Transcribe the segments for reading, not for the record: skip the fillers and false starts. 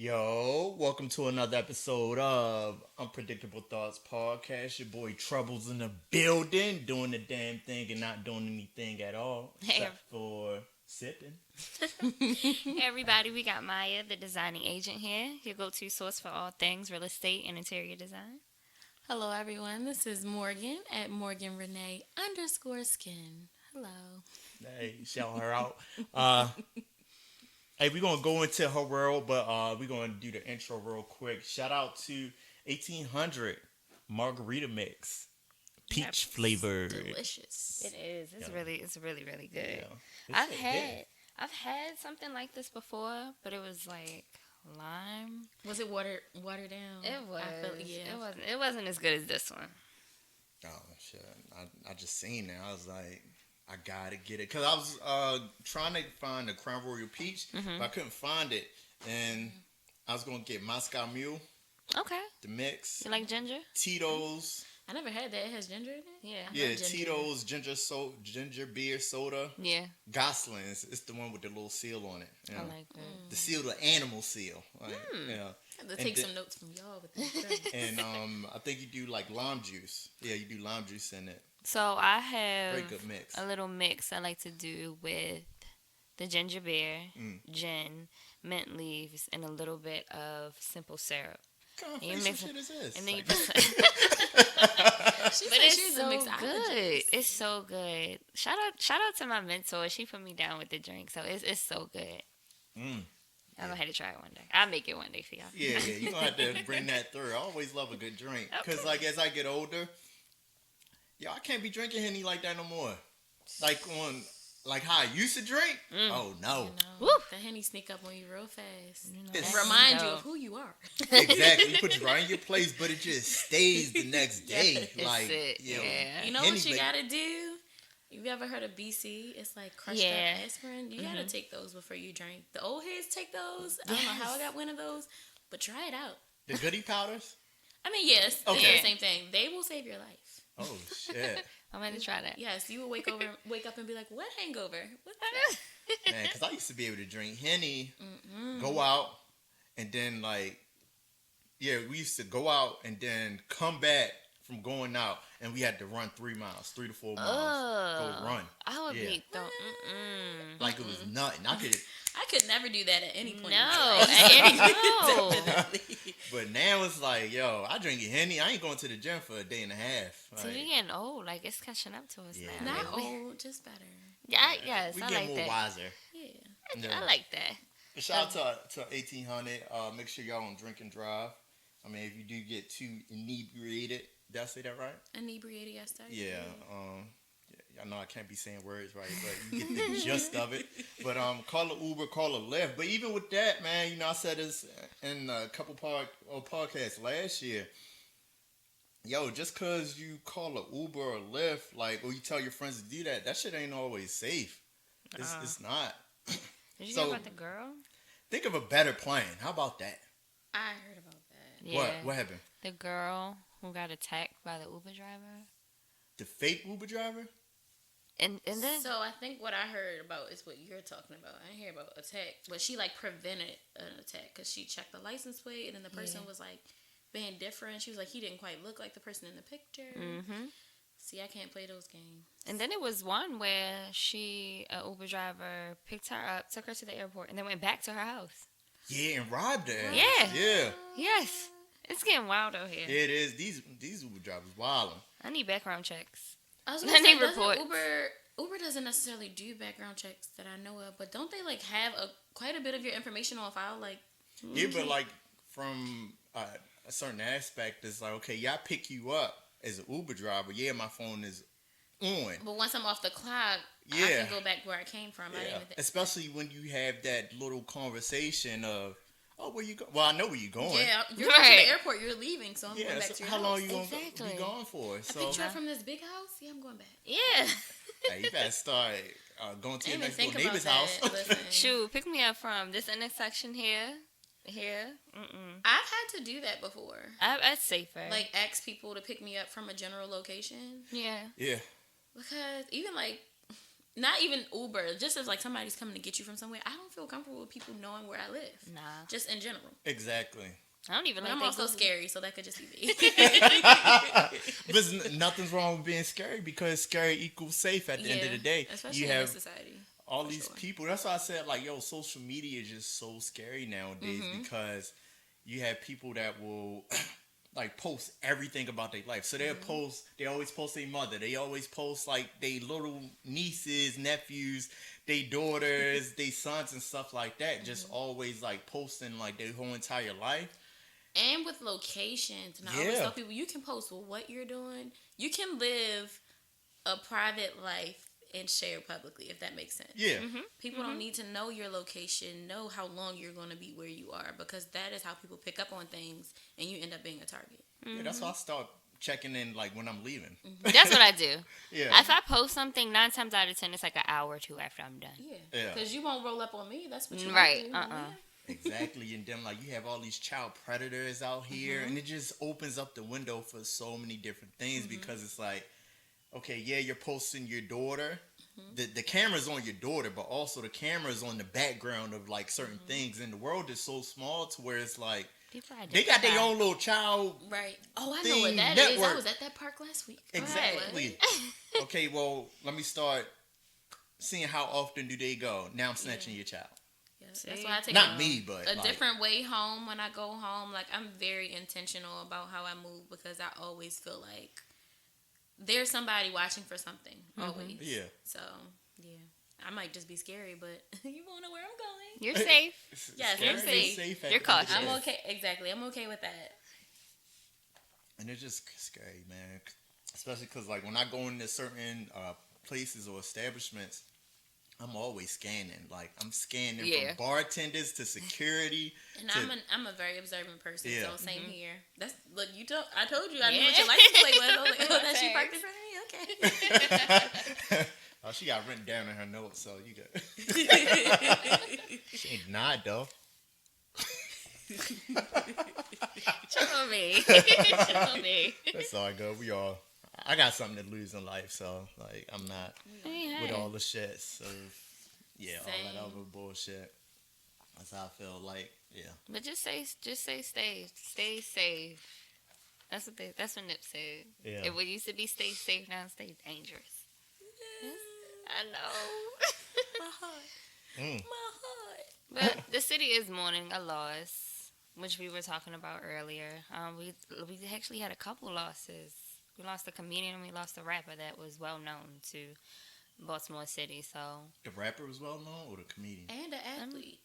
Yo, welcome to another episode of Unpredictable Thoughts Podcast. Your boy Trouble's in the building, doing the damn thing and not doing anything at all, except for sipping. Hey everybody, we got Maya, the designing agent here, your go-to source for all things real estate and interior design. Hello, everyone. This is Morgan at Morgan Renee _skin. Hello. Hey, shout her out. Hey, we're going to go into her world, but we're going to do the intro real quick. Shout out to 1800 Margarita Mix. Peach flavored. Delicious. It is. It's really good. Yeah. I've had something like this before, but it was like lime. Was it watered down? It was. I feel, yeah. It wasn't as good as this one. Oh, shit. I just seen it. I was like, I gotta get it. Because I was trying to find the Crown Royal Peach, but I couldn't find it. And I was going to get Moscow Mule, Okay. the mix, You like ginger? Tito's. I never had that. It has ginger in it? Yeah. Yeah, love ginger. Tito's ginger beer soda. Yeah. Gosling's. It's the one with the little seal on it. You know? I like that. The seal, the animal seal. Like, yeah. I have to take some notes from y'all with this drink. And I think you do like lime juice. Yeah, you do lime juice in it. So I have Very good mix. a little mix I like to do with the ginger beer, gin, mint leaves, and a little bit of simple syrup. What kind You of mix shit is this? And then you Like, put some, She but said it's she's so a mixologist. good. It's so good. Shout out to my mentor. She put me down with the drink, so it's so good. I'm gonna have to try it one day. I'll make it one day for y'all. yeah, you're going to have to bring that through. I always love a good drink. Because, Okay. like, as I get older, I can't be drinking Henny like that no more. Like how I used to drink? Oh, no. You know, Woo. the Henny sneak up on you real fast. It's- And remind you No. of who you are. Exactly. You put you right in your place, but it just stays the next day. It's Like, it, yo, yeah. You know Henny, what you like- gotta do? Have you ever heard of BC? It's like crushed Yeah. up aspirin. You gotta take those before you drink. The old heads take those. I don't know how I got one of those, but try it out. The goody powders? I mean, yes, Okay. they're the same thing. They will save your life. Oh, shit. I'm gonna try that. Yes, you will wake up and be like, "What hangover? What's that?" Man, because I used to be able to drink Henny, go out, and then, like, we used to go out and then come back from going out, and we had to run 3 miles, 3 to 4 miles. Go run. I would Yeah. be Like it was nothing. I could never do that at any point. No, in my life. no. Definitely. But now it's like, yo, I drink a Henny. I ain't going to the gym for a day and a half. So Like, we're getting old. Like it's catching up to us Yeah. now. Not Like, old, just better. Yeah, yes, we I get like more that. wiser. Yeah. Yeah. I like that. But shout out to 1800. Make sure y'all don't drink and drive. I mean, if you do get too inebriated, did I say that right? Inebriated, yes, sir. Yeah. I know I can't be saying words right, but you get the gist of it. But call a Uber, call a Lyft. But even with that, man, I said this in a couple podcasts last year. Yo, just because you call a Uber or Lyft, like, or you tell your friends to do that, that shit ain't always safe. It's not. Did you So- hear about the girl? Think of a better plan. How about that? I heard about that. Yeah. What happened? The girl who got attacked by the Uber driver. The fake Uber driver? And then So I think what I heard about is what you're talking about. I didn't hear about attack, but she like prevented an attack because she checked the license plate, and then the person was like being different. She was like, he didn't quite look like the person in the picture. See, I can't play those games. And then it was one where a Uber driver picked her up, took her to the airport, and then went back to her house. Yeah, and robbed her. Yeah. Yeah. Yes. It's getting wild out here. Yeah, it is. These Uber drivers wildin'. I need background checks. I was I gonna need say, doesn't reports. Uber doesn't necessarily do background checks that I know of, but don't they like have quite a bit of your information on file? Like, Yeah, but like from a certain aspect, it's like, okay, I pick you up as an Uber driver. Yeah, my phone is on. but once I'm off the clock, I Yeah. can go back where I came from. I didn't Yeah. even Especially when you have that little conversation of, oh, where you go? Well, I know where you're going. Yeah, you're going to Right. the airport. You're leaving, so I'm Yeah, going back so to your how house. long you gonna Exactly. be gone for? I So picked you up from this big house. Yeah, I'm going back. Yeah. hey, you better start going to I your didn't even next door think about neighbor's that. house. Listen, Shoot, pick me up from this intersection here. I've had to do that before. That's safer. Like, ask people to pick me up from a general location. yeah. Yeah. Because even, like, not even Uber, just as like somebody's coming to get you from somewhere, I don't feel comfortable with people knowing where I live. Nah. Just in general. Exactly. I don't even But like I'm they also go- scary, so that could just be me. But nothing's wrong with being scary because scary equals safe at the end of the day. Especially You in have this society. all these people. That's why I said, like, yo, social media is just so scary nowadays because you have people that will like post everything about their life. So they'll post, they always post their mother. They always post like their little nieces, nephews, their daughters, their sons and stuff like that. Just always like posting like their whole entire life. And with locations. And I always tell people, you can post what you're doing. You can live a private life and share publicly, if that makes sense. Yeah. People don't need to know your location, know how long you're going to be where you are, because that is how people pick up on things, and you end up being a target. Yeah, that's why I start checking in like when I'm leaving. That's what I do. Yeah. If I post something, 9 times out of 10, it's like an hour or two after I'm done. Yeah. Because you won't roll up on me. That's what you Right. want to do. Exactly, and then like you have all these child predators out here, and it just opens up the window for so many different things because it's like, okay, yeah, you're posting your daughter. The camera's on your daughter, but also the camera's on the background of like certain things, and the world is so small to where it's like they got their own little child. Right. Oh, I know what that is. I was at that park last week. Exactly. Okay, well, let me start seeing how often do they go. Now I'm snatching your child. That's why I take not me, but a like, different way home when I go home. Like, I'm very intentional about how I move because I always feel like there's somebody watching for something. Always. Yeah. So, yeah. I might just be scary, but you won't know where I'm going. You're safe. Yes, Scary I'm is safe. at You're the end of the cautious. day. I'm okay. Exactly. I'm okay with that. And it's just scary, man. Especially because, like, when I go into certain places or establishments, I'm always scanning. Like, I'm scanning from bartenders to security. And to, I'm a very observant person, Yeah. so same here. That's look. I told you I knew what your license plate was. I was like, oh, that she parked in front of me. Okay. oh, she got written down in her notes, so you got. She ain't denied though. Show me. Show me. That's all good. I got something to lose in life, so like I'm not with all the shit. So yeah, all that other bullshit. That's how I feel. Like But just say stay safe. That's what Nip said. Yeah. It used to be stay safe, now stay dangerous. I know. My heart. My heart. But the city is mourning a loss, which we were talking about earlier. We actually had a couple losses. We lost a comedian and we lost a rapper that was well known to Baltimore City. So the rapper was well known, or the comedian? And an athlete.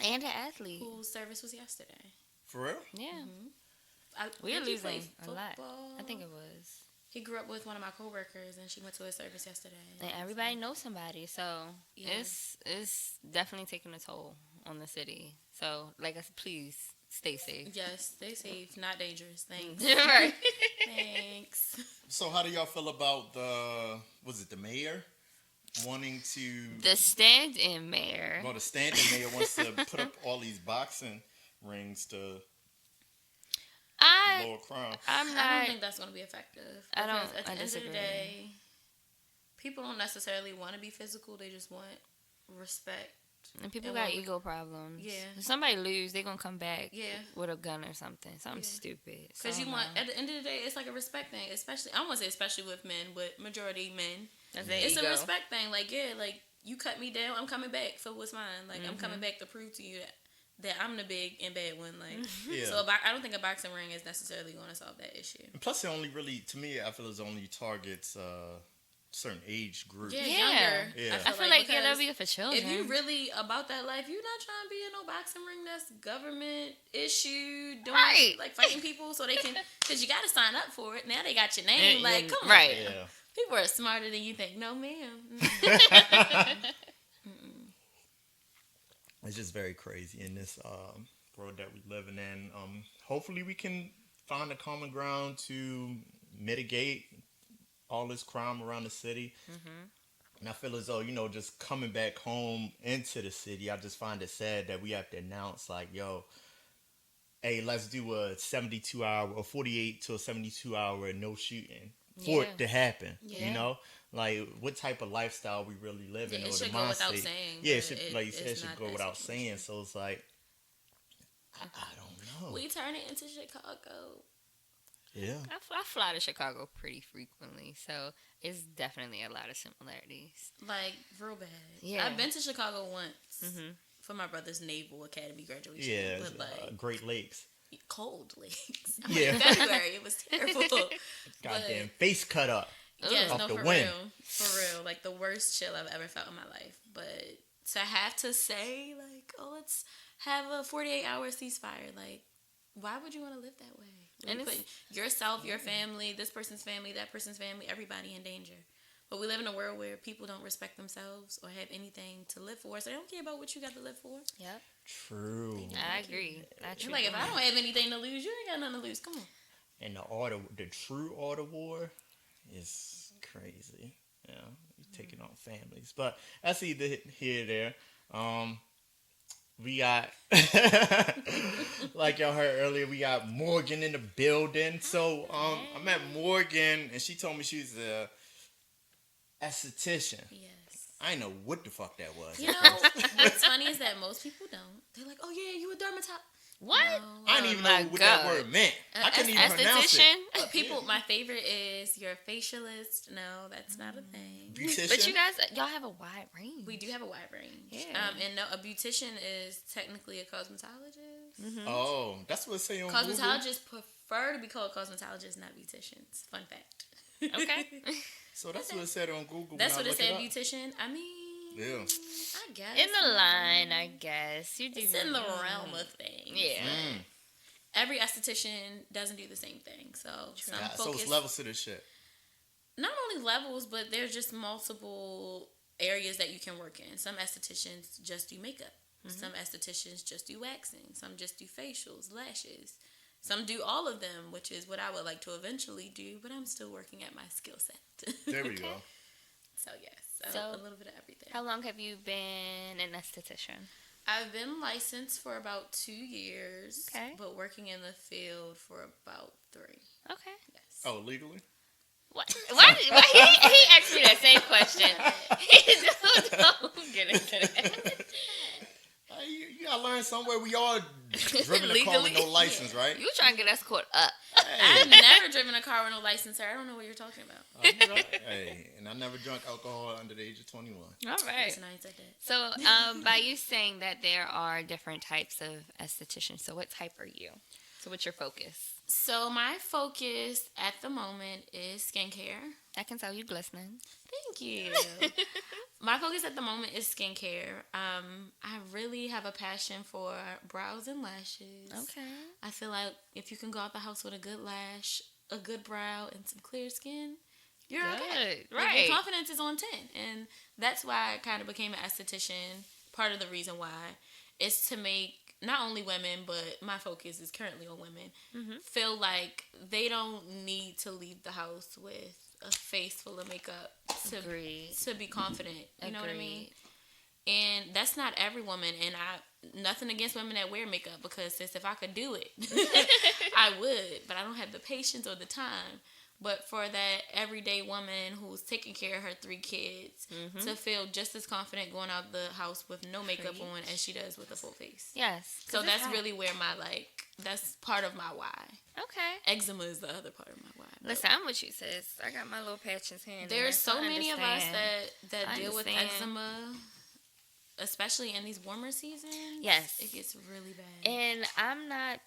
And an athlete Whose service was yesterday. For real? Yeah. We're losing a lot. I think it was. He grew up with one of my coworkers, and she went to his service yesterday. And everybody knows somebody, so Yeah. it's definitely taking a toll on the city. So, like I said, please stay safe. Yes, stay safe, not dangerous. Thanks. Right. Thanks. So how do y'all feel about the mayor wanting to? The stand-in mayor. Well, the standing mayor wants to put up all these boxing rings to lower crime. I don't think that's going to be effective. I don't. Because at the I end disagree. of the day, people don't necessarily want to be physical. They just want respect. And people And got when we- ego problems. Yeah. If somebody lose, they gonna come back Yeah. with a gun or something. Something stupid. Because you want, at the end of the day, it's like a respect thing. Especially, I don't want to say especially with men, but majority men. It's a respect thing. Like, yeah, like, you cut me down, I'm coming back for what's mine. Like, I'm coming back to prove to you that I'm the big and bad one. Like, Yeah. so I don't think a boxing ring is necessarily going to solve that issue. And plus, it only really, to me, I feel it only targets certain age groups. Yeah, Yeah. younger. Yeah. I feel like because that'll be for children. if you really about that life, you're not trying to be in no boxing ring that's government issued, doing Right. like fighting people so they can, because you got to sign up for it. Now they got your name. And- like, and- come on. right. Yeah. People are smarter than you think. No, ma'am. It's just very crazy in this world that we're living in. Hopefully we can find a common ground to mitigate all this crime around the city. And I feel as though, just coming back home into the city, I just find it sad that we have to announce, like, yo, hey, let's do a 72 hour or 48 to a 72 hour no shooting. for Yeah. it to happen. Yeah. You know, like what type of lifestyle we really live in, Yeah, it or the should go without mindset. saying, Yeah, it but should, like you said, it it's should not go that without situation. saying. So it's like, I don't know. We turn it into Chicago. Yeah. I fly to Chicago pretty frequently, so it's definitely a lot of similarities. Like, real bad. Yeah. I've been to Chicago once Mhm. for my brother's Naval Academy graduation. Yeah, But, like, Great Lakes. cold lakes. Yeah. In February, it was terrible. Goddamn face cut up. Yes, Off no, the for wind. real. For real. Like, the worst chill I've ever felt in my life. But to have to say, like, oh, let's have a 48-hour ceasefire, like, why would you want to live that way? And You it's- put yourself, your family, this person's family, that person's family, everybody in danger. But we live in a world where people don't respect themselves or have anything to live for, so they don't care about what you got to live for. Yep. True. I agree. I You're truly like, if I agree. don't have anything to lose, you ain't got nothing to lose. Come on. And the true art of war is crazy. Yeah, you taking on families, but that's either here or there. We got, like y'all heard earlier, we got Morgan in the building. So I met Morgan, and she told me she was a esthetician. Yes. I didn't know what the fuck that was. You know, what's funny is that most people don't. They're like, oh, yeah, you a dermatologist. What? No. I didn't even know my what God. that word meant. I couldn't even pronounce Esthetician? it. People, my favorite is you're a facialist. No, that's not a thing. Beautician. But you guys, y'all have a wide range. We do have a wide range. Yeah. And no, a beautician is technically a cosmetologist. Mm-hmm. Oh, that's what it say on Google. Cosmetologists prefer to be called cosmetologists, not beauticians. Fun fact. Okay. So that's what it said on Google. That's when what I it looked said, beautician. I mean, Yeah. I guess. In the line, I guess. You do. It's in the realm of things. Yeah. Every esthetician doesn't do the same thing. So some Yeah, so focus it's levels to this shit. not only levels, but there's just multiple areas that you can work in. Some estheticians just do makeup. Some estheticians just do waxing. Some just do facials, lashes. Some do all of them, which is what I would like to eventually do, but I'm still working at my skill set. There we go. So, yes, So- a little bit of everything. How long have you been an esthetician? I've been licensed for about 2 years, Okay. but working in the field for about 3. Okay. Yes. Oh, legally? What? Why he asked me that same question. Don't get into that. You gotta learn somewhere. We all driven a car with no Legally? license, right? You trying to get us caught up? I've never driven a car with no license, sir. I don't know what you're talking about. Hey, and I never drunk alcohol under the age of 21. All right. Listen, I ain't said that. So, by you saying that there are different types of estheticians, so what type are you? So, what's your focus? So my focus at the moment is skincare. I can tell you glistening. Thank you. My focus at the moment is skincare. I really have a passion for brows and lashes. Okay. I feel like if you can go out the house with a good lash, a good brow, and some clear skin, you're okay. Good. Like, Right. your confidence is on 10. And that's why I kind of became an esthetician. Part of the reason why is to make not only women, but my focus is currently on women, feel like they don't need to leave the house with a face full of makeup Agreed. to be confident. You know what I mean? Agreed. And that's not every woman. And nothing against women that wear makeup, because sis, if I could do it, I would. But I don't have the patience or the time. But for that everyday woman who's taking care of her 3 kids to feel just as confident going out the house with no makeup Preach. on as she does with a full face. Yes. So that's really where my, that's part of my why. Okay. Eczema is the other part of my why. But Listen, I'm with you, sis. I got my little patches here. and there, there's so I many of us understand. that I deal with understand. eczema, especially in these warmer seasons. Yes. It gets really bad. And I'm not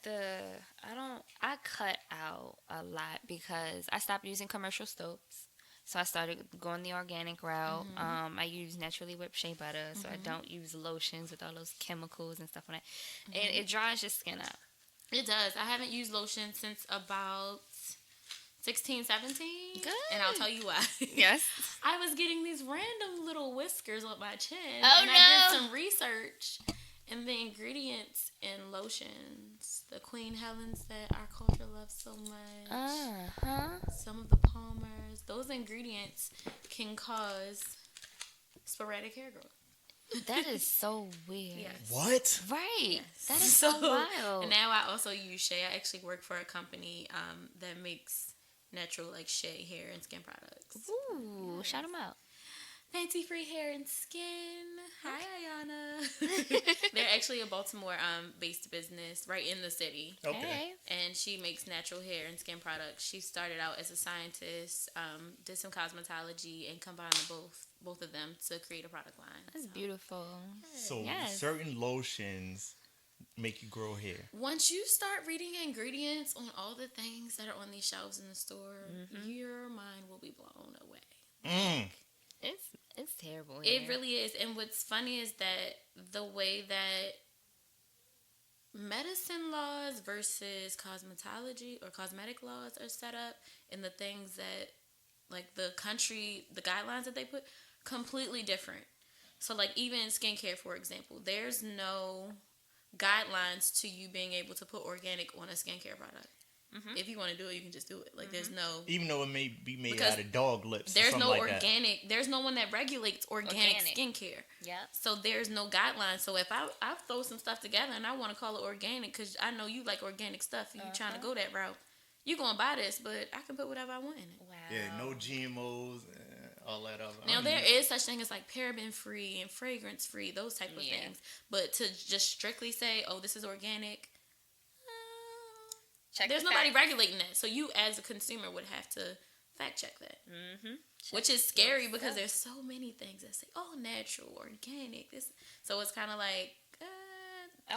I cut out a lot because I stopped using commercial soaps. So I started going the organic route. I use naturally whipped shea butter, so I don't use lotions with all those chemicals and stuff like that. And it dries your skin out. It does. I haven't used lotion since about 16, 17. Good. And I'll tell you why. Yes. I was getting these random little whiskers on my chin. Oh, and no. I did some research. And the ingredients in lotions, the Queen Helens that our culture loves so much, some of the Palmers, those ingredients can cause sporadic hair growth. That is so weird. Yes. What? Right. That is so wild. And now I also use shea. I actually work for a company that makes natural like shea hair and skin products. Ooh, shout them out. Fancy Free Hair and Skin. Hi, Ayana. They're actually a Baltimore based business right in the city. Okay. Hey. And she makes natural hair and skin products. She started out as a scientist, did some cosmetology, and combined both of them to create a product line. That's beautiful. So Yes. certain lotions make you grow hair. Once you start reading ingredients on all the things that are on these shelves in the store, your mind will be blown away. It's terrible. It here. really is. And what's funny is that the way that medicine laws versus cosmetology or cosmetic laws are set up, and the things that, like, the guidelines that they put, completely different. So, like, even skincare, for example, there's no guidelines to you being able to put organic on a skincare product. If you want to do it, you can just do it. Like, there's no... Even though it may be made Because out of dog lips or There's something no like that. organic... There's no one that regulates organic skincare. Yep. So there's no guidelines. So if I throw some stuff together and I want to call it organic because I know you like organic stuff and you're trying to go that route, you're going to buy this, but I can put whatever I want in it. Wow. Yeah, no GMOs and all that other. Now, there is such thing as like paraben-free and fragrance-free, those type of things. But to just strictly say, oh, this is organic... There's nobody regulating that. So you as a consumer would have to fact check that. Which is scary because there's so many things that say, oh, natural, organic. So it's kind of like,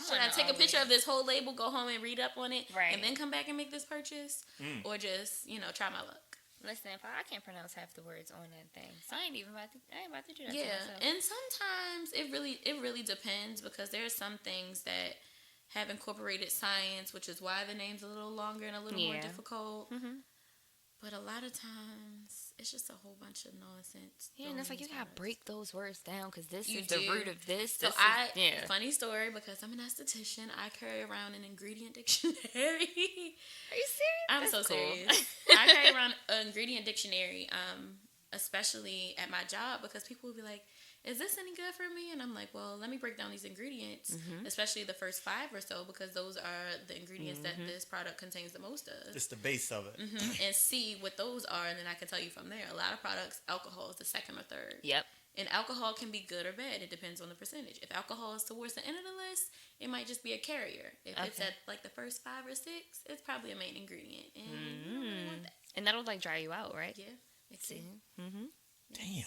should I take a picture of this whole label, go home and read up on it, and then come back and make this purchase? Or just, try my luck? Listen, I can't pronounce half the words on that thing. So I ain't about to do that. Yeah, to myself. and sometimes it really depends because there are some things that have incorporated science, which is why the name's a little longer and a little more difficult. But a lot of times, it's just a whole bunch of nonsense. Yeah, and it's like you gotta break those words down because this You is do. the root of this. So funny story, because I'm an esthetician, I carry around an ingredient dictionary. Are you serious? I'm That's so cool. serious. I carry around an ingredient dictionary, especially at my job, because people will be like, is this any good for me? And I'm like, well, let me break down these ingredients, especially the first 5 or so, because those are the ingredients that this product contains the most of. It's the base of it. And see what those are, and then I can tell you from there. A lot of products, alcohol is the second or third. Yep. And alcohol can be good or bad. It depends on the percentage. If alcohol is towards the end of the list, it might just be a carrier. If it's at like the first 5 or 6, it's probably a main ingredient. And you don't really want that. And that'll like dry you out, right? Yeah. See? Damn.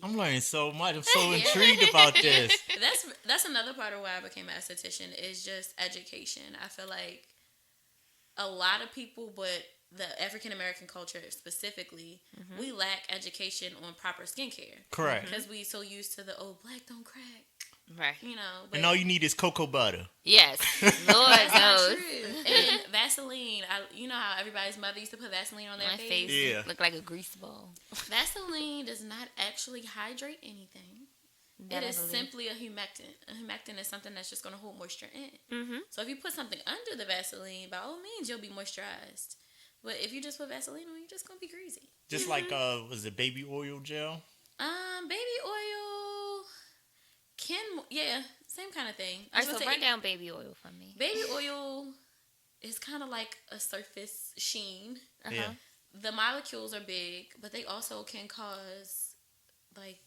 I'm learning so much. I'm so intrigued about this. That's another part of why I became an esthetician, is just education. I feel like a lot of people, but the African American culture specifically, we lack education on proper skincare. Correct. Because we so used to the black don't crack. Right. But And all you need is cocoa butter. Yes. Lord that's not knows. true. And Vaseline, you know how everybody's mother used to put Vaseline on their My face Yeah. look like a grease ball. Vaseline does not actually hydrate anything. It is simply a humectant. A humectant is something that's just going to hold moisture in. So if you put something under the Vaseline, by all means, you'll be moisturized. But if you just put Vaseline on, you're just going to be greasy. Just like, was it baby oil gel? Baby oil same kind of thing. All right, so write down baby oil for me. Baby oil is kind of like a surface sheen. Yeah. The molecules are big, but they also can cause like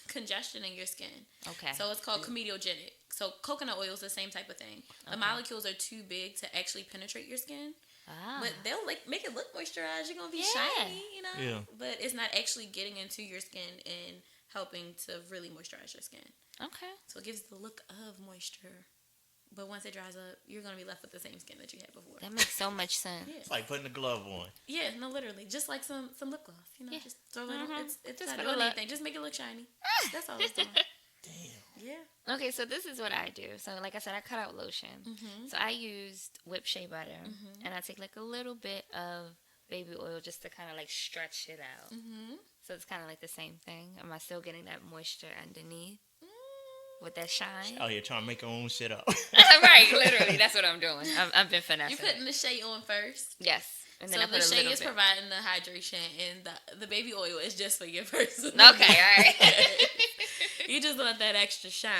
congestion in your skin. Okay. So it's called comedogenic. So coconut oil is the same type of thing. The molecules are too big to actually penetrate your skin. But they'll like make it look moisturized. You're gonna be shiny, Yeah. But it's not actually getting into your skin and helping to really moisturize your skin. Okay. So it gives the look of moisture. But once it dries up, you're gonna be left with the same skin that you had before. That makes so much sense. Yeah. It's like putting a glove on. Yeah, no, literally, just like some lip gloss. Just throw it. It's Just not for the doing look. anything. Just make it look shiny. That's all it's doing. Damn. Yeah. Okay, so this is what I do. So like I said, I cut out lotion. So I used whipped shea butter. And I take like a little bit of baby oil just to kind of like stretch it out. So it's kind of like the same thing. Am I still getting that moisture underneath with that shine? Out here trying to make her own shit up. Right, literally. That's what I'm doing. I've been finessing. You're putting the shea on first. Yes. And then So I put the a shea little is bit. providing the hydration, and the baby oil is just for your personal. Okay, all right. You just want that extra shine.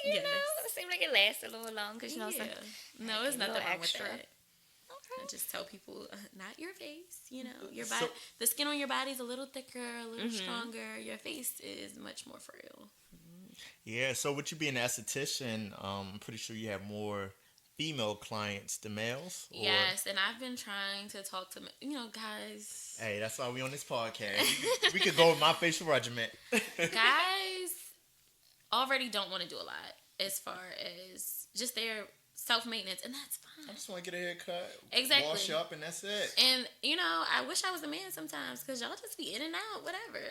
You know, it seems like it lasts a little long because, you know, Yeah. some, No, it's a nothing little wrong extra. with that. I just tell people, not your face. You know, your So- body, the skin on your body is a little thicker, a little stronger. Your face is much more frail. Yeah, so with you being an esthetician, I'm pretty sure you have more female clients than males. Or... Yes, and I've been trying to talk to, guys. Hey, that's why we on this podcast. We could go with my facial regimen. Guys already don't want to do a lot as far as just their self-maintenance, and that's I fine. just want to get a haircut, Exactly. wash up, and that's it. And, I wish I was a man sometimes, because y'all just be in and out, whatever.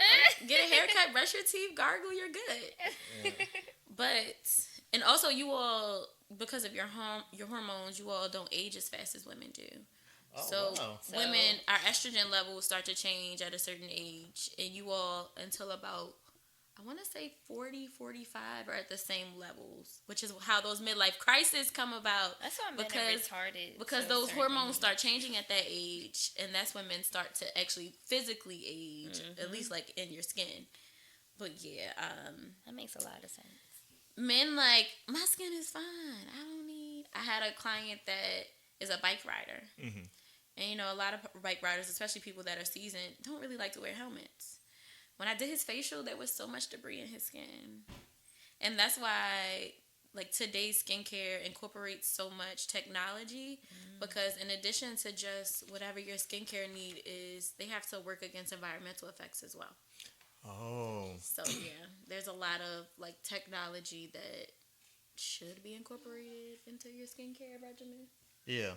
Get a haircut, brush your teeth, gargle, you're good. Yeah. But, and also you all, because of your hormones, you all don't age as fast as women do. Oh, So wow. women, our estrogen levels start to change at a certain age, and you all, until about, I want to say 40, 45, are at the same levels, which is how those midlife crises come about. That's why men are retarded. Because to a those certain hormones age. start changing at that age, and that's when men start to actually physically age, at least like in your skin. But yeah, That makes a lot of sense. men like, my skin is fine. I had a client that is a bike rider. Mhm. And a lot of bike riders, especially people that are seasoned, don't really like to wear helmets. When I did his facial, there was so much debris in his skin. And that's why, like, today's skincare incorporates so much technology, because in addition to just whatever your skincare need is, they have to work against environmental effects as well. Oh. So, yeah, there's a lot of, like, technology that should be incorporated into your skincare regimen. Yeah.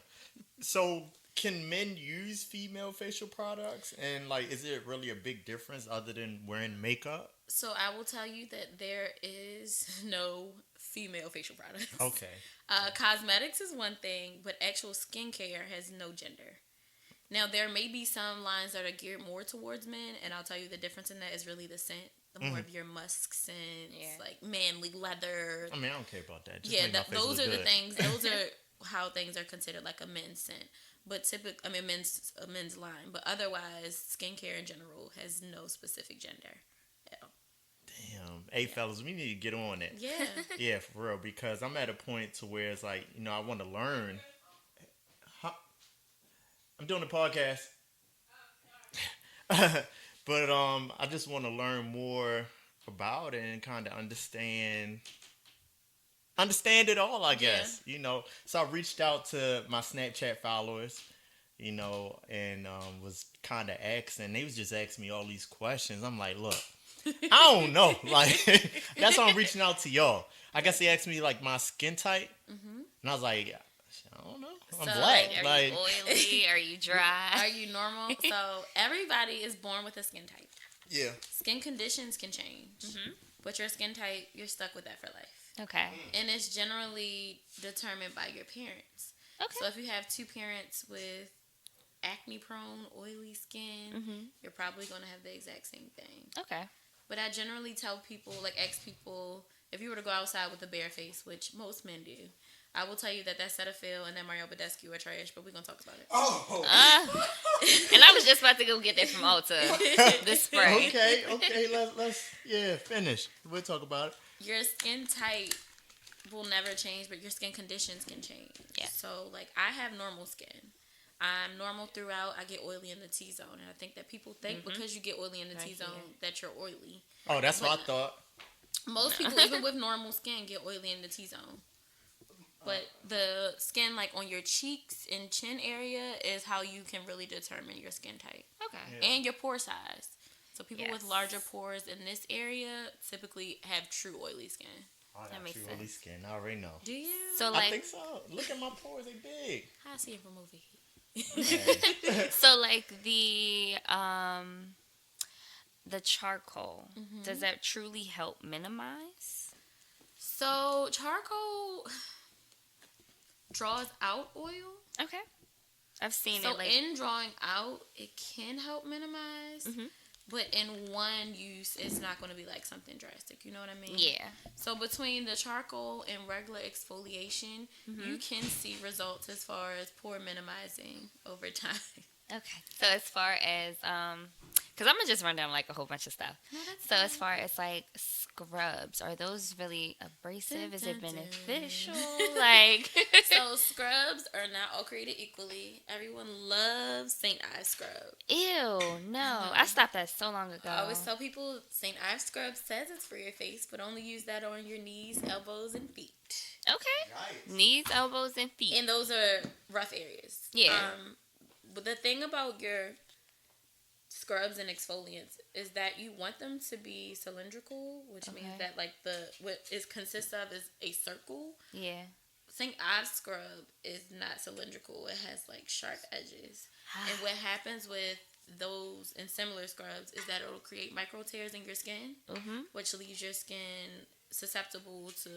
So, can men use female facial products? And, like, is it really a big difference other than wearing makeup? So I will tell you that there is no female facial products. Okay. Cosmetics is one thing, but actual skincare has no gender. Now, there may be some lines that are geared more towards men, and I'll tell you the difference in that is really the scent. The more of your musk scents, like manly leather. I mean, I don't care about that. Just Yeah, make my face those look are the good. things. Those are how things are considered like a men's scent. But a men's line. But otherwise, skincare in general has no specific gender at all. Damn. Hey, fellas, we need to get on it. Yeah. Yeah, for real. Because I'm at a point to where it's like, I want to learn. I'm doing a podcast. But I just want to learn more about it and kind of understand it all, I guess. So I reached out to my Snapchat followers, and was kind of asking. They was just asking me all these questions. I'm like, look, I don't know. Like, that's why I'm reaching out to y'all. I guess they asked me like my skin type, and I was like, I don't know. I'm So, black. Are you oily? Are you dry? Are you normal? So everybody is born with a skin type. yeah. Skin conditions can change, but your skin type, you're stuck with that for life. Okay. And it's generally determined by your parents. Okay. So if you have two parents with acne-prone, oily skin, you're probably going to have the exact same thing. Okay. But I generally tell people, ask people, if you were to go outside with a bare face, which most men do, I will tell you that Cetaphil and that Mario Badescu are trash, but we're going to talk about it. Oh. And I was just about to go get that from Ulta. This spray. Okay. Let's finish. We'll talk about it. Your skin type will never change, but your skin conditions can change. Yeah. So, I have normal skin. I'm normal throughout. I get oily in the T-zone. And I think that people think because you get oily in the Right T-zone here. that you're oily. Oh, that's what I thought. Most people, even with normal skin, get oily in the T-zone. But the skin, on your cheeks and chin area is how you can really determine your skin type. Okay. Yeah. And your pore size. So people with Yes. larger pores in this area typically have true oily skin. I got makes true sense. oily skin. I already know. Do you? So I think so. Look at my pores. They big. I see it from over here. So the charcoal, does that truly help minimize? So charcoal draws out oil. Okay. I've seen So it in drawing out, it can help minimize. But in one use, it's not going to be something drastic. You know what I mean? yeah. So between the charcoal and regular exfoliation, you can see results as far as pore minimizing over time. Okay. So as far as Because I'm going to just run down like a whole bunch of stuff. No, that's So fine. as far as like scrubs, are those really abrasive? Is it Dun, dun, dun. beneficial? Like, So scrubs are not all created equally. Everyone loves St. Ives scrub. ew, no. I stopped that so long ago. I always tell people St. Ives scrub says it's for your face, but only use that on your knees, elbows, and feet. Okay. Yikes. Knees, elbows, and feet. And those are rough areas. Yeah. But the thing about your scrubs and exfoliants is that you want them to be cylindrical, which means Okay. that like what it consists of is a circle. Yeah. St. Ives scrub is not cylindrical. It has like sharp edges. And what happens with those and similar scrubs is that it'll create micro tears in your skin, Mm-hmm. which leaves your skin susceptible to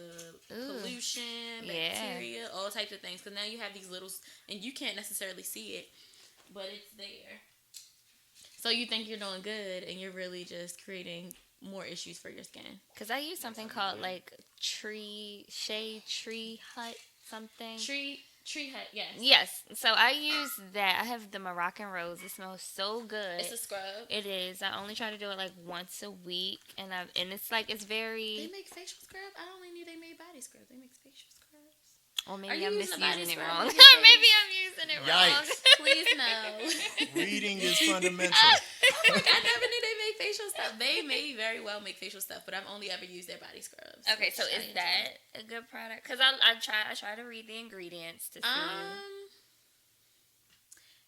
Ooh. pollution, Yeah. bacteria, all types of things. Because now you have these little, and you can't necessarily see it, but it's there. So you think you're doing good, and you're really just creating more issues for your skin. Because I use something called like tree hut something. Tree hut, yes. Yes. So I use that. I have the Moroccan rose. It smells so good. It's a scrub. It is. I only try to do it like once a week, and it's like it's They very. make facial scrub? I only knew they made body scrub. They make facial scrubs. Or Are maybe you I'm using a body misusing it scrub wrong. on your face? Maybe I'm using it wrong. Yikes. Please no. Reading is fundamental. I never knew they made facial stuff. They may very well make facial stuff, but I've only ever used their body scrubs. Okay, so which I is enjoy. that a good product? Because I try to read the ingredients to see.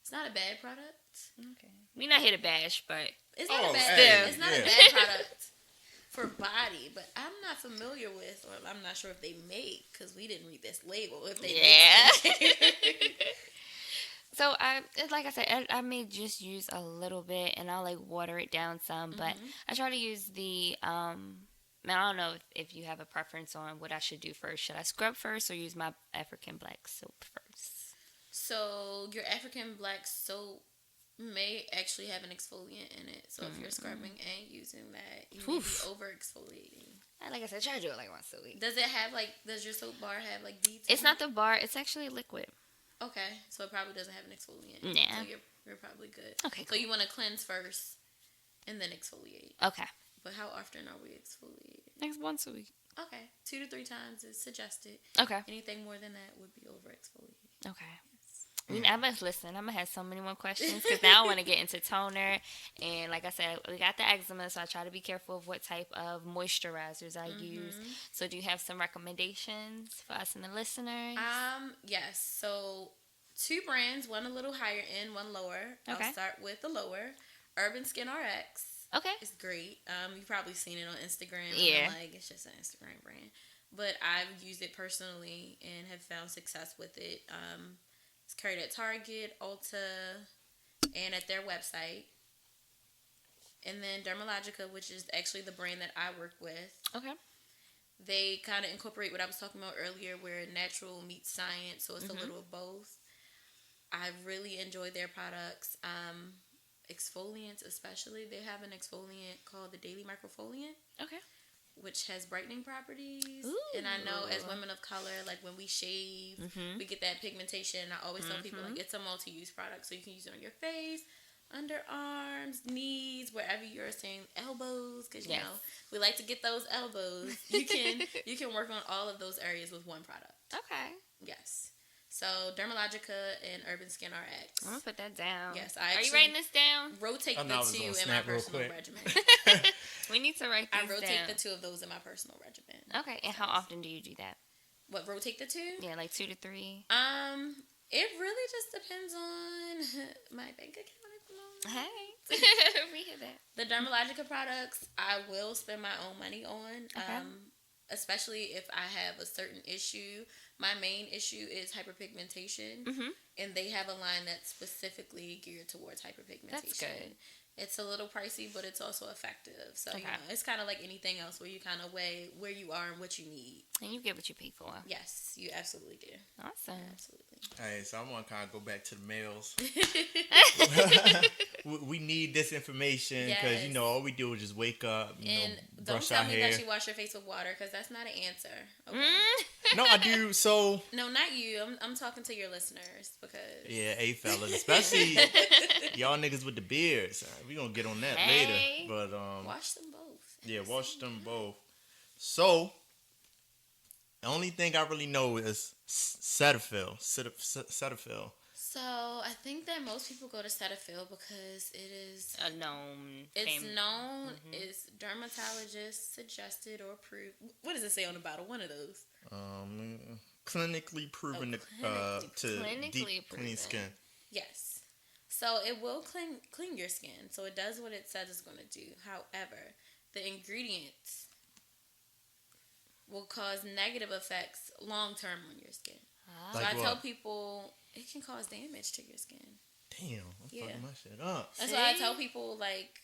It's not a bad product. Okay. We're not here to bash, but It's not Oh, a bad. hey, It's not yeah. a bad product for body, but I'm not familiar with, or I'm not sure if they make, because we didn't read this label. If they make So like I said, I may just use a little bit, and I'll like water it down some. But I try to use the Man, I don't know if you have a preference on what I should do first. Should I scrub first or use my African black soap first? So your African black soap may actually have an exfoliant in it. So if you're scrubbing and using that, you may be over exfoliating. Like I said, try to do it like once a week. Does it have does your soap bar have beads? It's not the bar. It's actually liquid. Okay, so it probably doesn't have an exfoliant. Nah. So you're probably good. Okay, So you want to cleanse first and then exfoliate. Okay. But how often are we exfoliating? Next once a week. Okay, 2 to 3 times is suggested. Okay. Anything more than that would be over exfoliating. Okay. I'm gonna have so many more questions because now I want to get into toner, and like I said, we got the eczema, so I try to be careful of what type of moisturizers I use. So, do you have some recommendations for us and the listeners? Yes. So 2 brands, one a little higher end, one lower. Okay. I'll start with the lower. Urban Skin RX. Okay. It's great. You've probably seen it on Instagram. Yeah. And it's just an Instagram brand. But I've used it personally and have found success with it. It's carried at Target, Ulta, and at their website. And then Dermalogica, which is actually the brand that I work with. Okay. They kind of incorporate what I was talking about earlier, where natural meets science, so it's a little of both. I really enjoyed their products. Exfoliants especially. They have an exfoliant called the Daily Microfoliant. Okay. Which has brightening properties. Ooh. And I know as women of color, like when we shave, we get that pigmentation. I always tell people, like, it's a multi-use product. So you can use it on your face, underarms, knees, wherever you're saying elbows. Because, you know, we like to get those elbows. You can work on all of those areas with one product. Okay. Yes. So Dermalogica and Urban Skin RX. I'm gonna put that down. Yes, Are you writing this down? Rotate I know I was the 2 gonna in my snap real personal quick. regimen. We need to write I these rotate down. the 2 of those in my personal regimen. Okay. And how often do you do that? What, rotate the 2? Yeah, like 2 to 3. It really just depends on my bank account at the moment. Hey. We hear that. The Dermalogica products, I will spend my own money on. Okay. Especially if I have a certain issue. My main issue is hyperpigmentation. And they have a line that's specifically geared towards hyperpigmentation. That's good. It's a little pricey, but it's also effective. So, Okay. you know, it's kind of like anything else where you kind of weigh where you are and what you need. And you get what you pay for. Yes, you absolutely do. Awesome. Absolutely. Hey, so I want to kind of go back to the males. We need this information because, Yes. you know, all we do is just wake up, And don't brush tell our me hair. that you wash your face with water because that's not an answer. Okay? No, I do. So No, not you. I'm talking to your listeners because yeah, fellas, especially y'all niggas with the beards. We gonna get on that Hey. later. But wash them both. yeah, wash them both. So the only thing I really know is Cetaphil. Cetaphil. So I think that most people go to Cetaphil because it is A known. it's known, it's dermatologist suggested or approved. What does it say on the bottle? One of those. Clinically proven to clinically deep proven. clean skin. Yes. So it will clean your skin. So it does what it says it's going to do. However, the ingredients will cause negative effects long term on your skin. So Like I tell what? people it can cause damage to your skin. Damn, I'm Yeah. fucking my shit up. That's why I tell people like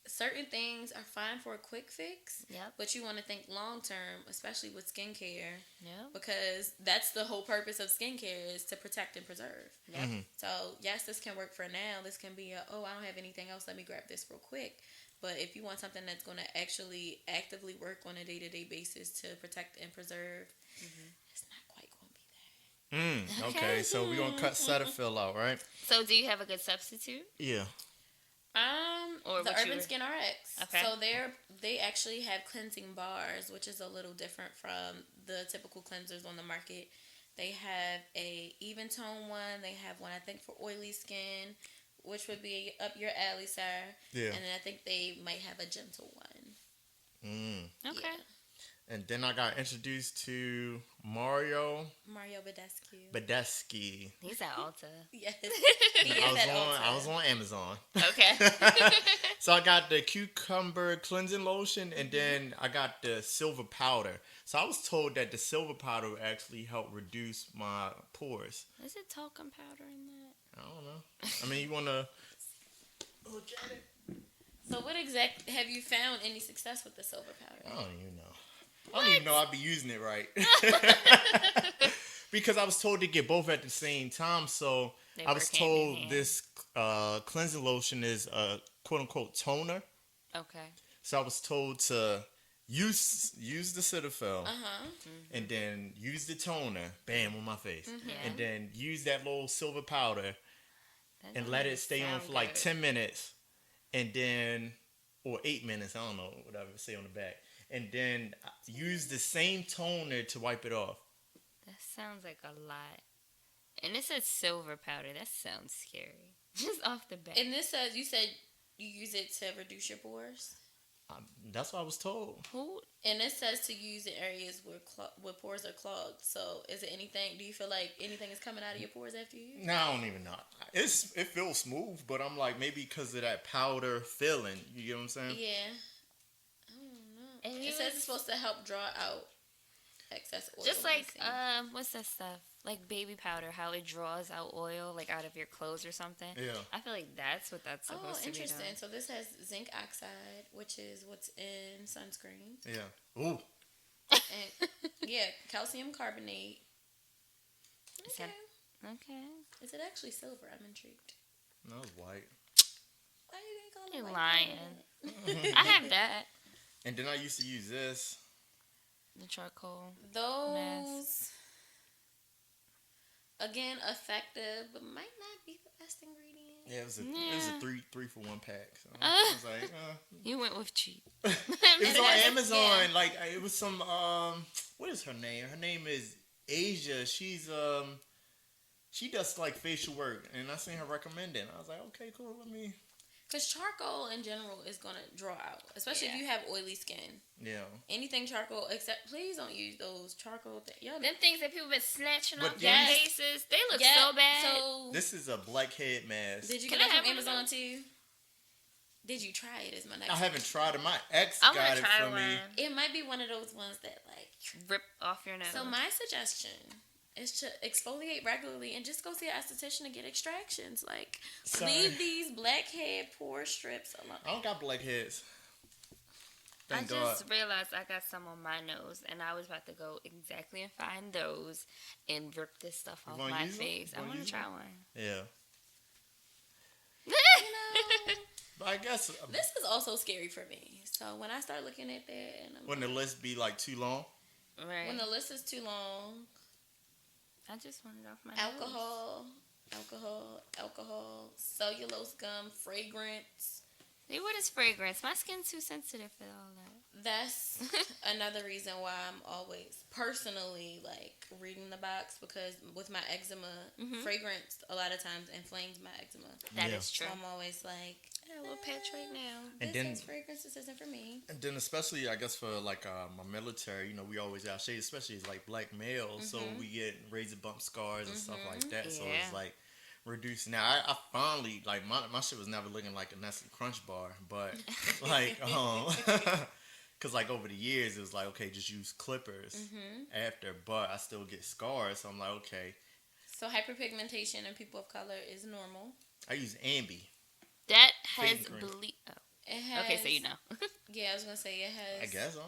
certain things are fine for a quick fix, Yep. but you want to think long term, especially with skincare, Yep. because that's the whole purpose of skincare is to protect and preserve. Yep. Mm-hmm. So yes, this can work for now. This can be I don't have anything else. Let me grab this real quick. But if you want something that's going to actually actively work on a day-to-day basis to protect and preserve, it's not quite going to be that. Okay, so we're gonna cut Cetaphil out, right? So, do you have a good substitute? Yeah. Or The what you Urban were- Skin RX. Okay. So they actually have cleansing bars, which is a little different from the typical cleansers on the market. They have a even tone one. They have one I think for oily skin, which would be up your alley, sir. Yeah. And then I think they might have a gentle one. Okay. Yeah. And then I got introduced to Mario Mario Badescu. Badescu. He's at Ulta. Yes. He is at Ulta. I was on Amazon. Okay. So I got the cucumber cleansing lotion, and then I got the silver powder. So I was told that the silver powder would actually help reduce my pores. Is it talcum powder in that? I don't know. I mean, you want to look at it? So what exact have you found any success with the silver powder? I don't even know. I don't even know I'd be using it right. Because I was told to get both at the same time. So They I was work hand in told hand. this cleansing lotion is a quote-unquote toner. Okay. So I was told to use the Cetaphil and then use the toner, bam, on my face. Yeah. And then use that little silver powder That and don't let even it stay on sound for like good. 10 minutes. And then, or 8 minutes, I don't know, whatever it say on the back. And then use the same toner to wipe it off. That sounds like a lot. And it says silver powder. That sounds scary. Just off the bat. And this says you said you use it to reduce your pores. That's what I was told. Who? And it says to use in areas where pores are clogged. So, is it anything? Do you feel like anything is coming out of your pores after you use it? No, I don't even know. It feels smooth, but I'm like, maybe because of that powder feeling. You get what I'm saying? Yeah. I don't know. And It says it's supposed to help draw out excess oil. Just like, missing. what's that stuff? Like baby powder, how it draws out oil, like out of your clothes or something. Yeah. I feel like that's what that's supposed to be interesting. doing. So this has zinc oxide, which is what's in sunscreen. Yeah. Ooh. And yeah, calcium carbonate. Is Okay. that- Okay. Is it actually silver? I'm intrigued. That was white. Why are you gonna call it You're white lying. I have that. And then I used to use this. The charcoal. Those again effective, but might not be the best ingredient. Yeah, it was a Yeah. three for one pack. So I was like, You went with cheap. it was And on that's- Amazon. yeah. Like it was some what is her name? Her name is Asia. She's she does like facial work, and I seen her recommend it. I was like, okay, cool. Let me. Because charcoal in general is gonna draw out, especially if Yeah. you have oily skin. Yeah. Anything charcoal, except please don't use those charcoal things. Y'all Them things that people been snatching But off their these- faces, they look yeah, so bad. So This is a blackhead mask. did you Can get I it have from one of Amazon those? too? Did you try it? Is my next. I haven't tried it. My ex I got want it to try for me. one. It might be one of those ones that like. Rip off your nose. So my suggestion is to exfoliate regularly and just go see an esthetician to get extractions. Like Sorry. leave these blackhead pore strips alone. I don't got blackheads. I Thank God. just realized I got some on my nose, and I was about to go exactly and find those and rip this stuff You off wanna my use 'em? face. You I wanna want use to try 'em? one. Yeah. You know, But I guess this is also scary for me. So when I start looking at that, and I'm wouldn't the list be like too long? Right. When the list is too long, I just wanted it off my alcohol, cellulose gum, fragrance. Hey, what is fragrance? My skin's too sensitive for all that. That's another reason why I'm always personally like reading the box, because with my eczema, fragrance a lot of times inflames my eczema. That is true. So I'm always like, a little patch right now. And this then- is fragrance. This isn't for me. And then especially, I guess, for like my military, we always out shade, especially as like black males, so we get razor bump scars and stuff like that. So Yeah. it's like reducing. Now I finally, like, my shit was never looking like a Nestle Crunch bar, but like because like over the years it was like, okay, just use clippers after, but I still get scars, so I'm like, okay. So hyperpigmentation in people of color is normal. I use Ambi. That has Fading cream. It has, Okay, so you know. Yeah, I was gonna say it has. I guess.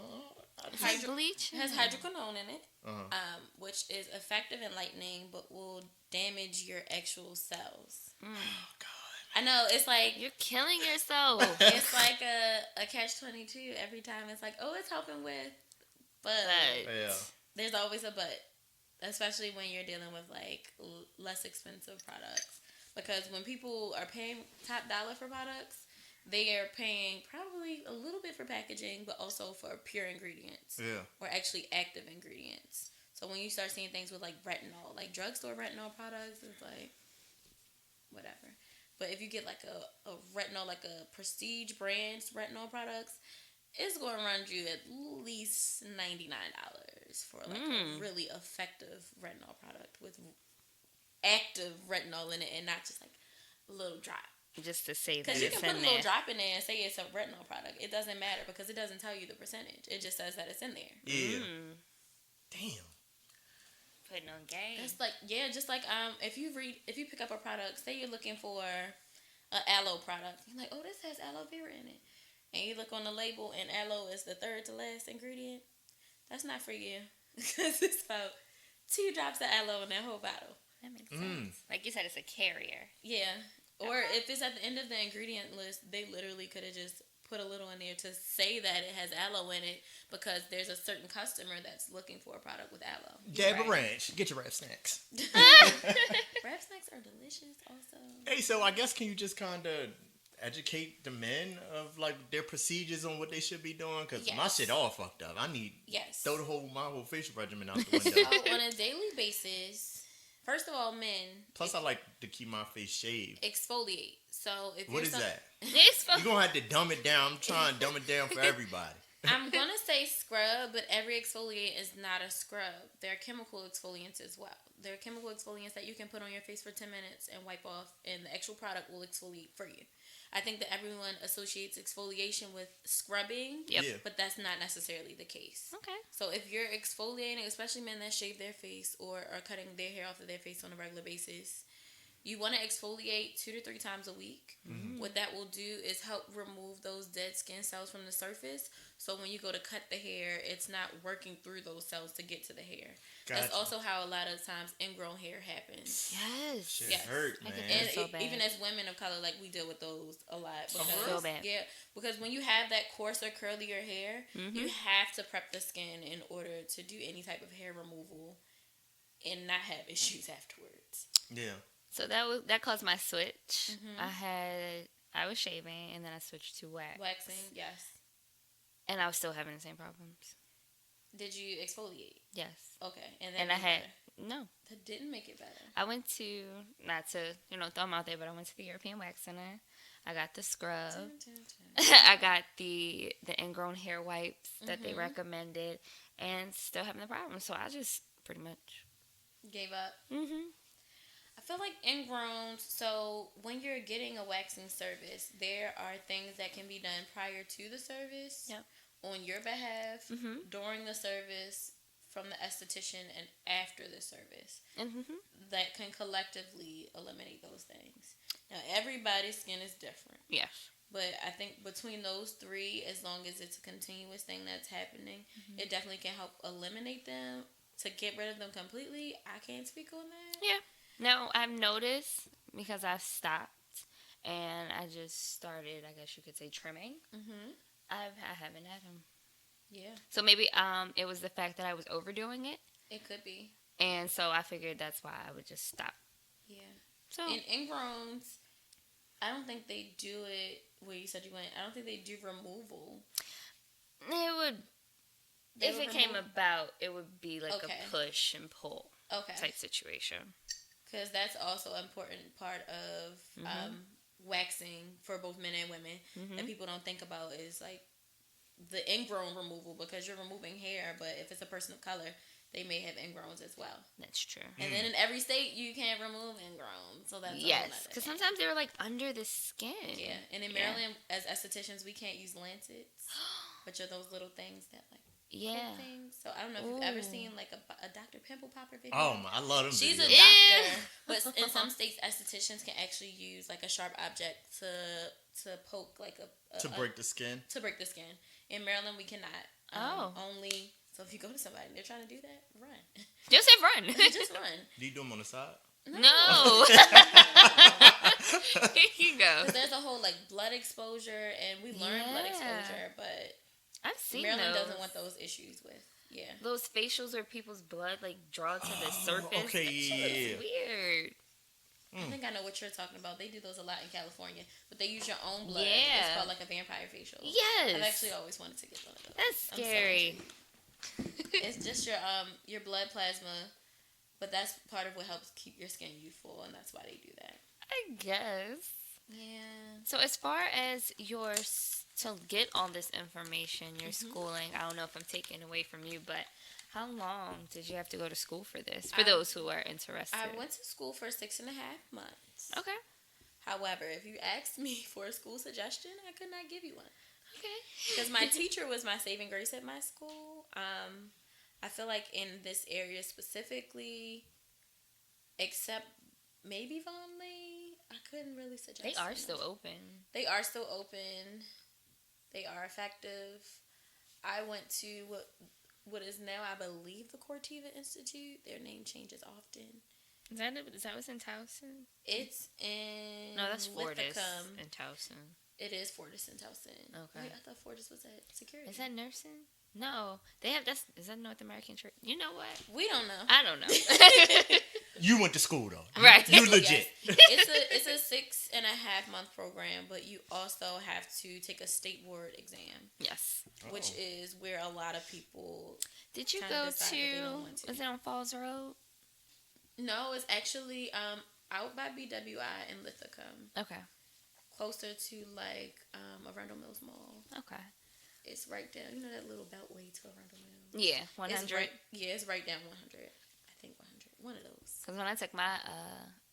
Has bleach? It has hydroquinone in it, Uh-huh. which is effective in lightening, but will damage your actual cells. Oh God. I know, it's like You're killing yourself. it's like a catch-22 every time. It's like, oh, it's helping with, but Yeah. there's always a but, especially when you're dealing with like less expensive products. Because when people are paying top dollar for products, they are paying probably a little bit for packaging, but also for pure ingredients. Yeah. Or actually active ingredients. So when you start seeing things with like retinol, like drugstore retinol products, it's like whatever. But if you get like a retinol, like a prestige brand's retinol products, it's going to run you at least $99 for like a really effective retinol product with active retinol in it, and not just like a little drop. Just to say that Because you it's can put in a little there. drop in there and say it's a retinol product. It doesn't matter because it doesn't tell you the percentage. It just says that it's in there. Yeah. Damn. Putting on game. It's like, yeah, just like if you pick up a product, say you're looking for an aloe product, you're like, oh, this has aloe vera in it, and you look on the label and aloe is the third to last ingredient. That's not for you because it's about 2 drops of aloe in that whole bottle. That makes sense. Like you said, it's a carrier. Yeah. Or if it's at the end of the ingredient list, they literally could have just put a little in there to say that it has aloe in it, because there's a certain customer that's looking for a product with aloe. Dab a ranch. Get your rap snacks. Wrap snacks are delicious also. Hey, so I guess can you just kind of educate the men of like their procedures on what they should be doing? Because my Yes. shit all fucked up. I need Yes. throw my whole facial regimen out the window. So on a daily basis, first of all, men Plus, I like to keep my face shaved. exfoliate. So if What you're is that? Exfoliate. You're gonna have to dumb it down. I'm trying to dumb it down for everybody. I'm gonna say scrub, but every exfoliant is not a scrub. There are chemical exfoliants as well. There are chemical exfoliants that you can put on your face for 10 minutes and wipe off, and the actual product will exfoliate for you. I think that everyone associates exfoliation with scrubbing, Yep. Yeah. but that's not necessarily the case. Okay. So if you're exfoliating, especially men that shave their face or are cutting their hair off of their face on a regular basis, you want to exfoliate 2 to 3 times a week. What that will do is help remove those dead skin cells from the surface. So when you go to cut the hair, it's not working through those cells to get to the hair. That's Gotcha. also how a lot of times ingrown hair happens. Yes. Shit Yes. hurt, I man. can And so bad. even as women of color, like, we deal with those a lot. for real? So bad. Yeah, because when you have that coarser, curlier hair, you have to prep the skin in order to do any type of hair removal and not have issues afterwards. Yeah. So that caused my switch. I was shaving and then I switched to wax. Waxing, yes. And I was still having the same problems. Did you exfoliate? Yes. Okay, and And I had no. that didn't make it better. I went to, not to throw them out there, but I went to the European Wax Center. I got the scrub. I got the ingrown hair wipes that they recommended, and still having the problem. So I just pretty much Gave up. Mm-hmm. I feel like ingrown. So when you're getting a waxing service, there are things that can be done prior to the service, Yep. on your behalf, Mhm. during the service, from the esthetician, and after the service, Mm-hmm. that can collectively eliminate those things. Now, everybody's skin is different, Yes. but I think between those 3, as long as it's a continuous thing that's happening, it definitely can help eliminate them. To get rid of them completely, I can't speak on that. Yeah. Now I've noticed, because I've stopped and I just started, I guess you could say, trimming. Mm-hmm. I haven't had them. Yeah, So maybe it was the fact that I was overdoing it, it could be. and so I figured that's why I would just stop. Yeah. So In ingrowns, I don't think they do it where you said you went. I don't think they do removal. it would, They if would it came remove- about, it would be like Okay. a push and pull Okay. type situation. Because that's also an important part of waxing for both men and women that people don't think about is like the ingrown removal, because you're removing hair, but if it's a person of color, they may have ingrowns as well. That's true. And then in every state, you can't remove ingrown, so that's Yes, because sometimes they're like under the skin. yeah. And in Maryland, as estheticians, we can't use lancets, which are those little things that like Yeah. things. So I don't know if you've ever seen like a Dr. Pimple Popper video. Oh my, I love them. She's a videos. doctor, but in some states, estheticians can actually use like a sharp object to poke like to break the skin. To break the skin. In Maryland, we cannot. Only. So if you go to somebody and they're trying to do that, run. Just say run. Just run. Do you do them on the side? No. Here you go. Because there's a whole like blood exposure, and we learned blood exposure, but I've seen Maryland those. doesn't want those issues with. Yeah. Those facials where people's blood like draw to the surface. Okay, That shit is yeah. weird. I think I know what you're talking about. They do those a lot in California, but they use your own blood. Yeah. It's called like a vampire facial. Yes. I've actually always wanted to get one of those. That's I'm so scary. It's just your blood plasma, but that's part of what helps keep your skin youthful, and that's why they do that. I guess. Yeah. So as far as to get all this information, your schooling, I don't know if I'm taking away from you, but how long did you have to go to school for this? For those who are interested. I went to school for 6.5 months. Okay. However, if you asked me for a school suggestion, I could not give you one. Okay. Because my teacher was my saving grace at my school. I feel like in this area specifically, except maybe Von Lee, I couldn't really suggest. They are them. still open. They are still open. They are effective. I went to what is now, I believe, the Cortiva Institute. Their name changes often. Is that what's in Towson? It's in No, that's Fortis Lithicum. in Towson. It is Fortis in Towson. Okay. Wait, I thought Fortis was at Security. Is that nursing? No, they have. Is that North American Church? You know what? We don't know. I don't know. You went to school though, Right. You legit. It's a 6.5 month program, but you also have to take a state board exam, Yes. which is where a lot of people. Did you kinda go decide that they don't want to? to. Was it on Falls Road? No, it's actually out by BWI in Lithicum, Okay. closer to like Arundel Mills Mall. Okay. It's right down. You know that little beltway to Arundel Mills. Yeah, It's 100. right. Yeah, it's right down 100. I think 100. One of those. Because when I took my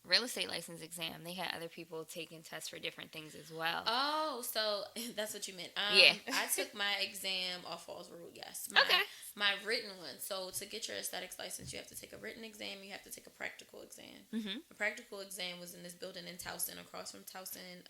real estate license exam, they had other people taking tests for different things as well. Oh, so that's what you meant. Yeah. I took my exam off Falls Road, yes. Okay. My written one. So to get your aesthetics license, you have to take a written exam. You have to take a practical exam. Mm-hmm. The practical exam was in this building in Towson, across from Towson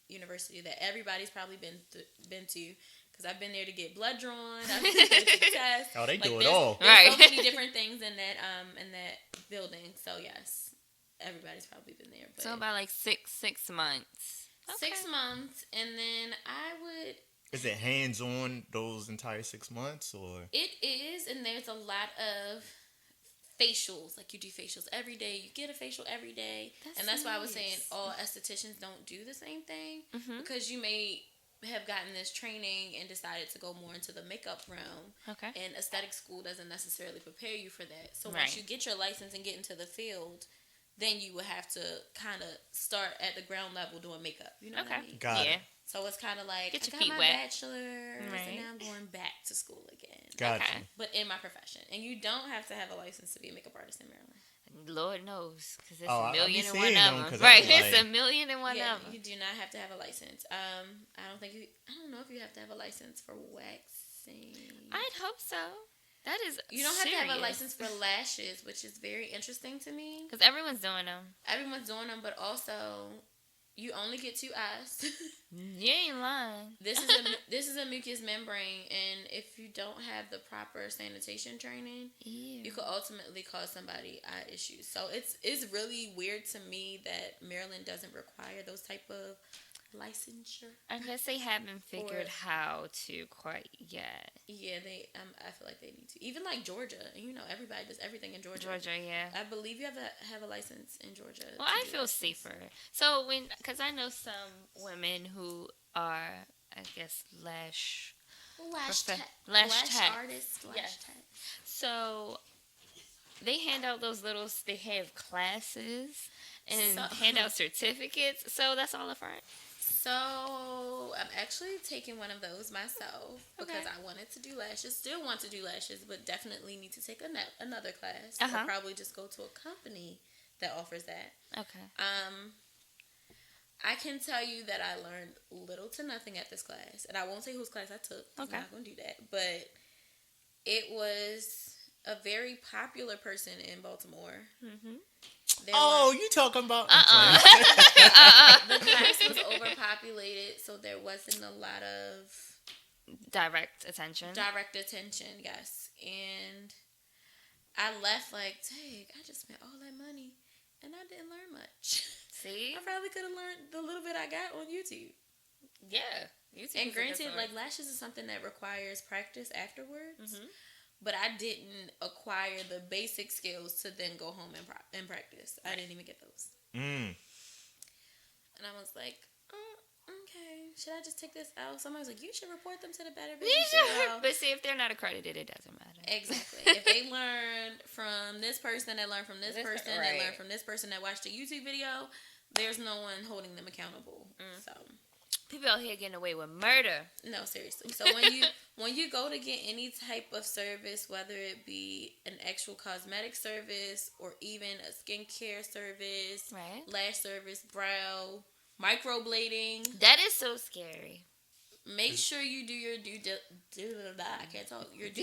University, that everybody's probably been to. Because I've been there to get blood drawn. I've been there to take tests. Oh, they do it there's- all. There's Right. so many different things in that building. So yes, everybody's probably been there. But So about like six months. 6 months, and then I would. Is it hands on those entire 6 months or? It is, and there's a lot of facials. Like you do facials every day. You get a facial every day, and that's why I was saying nice. all estheticians don't do the same thing, Mm-hmm. because you may have gotten this training and decided to go more into the makeup realm, Okay. and aesthetic school doesn't necessarily prepare you for that. So Right. once you get your license and get into the field, then you would have to kind of start at the ground level doing makeup. You know what I Okay. mean? Got Yeah. it. So it's kind of like, Get I your got feet my wet. bachelor's, Right. and now I'm going back to school again. Gotcha. Okay. But in my profession. And you don't have to have a license to be a makeup artist in Maryland. Lord knows, because it's Oh, a I be million and seeing one them of 'cause them. I Right, be it's like- a million and one yeah, of them. you do not have to have a license. I don't know if you have to have a license for waxing. I'd hope so. That is You don't have to have a license for lashes, which is very interesting to me. because everyone's doing them. Everyone's doing them, but also you only get 2 eyes. You ain't lying. This is a mucous membrane, and if you don't have the proper sanitation training, you could ultimately cause somebody eye issues. So it's really weird to me that Maryland doesn't require those type of licensure. I guess they haven't figured how to quite yet. Yeah, they. I feel like they need to. Even like Georgia, and everybody does everything in Georgia. Georgia, yeah. I believe you have a license in Georgia. Well, I feel safer. So because I know some women who are, I guess, lash artists, yes. tech. So they hand out they have classes and hand out certificates. So that's all a front. So I'm actually taking one of those myself because I wanted to do lashes. Still want to do lashes, but definitely need to take another class. Or probably just go to a company that offers that. Okay. I can tell you that I learned little to nothing at this class, and I won't say whose class I took. Okay. I'm not gonna do that, but it was a very popular person in Baltimore. Mm-hmm. You talking about? The class was overpopulated, so there wasn't a lot of direct attention. Yes, and I left like, dang, I just spent all that money, and I didn't learn much. See, I probably could have learned the little bit I got on YouTube. Yeah, YouTube. And granted, like lashes is something that requires practice afterwards. Mm-hmm. But I didn't acquire the basic skills to then go home and practice. I didn't even get those. And I was like, okay, should I just take this out? Somebody's like, you should report them to the Better Business Bureau. But see, if they're not accredited, it doesn't matter. Exactly. If they learned from this person, that learned from this person, they learned from this person that watched a YouTube video, there's no one holding them accountable. So people out here getting away with murder. No, seriously. So when you go to get any type of service, whether it be an actual cosmetic service or even a skincare service, lash service, brow, microblading, that is so scary. Make sure you do your due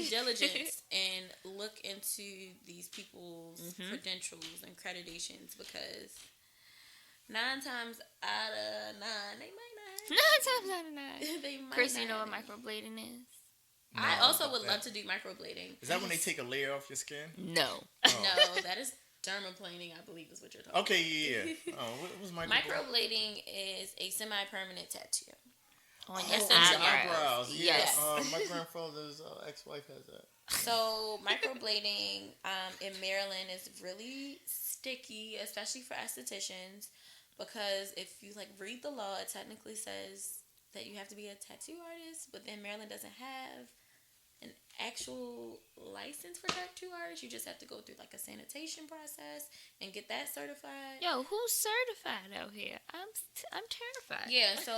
diligence and look into these people's credentials and accreditations, because 9 times out of 9 they might not. 9 times out of 9. They might. Chris, not. you know what microblading is? No, I also would love to do microblading. Is that when they take a layer off your skin? No. No, that is dermaplaning, I believe is what you're talking about. Okay, yeah. What was microblading? Microblading is a semi-permanent tattoo. On your eyebrows. Yeah. Yes. My grandfather's ex-wife has that. So microblading in Maryland is really sticky, especially for estheticians, because if you read the law, it technically says that you have to be a tattoo artist, but then Maryland doesn't have an actual license for tattoo artists. You just have to go through a sanitation process and get that certified. Yo, who's certified out here? I'm terrified. Yeah, so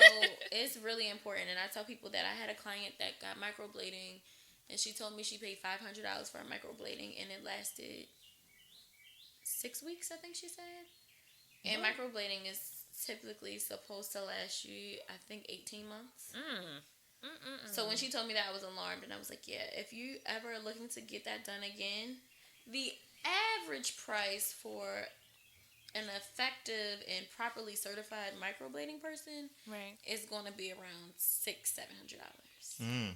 it's really important. And I tell people that I had a client that got microblading, and she told me she paid $500 for a microblading, and it lasted 6 weeks, I think she said. And microblading is typically supposed to last you, I think, 18 months. So when she told me that, I was alarmed, and I was like, yeah, if you ever are looking to get that done again, the average price for an effective and properly certified microblading person is going to be around $600-$700.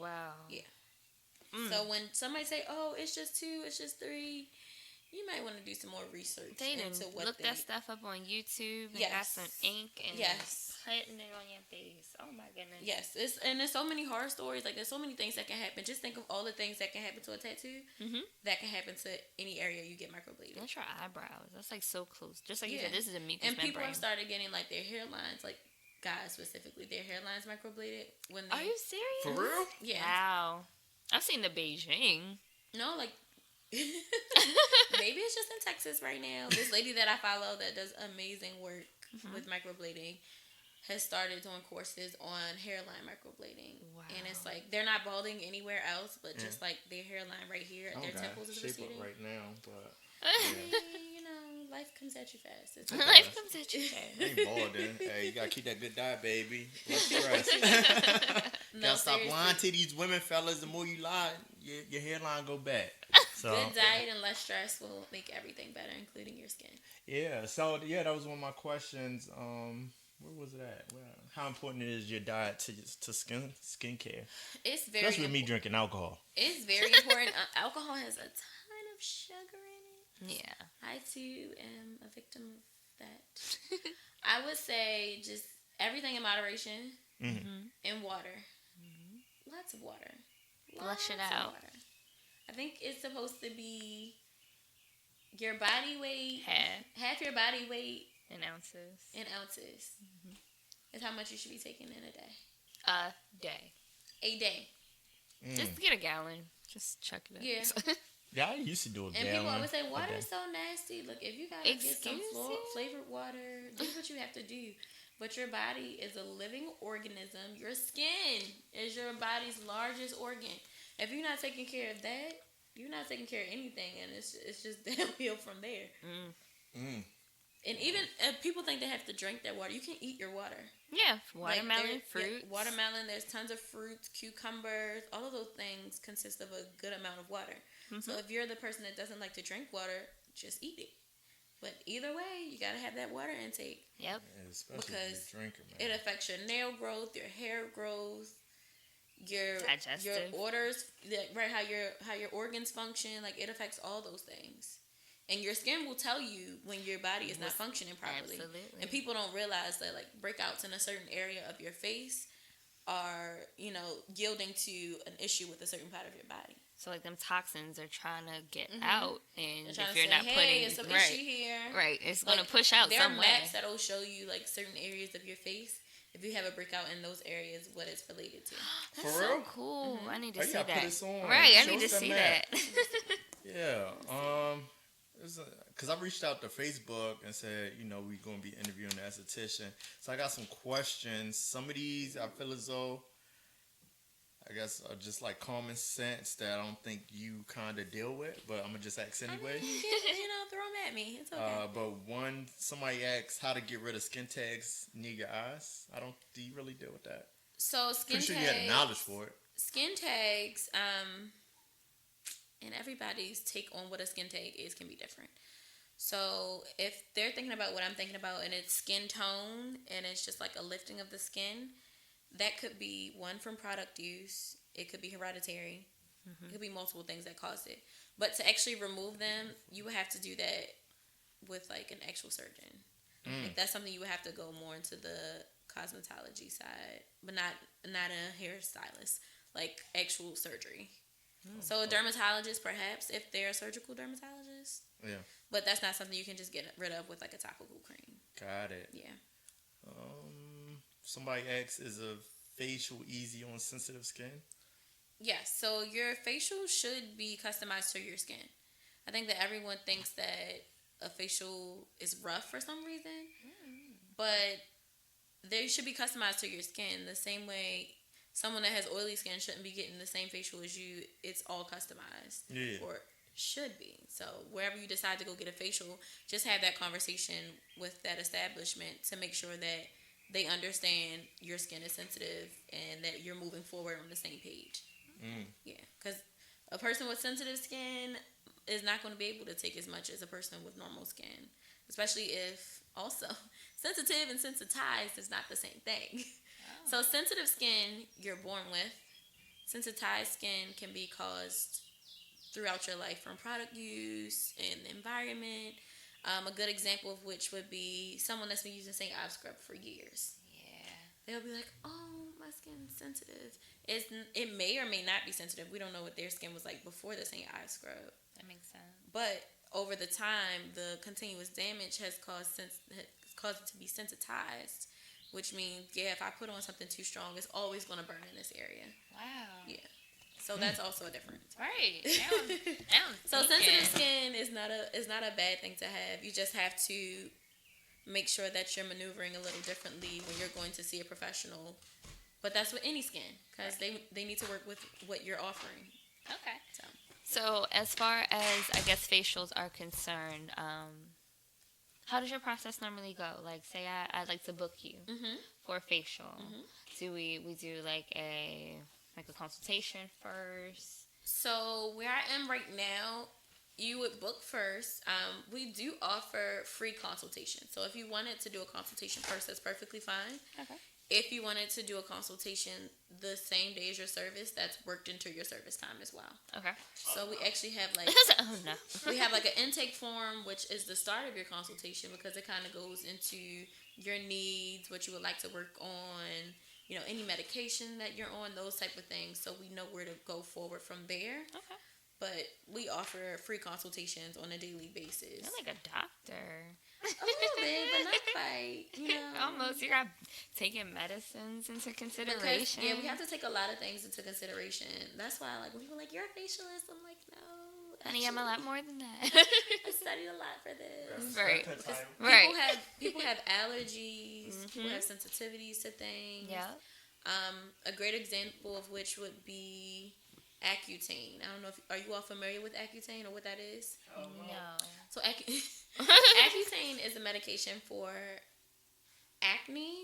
Wow. Yeah. So when somebody say, oh, it's just 2, it's just 3, you might want to do some more research into what look that stuff up on YouTube and got some ink and putting it on your face. Oh my goodness. Yes, there's so many horror stories. There's so many things that can happen. Just think of all the things that can happen to a tattoo that can happen to any area you get microbladed. That's your eyebrows. That's so close. Just like you said, this is a mucous membrane. And people have started getting their hairlines, guys specifically, their hairlines microbladed when they. Are you serious? For real? Yeah. Wow. I've seen the Beijing. No, maybe it's just in Texas right now. This lady that I follow that does amazing work with microblading has started doing courses on hairline microblading. Wow. And it's they're not balding anywhere else, but just their hairline right here at their temples is receding. Right now, but life comes at you fast. Life comes at you fast. Ain't balding. Hey, you gotta keep that good diet, baby. Less stress. Gotta stop lying to these women, fellas. The more you lie, your hairline go back. So, good diet and less stress will make everything better, including your skin. Yeah. So that was one of my questions. Where was it at? How important is your diet to skincare? It's very. Especially with me drinking alcohol. It's very important. Alcohol has a ton of sugar in it. Yeah. I too am a victim of that. I would say just everything in moderation, Mm-hmm. and water. Lots of water. Flush it Lots of out. water. I think it's supposed to be your body weight, half your body weight In ounces. in ounces. Is how much you should be taking in a day. A day. A day. Just get a gallon. Just chuck it up. Yeah. Yeah, I used to do a And gallon. people always say water a is day. so nasty. Look, if you gotta get some Excuse you? flavored water, do what you have to do. But your body is a living organism. Your skin is your body's largest organ. If you're not taking care of that, you're not taking care of anything, and it's just downhill from there. And even if people think they have to drink that water, you can eat your water. Yeah, Like, watermelon, fruits. Yeah, watermelon, there's tons of fruits, cucumbers, all of those things consist of a good amount of water. So if you're the person that doesn't like to drink water, just eat it. But either way, you gotta have that water intake. Yep. Yeah, especially Because if you're a drinker, man. it affects your nail growth, your hair growth, your Digestive. orders, right? How your organs function. Like, it affects all those things. And your skin will tell you when your body is not functioning properly. Absolutely. And people don't realize that, like, breakouts in a certain area of your face are, yielding to an issue with a certain part of your body. So like them toxins are trying to get out, and They're trying if to you're say, not hey, putting there's some right, issue here. right, it's Like, gonna push out there some are way. maps that'll show you, like, certain areas of your face. If you have a breakout in those areas, what it's related to. That's For so real? cool. I need to Oh, you see gotta that. put this on. Right, I Show need to us that see map. that. Yeah. Because I reached out to Facebook and said, we're going to be interviewing an esthetician. So I got some questions. Some of these I feel as though, I guess, are just like common sense that I don't think you kind of deal with, but I'm going to just ask anyway. Throw them at me. It's okay. But somebody asked how to get rid of skin tags near your eyes. Do you really deal with that? So skin Pretty sure tags. you had knowledge for it. Skin tags, and everybody's take on what a skin tag is can be different. So if they're thinking about what I'm thinking about and it's skin tone and it's just like a lifting of the skin, that could be one from product use. It could be hereditary. It could be multiple things that cause it. But to actually remove them, you would have to do that with like an actual surgeon. Like, that's something you would have to go more into the cosmetology side, but not a hairstylist, like actual surgery. So a dermatologist, perhaps, if they're a surgical dermatologist. Yeah. But that's not something you can just get rid of with like a topical cream. Got it. Yeah. Somebody asks, is a facial easy on sensitive skin? Yes. So your facial should be customized to your skin. I think that everyone thinks that a facial is rough for some reason, but they should be customized to your skin the same way. Someone that has oily skin shouldn't be getting the same facial as you. It's all customized. Yeah. Or should be. So wherever you decide to go get a facial, just have that conversation with that establishment to make sure that they understand your skin is sensitive and that you're moving forward on the same page. Yeah. Because a person with sensitive skin is not going to be able to take as much as a person with normal skin. Especially if also sensitive and sensitized is not the same thing. So sensitive skin you're born with. Sensitized skin can be caused throughout your life from product use and the environment. A good example of which would be someone that's been using St. Ives scrub for years. Yeah. They'll be like, oh, my skin's sensitive. It may or may not be sensitive. We don't know what their skin was like before the St. Ives scrub. That makes sense. But over the time, the continuous damage has caused it to be sensitized, which means, if I put on something too strong, it's always going to burn in this area. Wow. Yeah. So that's also a difference. Right. Now I'm So thinking. sensitive skin is not a bad thing to have. You just have to make sure that you're maneuvering a little differently when you're going to see a professional. But that's with any skin, because they need to work with what you're offering. Okay. So So as far as, I guess, facials are concerned, how does your process normally go? Like, say I'd like to book you for a facial. Do we do like a consultation first? So where I am right now, you would book first. We do offer free consultation. So if you wanted to do a consultation first, that's perfectly fine. Okay. if you wanted to do a consultation the same day as your service, that's worked into your service time as well. Okay. So we actually have like Oh no. we have like an intake form, which is the start of your consultation because it kind of goes into your needs, what you would like to work on, you know, any medication that you're on, those type of things. So we know where to go forward from there. Okay. But we offer free consultations on a daily basis. You're like a doctor. A little bit, but not quite. You know, Almost. You're not taking medicines into because consideration. yeah, we have to take a lot of things into consideration. That's why, like, when people are like, "You're a facialist," I'm like, "No, Honey, I'm a lot more than that. I studied a lot for this." Right. Because Right. people have allergies. People have sensitivities to things. Yeah. A great example of which would be Accutane. I don't know if are you all familiar with Accutane or what that is? No. So Accutane is a medication for acne,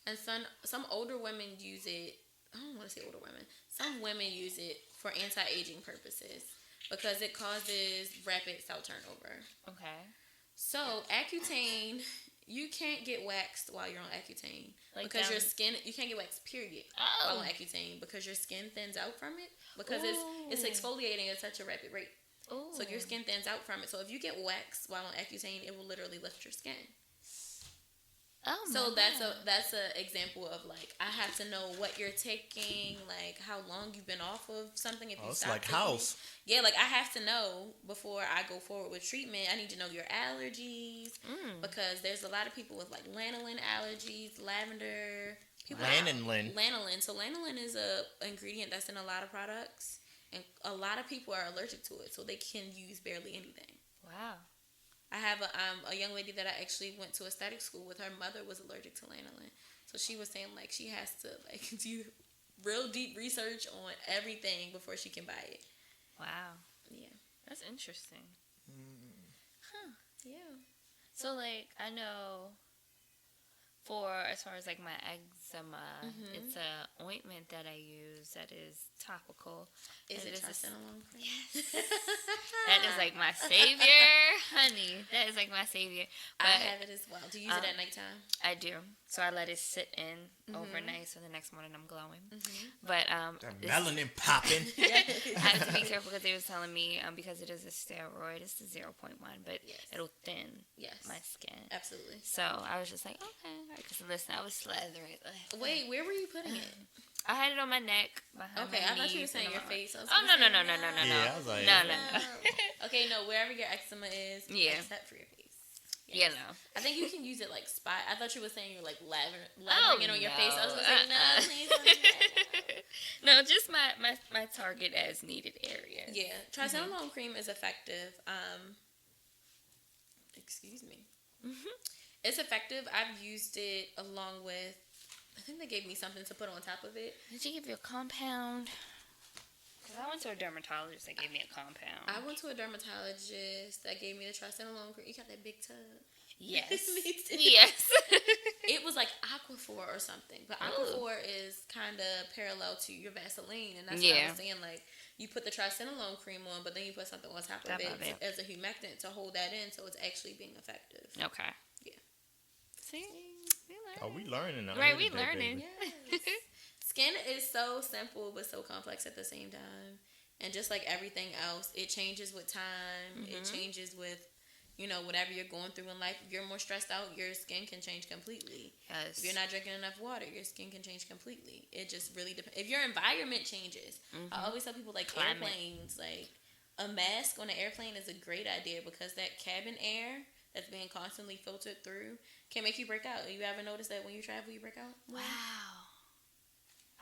and some older women use it. I don't want to say older women. Some women use it for anti-aging purposes because it causes rapid cell turnover. Okay. So Accutane, you can't get waxed while you're on Accutane because your skin. You can't get waxed, period, while on Accutane because your skin thins out from it because it's exfoliating at such a rapid rate. Ooh. So your skin thins out from it. So if you get waxed while on Accutane, it will literally lift your skin. Oh, so that's a example of like I have to know what you're taking, like how long you've been off of something. If you it's stop like taking house. it. Yeah, like I have to know before I go forward with treatment. I need to know your allergies because there's a lot of people with like lanolin allergies, lavender. Lanolin. So lanolin is a ingredient that's in a lot of products, and a lot of people are allergic to it, so they can use barely anything. Wow. I have a young lady that I actually went to aesthetic school with. Her mother was allergic to lanolin, so she was saying like she has to like do real deep research on everything before she can buy it. Wow. Yeah, That's interesting. Huh. yeah. So like I know for as far as like my eczema, it's a ointment that I use that is topical. Is it a triamcinolone cream? Yes. That is like my savior, honey. That is like my savior. But I have it as well. Do you use it at nighttime? I do. So I let it sit in overnight, so the next morning I'm glowing. Mm-hmm. But That melanin popping. I have to be careful because they was telling me because it is a steroid, it's the 0.1, but it'll thin my skin. Absolutely. So I was just like, okay. Because listen, I was slathering. Wait, where were you putting it? I had it on my neck. Okay, my I thought you were knees, saying and your on my- face. Oh, no. Yeah, I was like, No. Okay, no, wherever your eczema is, Yeah. except for your face. Yeah, no. I think you can use it like spot. I thought you were saying you're like lathering it on your face. I was gonna say no, please don't do that. No, just my target as needed areas. Yeah, triamcinolone cream is effective. Excuse me. It's effective. I've used it along with. I think they gave me something to put on top of it. Did you give you a compound? Because I went to a dermatologist that gave me a compound. I went to a dermatologist that gave me the triamcinolone cream. You got that big tub. Yes. Me too. Yes. It was like Aquaphor or something, but Aquaphor is kind of parallel to your Vaseline, and that's what I was saying. Like you put the triamcinolone cream on, but then you put something on top of it as a humectant to hold that in, so it's actually being effective. Okay. Yeah. See, we learning. Oh, we learning now. Right, we learning. Yes. Skin is so simple but so complex at the same time, and just like everything else, it changes with time. It changes with whatever you're going through in life. If you're more stressed out, your skin can change completely. Yes. If you're not drinking enough water, your skin can change completely. It just really depends. If your environment changes, I always tell people like airplanes, like a mask on an airplane is a great idea because that cabin air that's being constantly filtered through can make you break out. You ever notice that when you travel, you break out? Wow.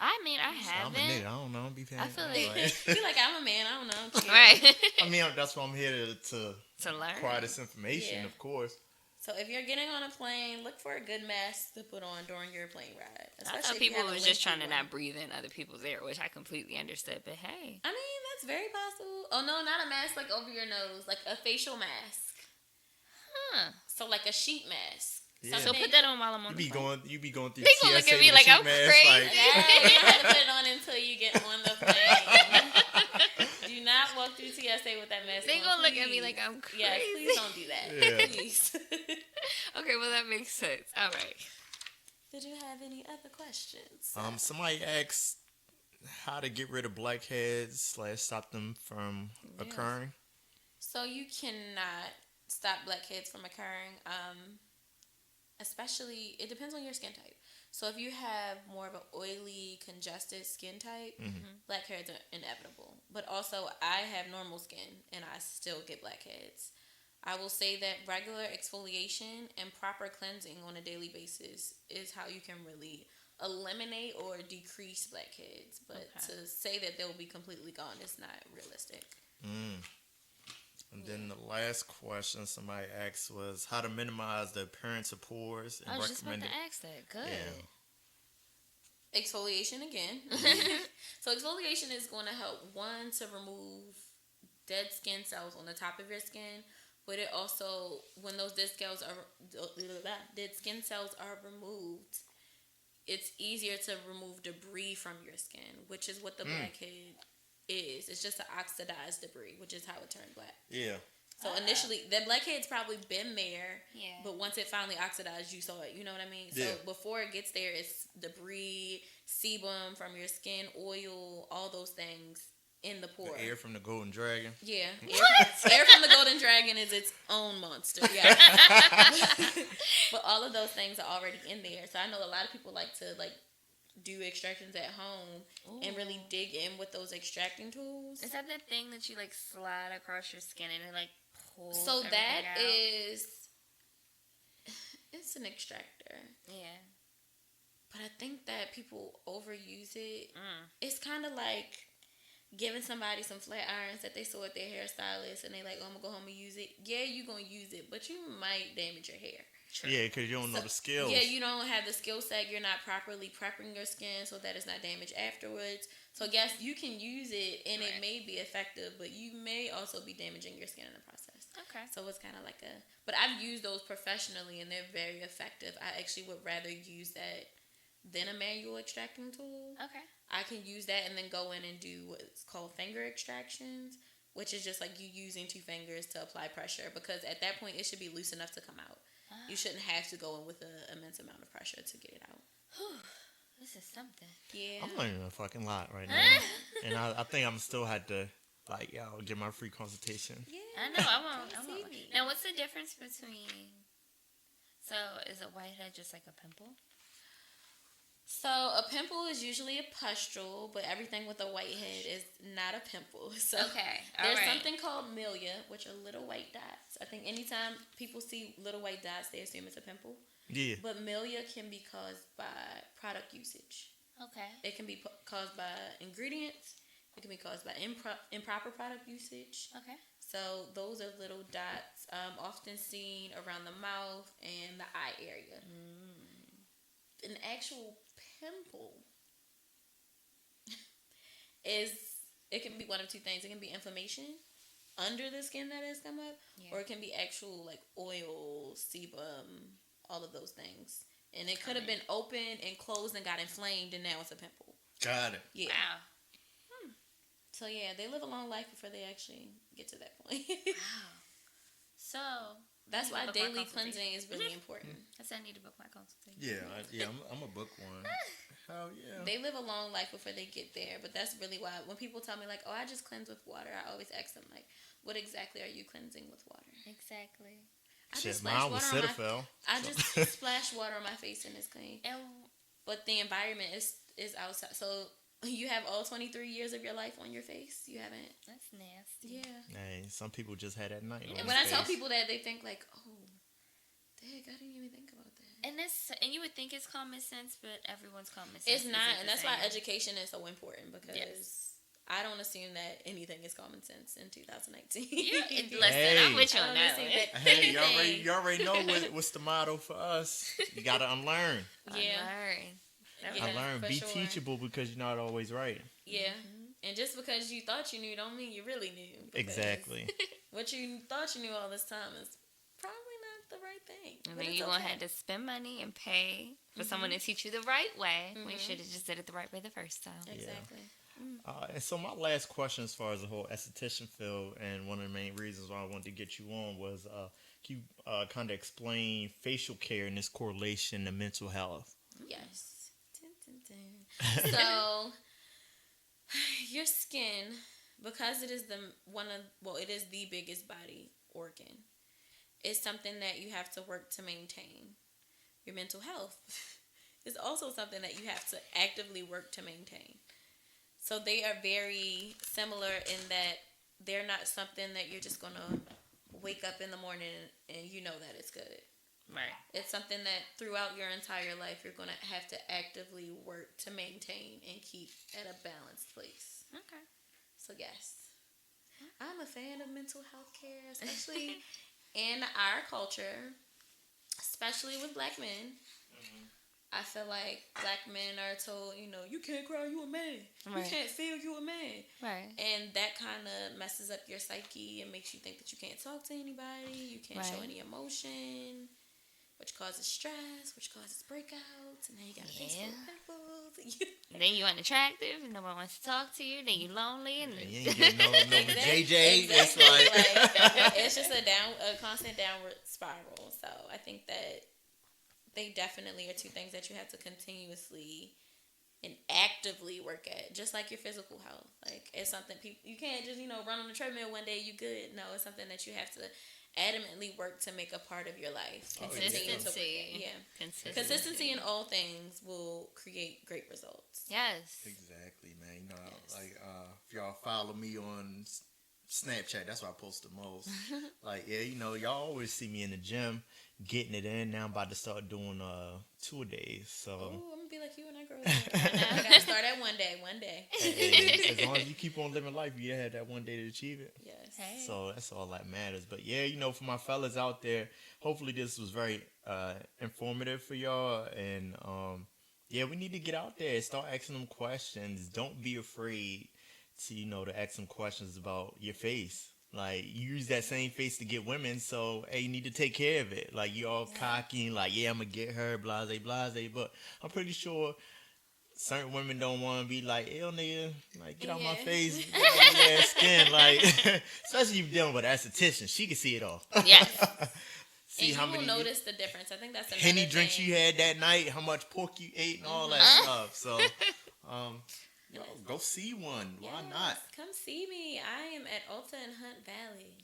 I mean, I I'm a haven't. nigga. I don't know. Be paying. I feel like You're like, I'm a man. I don't know. right. I mean, that's why I'm here to learn. acquire this information, Yeah. of course. So if you're getting on a plane, look for a good mask to put on during your plane ride. I thought people was just trying to not breathe in other people's air, which I completely understood. But hey, I mean, that's very possible. Oh no, not a mask like over your nose, like a facial mask. huh? So like a sheet mask. Yeah. So put that on while I'm on You the be plane. going through. They gonna look TSA at me with a like sheet I'm mask, crazy. like- Yeah, you don't have to put it on until you get on the plane. Do not walk through TSA with that mask. They on, gonna look at please. me like I'm crazy. Yes, please don't do that. Yeah. Please. Okay, well that makes sense. All right. Did you have any other questions? Somebody asked how to get rid of blackheads / stop them from occurring. So you cannot stop blackheads from occurring. Especially, it depends on your skin type. So if you have more of an oily, congested skin type, blackheads are inevitable. But also, I have normal skin, and I still get blackheads. I will say that regular exfoliation and proper cleansing on a daily basis is how you can really eliminate or decrease blackheads. But to say that they'll be completely gone is not realistic. And then the last question somebody asked was how to minimize the appearance of pores. And I was just about to ask that. Good. Yeah. Exfoliation again. So exfoliation is going to help, one, to remove dead skin cells on the top of your skin, but it also, when those dead skin cells are removed, it's easier to remove debris from your skin, which is what the blackhead is. It's just an oxidized debris, which is how it turned black. Yeah. So initially, the blackhead's probably been there, Yeah. but once it finally oxidized, you saw it. You know what I mean? So before it gets there, it's debris, sebum from your skin, oil, all those things in the pore. The air from the golden dragon. Yeah. Air from the golden dragon is its own monster. Yeah. But all of those things are already in there. So I know a lot of people like to do extractions at home and really dig in with those extracting tools. Is that thing that you slide across your skin and it pulls? So that out? It's an extractor. Yeah. But I think that people overuse it. It's kind of like giving somebody some flat irons that they saw at their hairstylist and they oh, I'm going to go home and use it. Yeah, you're going to use it, but you might damage your hair. True. Yeah, because you don't know the skills. Yeah, you don't have the skill set. You're not properly prepping your skin so that it's not damaged afterwards. So, yes, you can use it and it may be effective, but you may also be damaging your skin in the process. Okay. So, it's kind of but I've used those professionally and they're very effective. I actually would rather use that than a manual extracting tool. Okay. I can use that and then go in and do what's called finger extractions, which is just you using 2 fingers to apply pressure, because at that point it should be loose enough to come out. You shouldn't have to go in with an immense amount of pressure to get it out. This is something. Yeah. I'm learning a fucking lot right now. And I think I'm still had to, get my free consultation. Yeah. I know, I won't. Now, what's the difference between... So, is a whitehead just like a pimple? So, a pimple is usually a pustule, but everything with a whitehead is not a pimple. So, there's something called milia, which are little white dots. I think anytime people see little white dots, they assume it's a pimple. Yeah. But milia can be caused by product usage. Okay. It can be caused by ingredients. It can be caused by improper product usage. Okay. So, those are little dots often seen around the mouth and the eye area. An actual pimple it can be one of 2 things. It can be inflammation under the skin that has come up, or it can be actual oil, sebum, all of those things. And it could have been open and closed and got inflamed, and now it's a pimple. Got it. Yeah. Wow. So yeah, they live a long life before they actually get to that point. Wow. So that's why daily cleansing is really important. I need to book my consultation. Yeah, I'm a book one. Hell yeah. They live a long life before they get there, but that's really why when people tell me oh, I just cleanse with water, I always ask them what exactly are you cleansing with water? Exactly. I just splash mine was water on Cetaphil. I just splash water on my face and it's clean. But the environment is outside, so you have all 23 years of your life on your face. You haven't. That's nasty. Yeah. Hey, some people just had that night. And when I tell people that, they think oh, dang, I didn't even think about that. And you would think it's common sense, but everyone's common sense. It's not, and that's why education is so important, because I don't assume that anything is common sense in 2019. Listen, I'm with you on that. Hey, you already know what's the motto for us. You gotta unlearn. Yeah. Unlearn. Be teachable, because you're not always right. Yeah. And just because you thought you knew don't mean you really knew. Exactly. What you thought you knew all this time is probably not the right thing. And then you're going to have to spend money and pay for someone to teach you the right way. We should have just did it the right way the first time. Exactly. And so my last question as far as the whole esthetician field, and one of the main reasons why I wanted to get you on was, can you kind of explain facial care and its correlation to mental health? Yes. Dun, dun, dun. So your skin, because it is it is the biggest body organ, is something that you have to work to maintain. Your mental health is also something that you have to actively work to maintain. So they are very similar in that they're not something that you're just going to wake up in the morning and you know that it's good. Right. It's something that throughout your entire life you're going to have to actively work to maintain and keep at a balanced place. Okay. So yes, I'm a fan of mental health care, especially in our culture, especially with black men. I feel like black men are told, you can't cry, you a man. Right. You can't feel, you a man. Right. And that kind of messes up your psyche and makes you think that you can't talk to anybody, you can't show any emotion, which causes stress, which causes breakouts, and then you got a face full of pimples. Then you unattractive, and no one wants to talk to you. Then you lonely, and you ain't getting no JJ. Exactly. It's like it's just a constant downward spiral. So I think that they definitely are two things that you have to continuously and actively work at, just like your physical health. Like, it's something you can't just run on the treadmill one day you good. No, it's something that you have to adamantly work to make a part of your life. Consistency. Consistency in all things will create great results. Yes. Exactly, man. Like if y'all follow me on Snapchat, that's where I post the most. Like, y'all always see me in the gym getting it in. Now I'm about to start doing 2 days. So I'm gonna be like you when I grow up. I gotta start at one day. Hey, as long as you keep on living life, you have that one day to achieve it. Yes. Hey. So that's all that matters. But yeah, for my fellas out there, hopefully this was very informative for y'all. And yeah, we need to get out there, start asking them questions. Don't be afraid to to ask them questions about your face. Like, you use that same face to get women, so hey, you need to take care of it. Like, you all cocky and like, yeah, I'm gonna get her, blase, blase. But I'm pretty sure certain women don't want to be like, ew, nigga, like, get out my face, get out my ass skin. Like, especially if you're dealing with an esthetician, she can see it all. Yes. See and how you many will notice the difference. I think that's another Henny drinks thing. you had that night, how much pork you ate, and all that stuff. So, go see one. Why not? Come see me. I am at Ulta in Hunt Valley.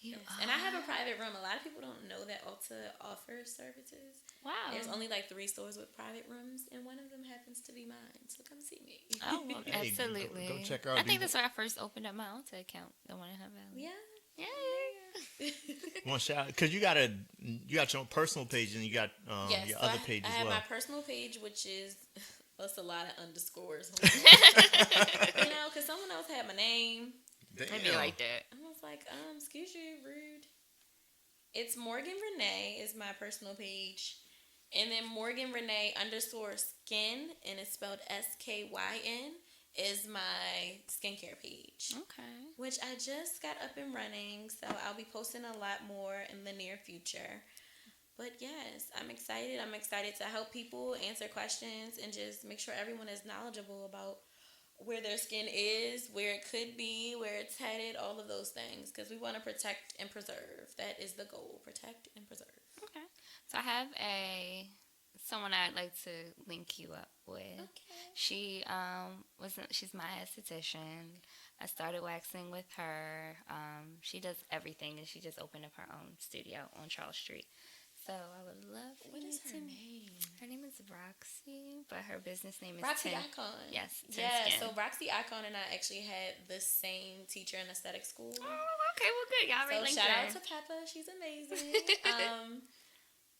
Yes. And I have a private room. A lot of people don't know that Ulta offers services. Wow. There's only like 3 stores with private rooms, and one of them happens to be mine. So come see me. Oh, well, Hey, absolutely. go check her out. I think that's where I first opened up my Ulta account, the one in Hunt Valley. Yeah. Yeah. One shout, because you got your personal page and you got Yes, your so other page I as have well. my personal page, which is that's a lot of underscores. Because someone else had my name. It'd be like that. I was like, excuse you, rude. It's Morgan Renee is my personal page. And then Morgan Renee _skin, and it's spelled SKYN, is my skincare page. Okay. Which I just got up and running, so I'll be posting a lot more in the near future. But yes, I'm excited. I'm excited to help people answer questions and just make sure everyone is knowledgeable about where their skin is, where it could be, where it's headed, all of those things. Because we want to protect and preserve. That is the goal. Protect and preserve. Okay. So I have someone I'd like to link you up with. Okay. She's my esthetician. I started waxing with her. She does everything, and she just opened up her own studio on Charles Street. So I would love for What you is to. her name? Her name is Roxy, but her business name is Roxy Tin. Icon. Yes, Tin Yeah, Skin. so Roxy Icon and I actually had the same teacher in aesthetic school. Oh, okay, well, good. Y'all So already linked shout her. out to Peppa. She's amazing.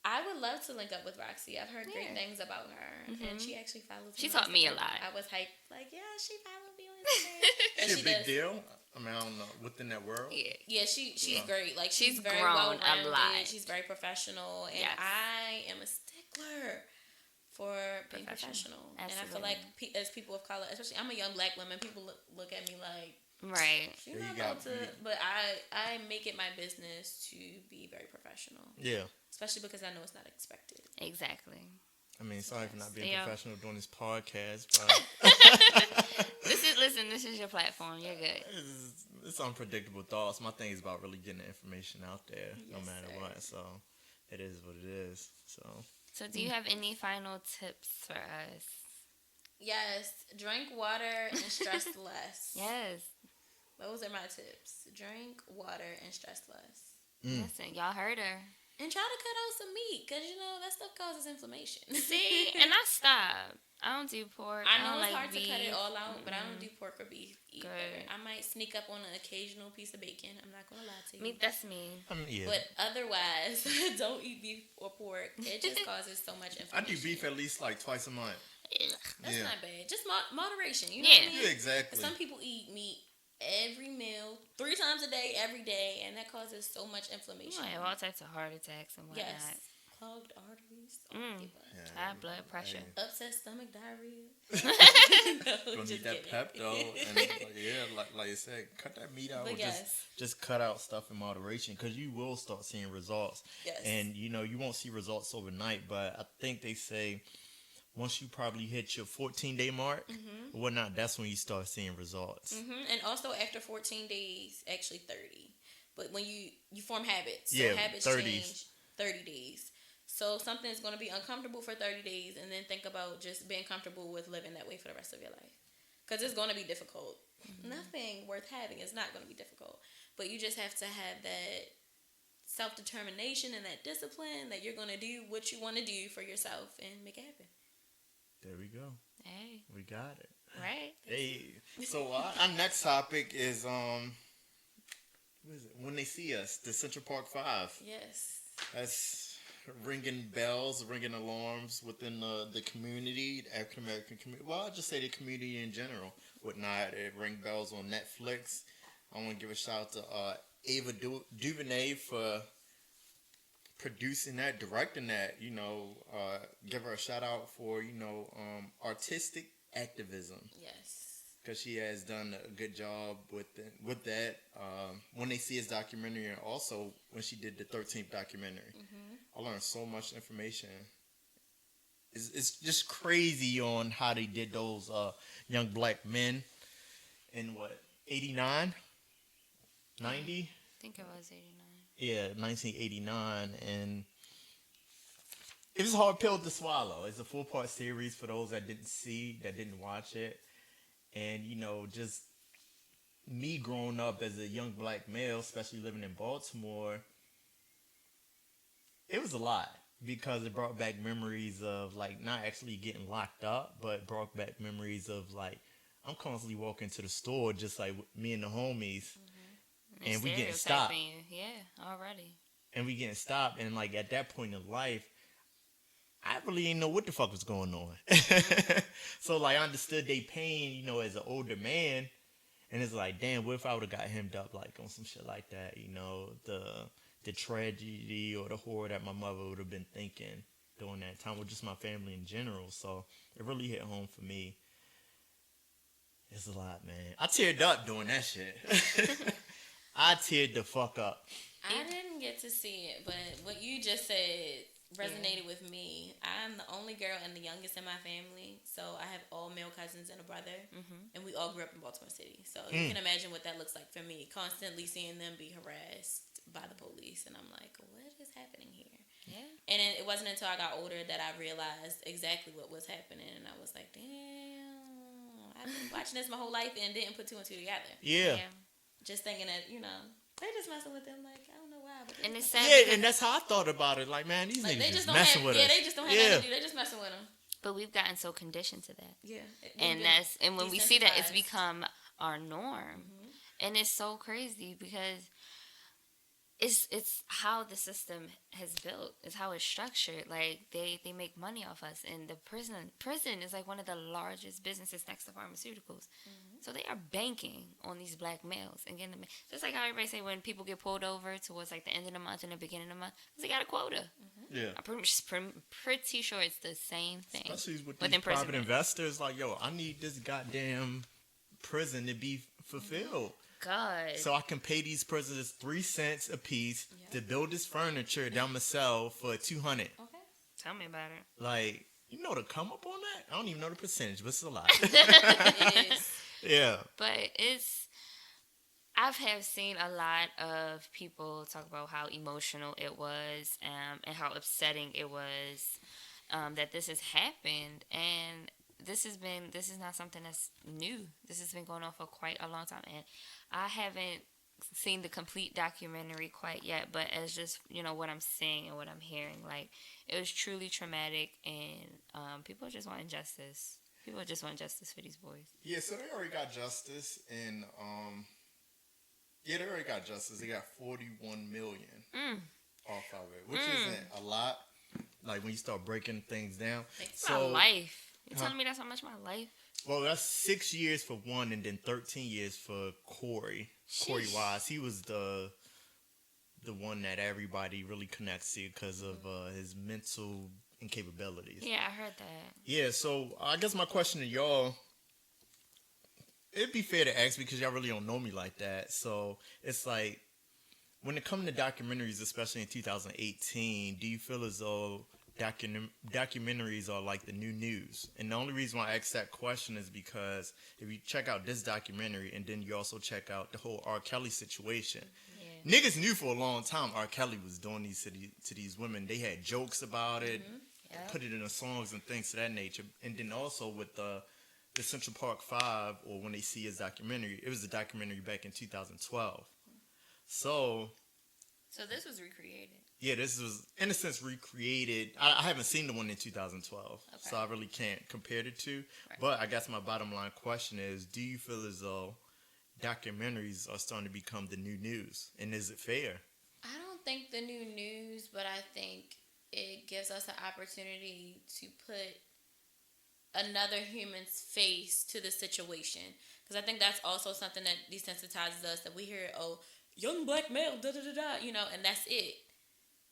I would love to link up with Roxy. I've heard great things about her. And she actually follows me. She on taught me a Instagram. lot. I was hyped. Like, yeah, she followed me on Instagram. And She a big does. deal. I mean, I don't know, within that world. Yeah. Yeah, she's great. Like, she's She's very grown a well-rounded. lot. She's very professional. And Yes. I am a stickler for being professional. And I feel like as people of color, especially I'm a young black woman, people look at me like, Right. she's Yeah, not you about got- to, but I make it my business to be very professional. Yeah. Especially because I know it's not expected. Exactly. I mean, sorry for not being Yeah. professional doing this podcast, but This is your platform. You're good. it's unpredictable thoughts. My thing is about really getting the information out there, no Yes, matter sir. what. So it is what it is. So So, do you have any final tips for us? Yes, drink water and stress less. Yes. Those are my tips. Drink water and stress less. Listen, y'all heard her. And try to cut out some meat, because, that stuff causes inflammation. See, and I stopped. I don't do pork. I know don't it's like hard beef. to cut it all out, but I don't do pork or beef either. Good. I might sneak up on an occasional piece of bacon. I'm not going to lie to you. That's me. Yeah. But otherwise, don't eat beef or pork. It just causes so much I inflammation. do beef at least like twice a month. That's not bad. Just moderation. You know Yeah. what I mean? Yeah, exactly. Some people eat meat every meal, 3 times a day, every day, and that causes so much inflammation. You have all types of heart attacks and whatnot. Yes. Clogged arteries. High blood pressure. Upset stomach, diarrhea. Gonna need that Pepto, and like you said, cut that meat out. But Just cut out stuff in moderation, because you will start seeing results. Yes. And you won't see results overnight, but I think they say once you probably hit your 14-day mark or whatnot, that's when you start seeing results. And also after 14 days, actually 30. But when you form habits, Yeah, so habits 30. change 30 days. So something's going to be uncomfortable for 30 days, and then think about just being comfortable with living that way for the rest of your life. Because it's going to be difficult. Nothing worth having is not going to be difficult. But you just have to have that self-determination and that discipline that you're going to do what you want to do for yourself and make it happen. There we go. Hey. We got it. Right. Hey. So our next topic is what is it? When they see us, the Central Park 5. Yes. That's ringing bells, ringing alarms within the community, the African American community. Well, I'll just say the community in general. Whatnot, it ring bells on Netflix. I want to give a shout out to Ava DuVernay for producing that, directing that. Give her a shout out for artistic activism. Yes. Because she has done a good job with that. When they see his documentary, and also when she did the 13th documentary, I learned so much information. It's just crazy on how they did those young black men in 89, 90? I think it was 89. Yeah, 1989, and it was a hard pill to swallow. It's a 4-part series for those that didn't watch it. And, just me growing up as a young black male, especially living in Baltimore, it was a lot, because it brought back memories of, not actually getting locked up, but brought back memories of, I'm constantly walking to the store just like me and the homies, and we getting stopped. Yeah, already. And we getting stopped, and, at that point in life, I really didn't know what the fuck was going on. So, I understood they pain, as an older man. And it's damn, what if I would have got hemmed up, on some shit like that, the tragedy or the horror that my mother would have been thinking during that time, or just my family in general. So, it really hit home for me. It's a lot, man. I teared up doing that shit. I teared the fuck up. I didn't get to see it, but what you just said resonated with me. I'm the only girl and the youngest in my family, so I have all male cousins and a brother, and we all grew up in Baltimore City. So you can imagine what that looks like for me, constantly seeing them be harassed by the police, and I'm like, what is happening here? Yeah. And it wasn't until I got older that I realized exactly what was happening, and I was like, damn, I've been watching this my whole life and didn't put 2 and 2 together. Yeah. Just thinking that, they're just messing with them, I don't know why. But And it's sad. Yeah, and that's how I thought about it. Man, these they niggas just just don't messing have, with us. they just don't have nothing to do. They're just messing with them. But we've gotten so conditioned to that. Yeah. And when we see that, it's desensitized. become our norm. And it's so crazy because it's how the system has built. It's how it's structured. They make money off us. And the prison is one of the largest businesses next to pharmaceuticals. So they are banking on these black males and getting them. Just like how everybody say when people get pulled over towards the end of the month and the beginning of the month, because they got a quota. Yeah. I'm pretty sure it's the same thing. Especially with with these private imprisonment. investors, yo, I need this goddamn prison to be fulfilled. God. So I can pay these prisoners 3 cents a piece to build this furniture down my cell for $200. Okay. Tell me about it. The come up on that? I don't even know the percentage, but it's a lot. It is. Yeah. But have seen a lot of people talk about how emotional it was, and how upsetting it was, that this has happened, and this is not something that's new. This has been going on for quite a long time, and I haven't seen the complete documentary quite yet, but as just what I'm seeing and what I'm hearing, like it was truly traumatic, and people just want justice. People just want justice for these boys. Yeah, so they already got justice, and yeah, they already got justice. They got 41 million off of it, which isn't a lot. Like when you start breaking things down. It's my life. You telling me that's how much my life? Well, that's 6 years for one, and then 13 years for Corey. Sheesh. Corey Wise. He was the one that everybody really connects to because of his mental incapabilities. Yeah, I heard that. Yeah, so I guess my question to y'all, it'd be fair to ask because y'all really don't know me like that. So it's like, when it comes to documentaries, especially in 2018, do you feel as though documentaries are like the new news? And the only reason why I ask that question is because if you check out this documentary and then you also check out the whole R. Kelly situation, niggas knew for a long time R. Kelly was doing these to these women. They had jokes about it, put it in the songs and things of that nature. And then also with the Central Park 5, or when they see his documentary, it was a documentary back in 2012. So this was recreated. Yeah, this was, in a sense, recreated. I haven't seen the one in 2012, so I really can't compare the two. Right. But I guess my bottom line question is, do you feel as though documentaries are starting to become the new news? And is it fair? I don't think the new news, but I think it gives us an opportunity to put another human's face to the situation. Because I think that's also something that desensitizes us, that we hear, young black male, da-da-da-da, and that's it.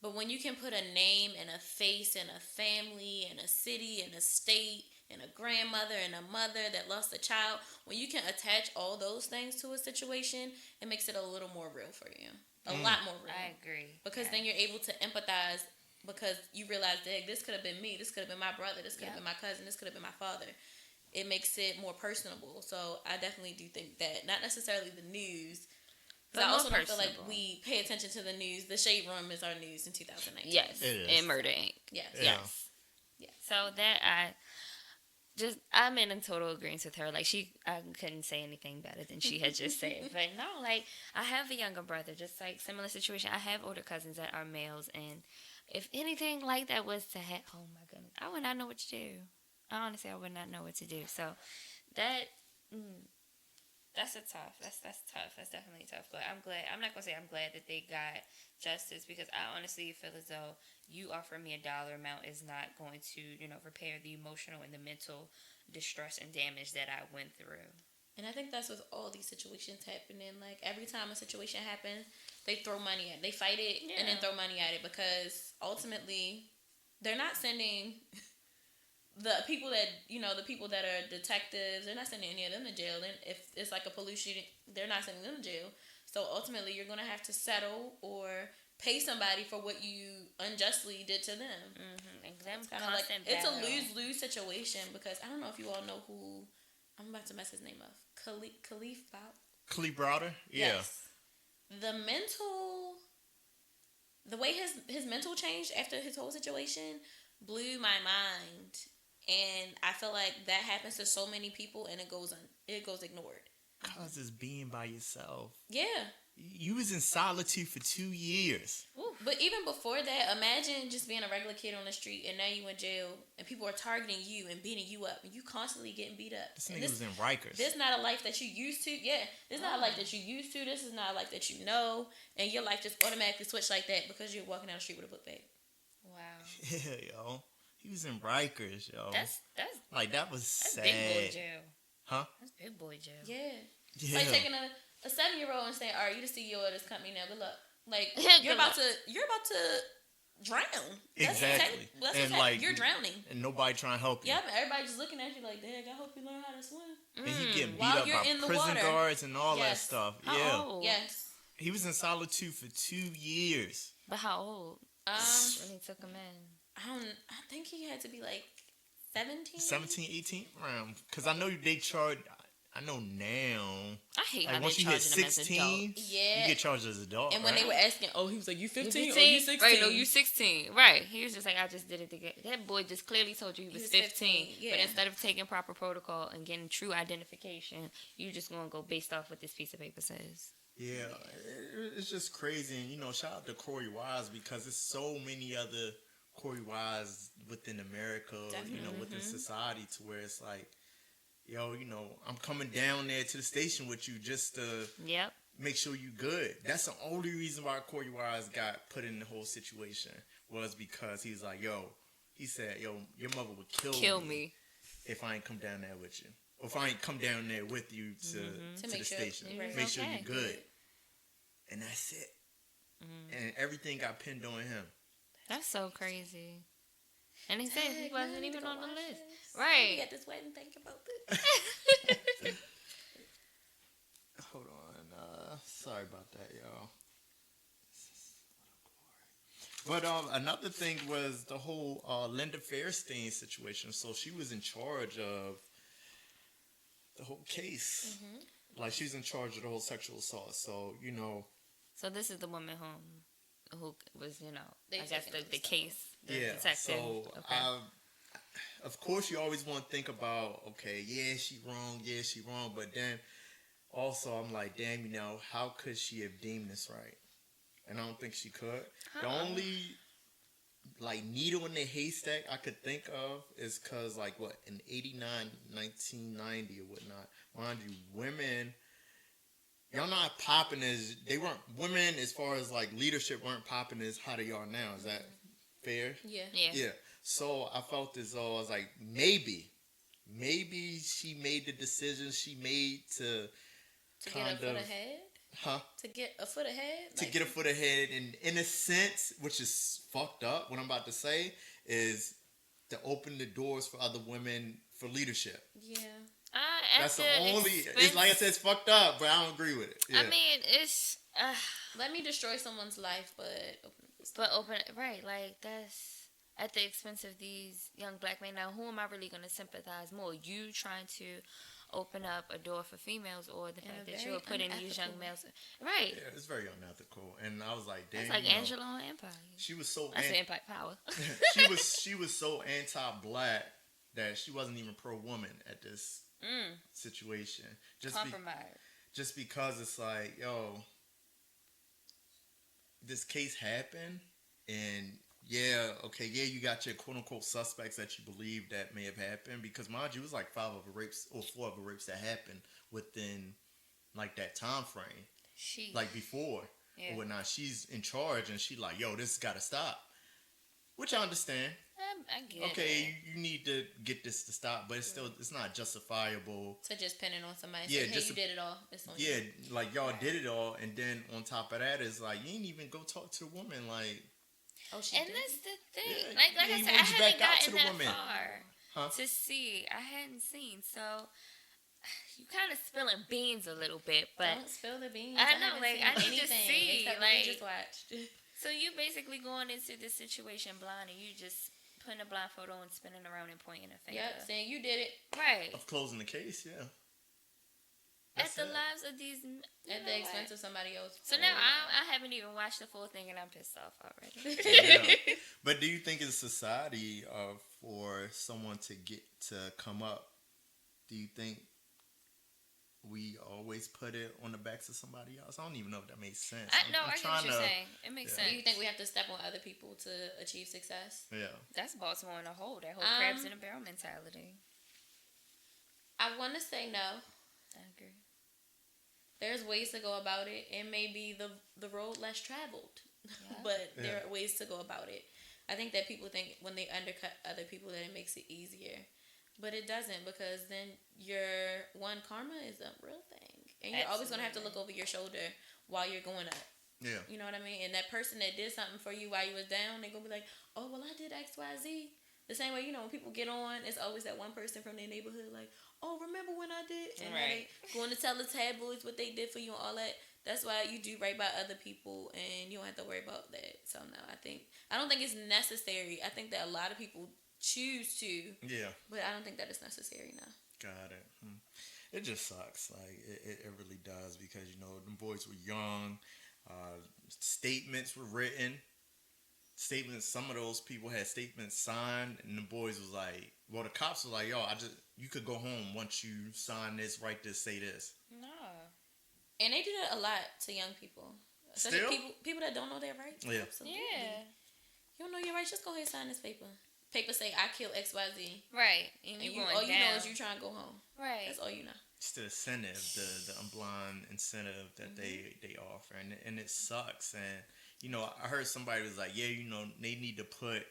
But when you can put a name and a face and a family and a city and a state and a grandmother and a mother that lost a child, when you can attach all those things to a situation, it makes it a little more real for you. A lot more real. I agree. Because then you're able to empathize, because you realize, dang, this could have been me, this could have been my brother, this could have been my cousin, this could have been my father. It makes it more personable. So I definitely do think that, not necessarily the news, but I also don't feel like we pay attention to the news. The Shade Room is our news in 2019. Yes, and Murder Inc. Yes. Yeah. Yes. So that I'm in total agreement with her. Like I couldn't say anything better than she had just said. But no, like I have a younger brother, just like similar situation. I have older cousins that are males, and if anything like that was to happen, oh my goodness, I would not know what to do. Honestly, I would not know what to do. So that. That's tough. That's tough. That's definitely tough. But I'm glad. I'm not gonna say I'm glad that they got justice, because I honestly feel as though you offer me a dollar amount is not going to, repair the emotional and the mental distress and damage that I went through. And I think that's with all these situations happening. Like every time a situation happens, they throw money at it. They fight it and then throw money at it, because ultimately they're not sending the people that are detectives, they're not sending any of them to jail. And if it's like a police shooting, they're not sending them to jail. So ultimately, you're going to have to settle or pay somebody for what you unjustly did to them. Mm-hmm. It's a lose-lose situation, because I don't know if you all know who, I'm about to mess his name up. Khalif Browder? Yeah. Yes. The way his mental changed after his whole situation blew my mind. And I feel like that happens to so many people, and it goes ignored. Cause it's being by yourself. Yeah. You was in solitude for 2 years. Ooh, but even before that, imagine just being a regular kid on the street, and now you in jail, and people are targeting you and beating you up, and you constantly getting beat up. This nigga was in Rikers. This is not a life that you used to. Yeah, this is not a life that you used to. This is not a life that you know, and your life just automatically switched like that because you're walking down the street with a book bag. Wow. Yeah, yo. He was in Rikers, yo. That's like, that was sad. Big boy jail. Huh? That's big boy jail. Yeah. It's like taking a 7-year-old and saying, "All right, you the CEO of this company now. Good luck." Like you're about to drown. Exactly. That's like you're drowning, and nobody trying to help you. Yeah, but everybody just looking at you like, "Dang, I hope you learn how to swim." And he getting beat up by prison guards and all that stuff. How old? Yes. He was in solitude for 2 years. But how old? When he took him in. I think he had to be like 17. 17, 18 around. Because I know they charged. I know now. I hate how Like they once you hit charging them as 16, adults. Yeah. you get charged as an adult. And when right? they were asking, oh, he was like, you 15? You Oh, you 15? 16? Right, no, you 16. Right. He was just like, I just did it to get. That boy just clearly told you he was 15. yeah. But instead of taking proper protocol and getting true identification, you just going to go based off what this piece of paper says. Yeah, it's just crazy. And, shout out to Corey Wise because there's so many other Corey Wise within America, within society to where it's like, yo, I'm coming down there to the station with you just to Yep. make sure you good. That's the only reason why Corey Wise got put in the whole situation was because he's like, he said, yo, your mother would kill me if I ain't come down there with you. Or if I ain't come down there with you to the station. Make sure you're good. And that's it. And everything got pinned on him. That's so crazy. And he said he wasn't even on the list. This. Right. We got this wedding think about this. Hold on. Sorry about that, y'all. But another thing was the whole Linda Fairstein situation. So she was in charge of the whole case. Like she was in charge of the whole sexual assault. So, So this is the woman who was, They I guess taking the case, the yeah. detective. So, of course, you always want to think about, okay, yeah, she wrong. But then also I'm like, damn, how could she have deemed this right? And I don't think she could. The only needle in the haystack I could think of is because in 89, 1990 or whatnot, mind you, women, y'all not popping as women as far as leadership weren't popping as how they are now. Is that fair? Yeah. Yeah. So I felt as though I was like, maybe she made the decision she made to get a foot ahead. Huh? To get a foot ahead? To get a foot ahead, and in a sense, which is fucked up, what I'm about to say, is to open the doors for other women for leadership. Yeah. That's the only... It's like I said, it's fucked up, but I don't agree with it. Yeah. I mean, it's... Let me destroy someone's life, but open... Right, that's... At the expense of these young black men. Now, who am I really going to sympathize more? You trying to open up a door for females, or the fact that you were putting these young males... Right. Yeah, it's very unethical. And I was like, damn. It's like Angela on Empire. She was so... That's Empire Power. she was so anti-black that she wasn't even pro-woman at this situation. Compromise. Just because it's like, yo, this case happened, and you got your quote-unquote suspects that you believe that may have happened, because mind you, it was like 5 of the rapes or 4 of the rapes that happened within that time frame. Before or whatnot. She's in charge, and she like, yo, this gotta stop. Which I understand. I get okay, you need to get this to stop, but it's not justifiable to just pin it on somebody. Yeah, hey, you did it all. It's on you. Y'all did it all, and then on top of that is you ain't even go talk to the woman Oh, and that's the thing. Yeah, like I said, I hadn't gotten that far to see. I hadn't seen. So you kind of spilling beans a little bit, but don't spill the beans. I know, I need to see. We just watched. So you basically going into this situation blind, and you just putting a blindfold on, spinning around, and pointing a finger. Yep, saying you did it. Right. Of closing the case, yeah. At the lives of these... At the expense of somebody else. So now I haven't even watched the full thing, and I'm pissed off already. Yeah. But do you think in society, for someone to come up, do you think we always put it on the backs of somebody else? I don't even know if that makes sense. I get what you're saying. It makes sense. Do you think we have to step on other people to achieve success? Yeah. That's Baltimore in a whole. That whole crabs in a barrel mentality. I want to say no. I agree. There's ways to go about it. It may be the road less traveled, but there are ways to go about it. I think that people think when they undercut other people that it makes it easier. But it doesn't, because then your karma is a real thing. And you're always going to have to look over your shoulder while you're going up. Yeah. You know what I mean? And that person that did something for you while you was down, they're going to be like, oh, well, I did X, Y, Z. The same way, when people get on, it's always that one person from their neighborhood like, oh, remember when I did? And they going to tell the tabloids what they did for you and all that. That's why you do right by other people, and you don't have to worry about that. So, no, I don't think it's necessary. I think that a lot of people choose to. Yeah. But I don't think that it's necessary now. Got it. it just sucks. Like it really does because them boys were young. Statements were written. Statements. Some of those people had statements signed, and the boys was like, well, the cops was like, yo, you could go home once you sign this, write this, say this. No. And they do that a lot to young people. Especially Still? people that don't know their rights. Yeah. Absolutely. Yeah. You don't know your rights, just go ahead and sign this paper. Paper say, I killed XYZ. Right. And you all you know down. is you trying to go home. Right. That's all you know. It's the incentive, the blind incentive that they offer, and it sucks. And I heard somebody was like, yeah, they need to put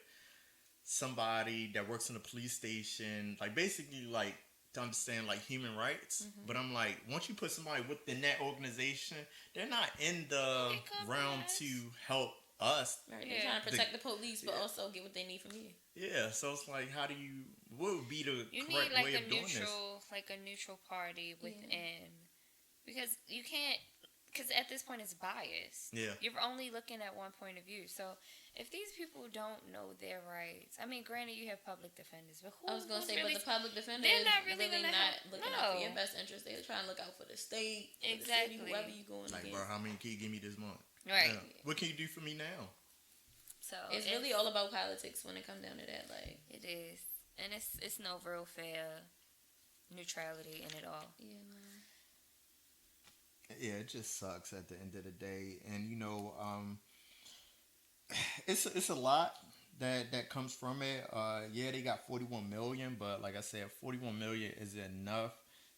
somebody that works in a police station, like basically like to understand like human rights. But I'm like, once you put somebody within that organization, they're not in the realm to help us. Right. They're trying to protect the police, but also get what they need from you. Yeah. So it's like, what would be the correct way of doing this? Like a neutral party within, because you can't. Because at this point, it's biased. Yeah. You're only looking at one point of view. So if these people don't know their rights, I mean, granted, you have public defenders, but I was going to say, but the public defender they're is not really not looking out for your best interest. They're trying to look out for the state, for the city, whoever you going like, against. bro, how many can you give me this month? Right. Yeah. What can you do for me now? So it's really all about politics when it comes down to that. Like, it is, and it's no real fair neutrality in it all. Yeah, no. Yeah, it just sucks at the end of the day, and it's a lot that comes from it. Yeah, they got 41 million, but like I said, 41 million is enough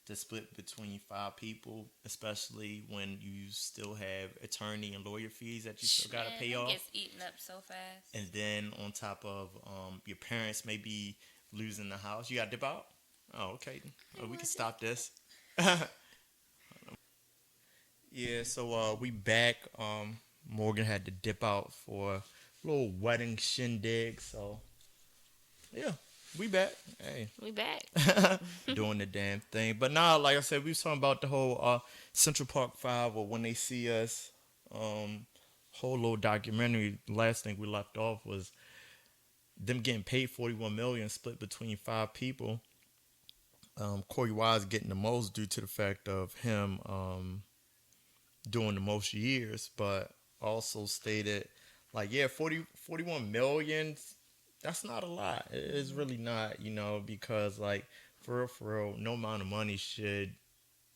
to split between 5 people, especially when you still have attorney and lawyer fees that you still gotta pay off. It gets eaten up so fast. And then on top of your parents may be losing the house, you gotta dip out. Oh, okay, we can stop this. Yeah, so we back. Morgan had to dip out for a little wedding shindig, so yeah, we back. Hey, We back. doing the damn thing. But nah, like I said, we was talking about the whole Central Park 5 or When They See Us whole little documentary. Last thing we left off was them getting paid 41 million split between 5 people. Corey Wise getting the most due to the fact of him doing the most years, but also stated like, yeah, 41 million, that's not a lot. It's really not, because like for real, no amount of money should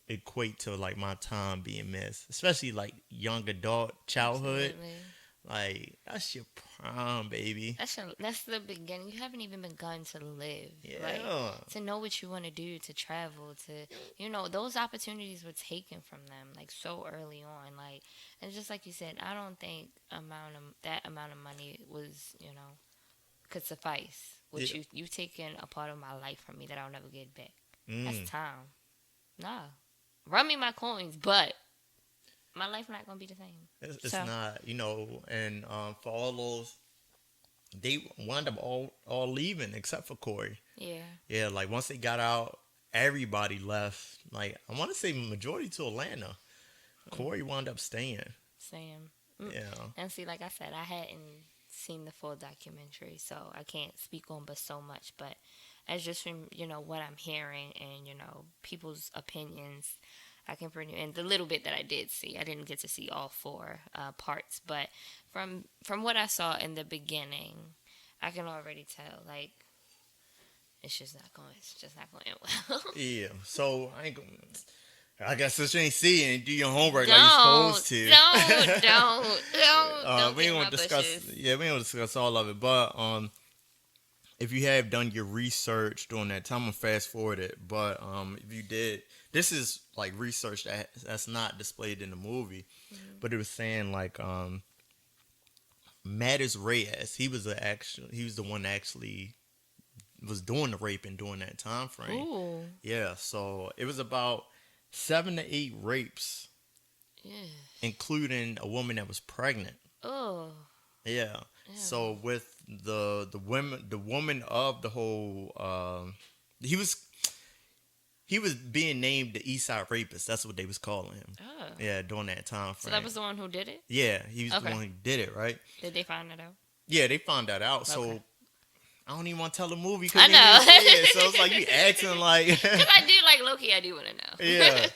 equate to like my time being missed, especially like young adult childhood. Absolutely. Like, that's your prime, baby. That's the beginning. You haven't even begun to live. Yeah. Like, to know what you want to do, to travel, to, those opportunities were taken from them, like, so early on. Like, and just like you said, I don't think that amount of money was, could suffice. Which you've taken a part of my life from me that I'll never get back. That's time. Nah. Run me my coins, but my life not gonna be the same. It's not, and for all those, they wound up all leaving except for Corey. Yeah. Yeah, like once they got out, everybody left. Like, I want to say majority to Atlanta. Corey wound up staying. Same. Yeah. And see, like I said, I hadn't seen the full documentary, so I can't speak on but so much. But as just from what I'm hearing and people's opinions, I can and the little bit that I did see, I didn't get to see all 4 parts, but from what I saw in the beginning, I can already tell like it's just not going end well. Yeah. So I guess since you ain't see it, do your homework Don't, like you're supposed to. Don't we get ain't my gonna discuss. bushes. Yeah, we ain't gonna discuss all of it, but if you have done your research during that time, I'm gonna fast forward it. But if you did, this is like research that's not displayed in the movie, but it was saying like Mattis Reyes, he was the one that actually was doing the raping during that time frame. Ooh. Yeah, so it was about 7 to 8 rapes, including a woman that was pregnant. Oh. Yeah. So with the woman of the whole, he was being named the East Side Rapist. That's what they was calling him. Oh. Yeah, during that time frame. So that was the one who did it? Yeah, he was the one who did it, right? Did they find it out? Yeah, they found that out. Okay. So I don't even want to tell the movie. I know. So it's like you acting like. Because I do like Loki. I do want to know. Yeah.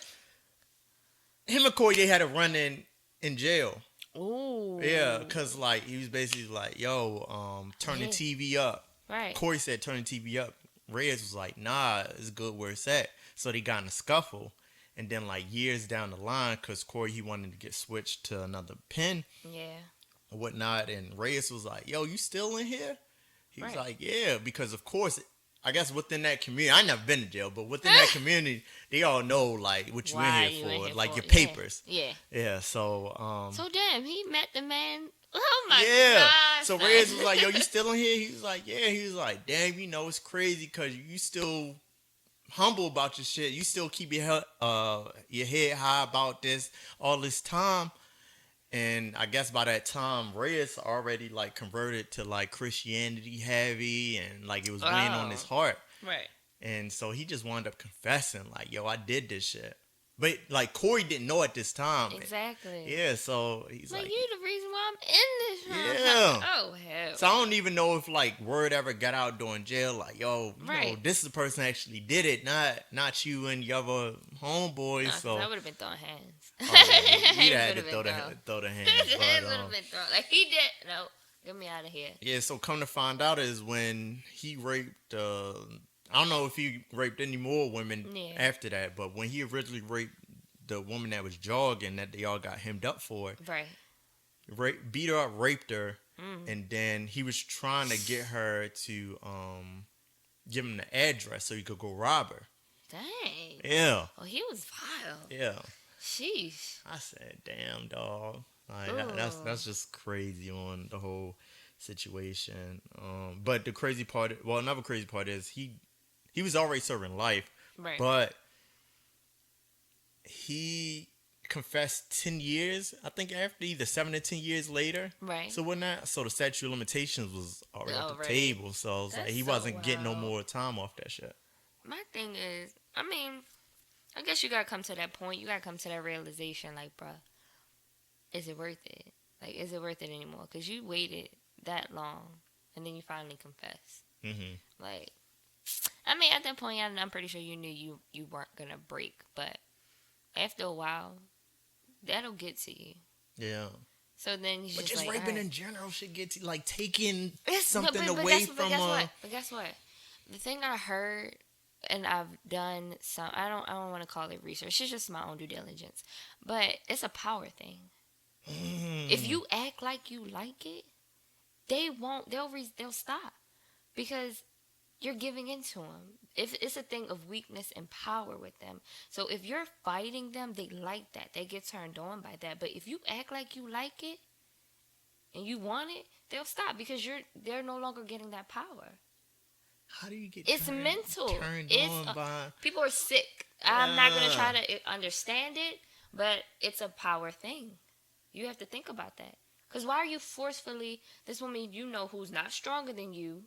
Him and Corey, they had a run in jail. Ooh. Yeah, because like he was basically like, yo, turn the TV up. Right. Corey said turn the TV up. Reyes was like, nah, it's good where it's at. So they got in a scuffle. And then like years down the line, because Corey, he wanted to get switched to another pen. Yeah. Or whatnot. And Reyes was like, yo, you still in here? He was Right. like, yeah, because of course, I guess within that community, I never been to jail, but within that community, they all know like what you in Why here you for, in here like for? your Yeah. papers. Yeah. Yeah, so So damn, he met the man. Oh my yeah. god. So Reyes was like, yo, you still in here? He was like, yeah. He was like, damn, you know, it's crazy because you still humble about your shit. You still keep your head high about this all this time. And I guess by that time, Reyes already like converted to like Christianity heavy, and like it was weighing on his heart. Right. And so he just wound up confessing, like, yo, I did this shit. But like Corey didn't know at this time. Exactly. Yeah, so he's like, you the reason why I'm in this. Yeah. Oh hell. so I don't even know if like word ever got out during jail, like, yo, you know, Right. this is the person that actually did it, not you and your other homeboys. So I would have been throwing hands. He'd had to Would've throw been the hands. It But, would have been thrown. Like he did. No, get me out of here. yeah, so come to find out is when he raped, I don't know if he raped any more women Yeah. after that, but when he originally raped the woman that was jogging that they all got hemmed up for, Right. beat her up, raped her, Mm. and then he was trying to get her to give him the address so he could go rob her. Dang. Yeah, Oh, he was vile. yeah. Sheesh. I said, damn, dog. Like, Ooh. that's just crazy on the whole situation. But the crazy part, well, another crazy part is he was already serving life, Right. but he confessed 10 years, I think, after, either 7 or 10 years later. Right. So so the statute of limitations was already off the Already. table. So it's like That's he so wasn't getting no wild. more time off that shit. My thing is, I mean, I guess you gotta come to that point. You gotta come to that realization, like, bruh, is it worth it? Like, is it worth it anymore? Because you waited that long, and then you finally confess. Mm-hmm. Like, I mean, at that point, I'm pretty sure you knew you weren't gonna break, but after a while, that'll get to you. Yeah. So then you But just just like, raping alright. in general should get to, like, taking But something guess- away but from guess what? The thing I heard, and I've done some. I don't want to call it research. It's just my own due diligence. But it's a power thing. If you act like you like it, they won't. They'll stop because you're giving into them. If it's a thing of weakness and power with them. So if you're fighting them, they like that. They get turned on by that. But if you act like you like it and you want it, they'll stop because they're no longer getting that power. How do you get It's mental. turned It's on by... people are sick. I'm not gonna try to understand it, but it's a power thing. You have to think about that. Because why are you forcefully, this woman you know who's not stronger than you,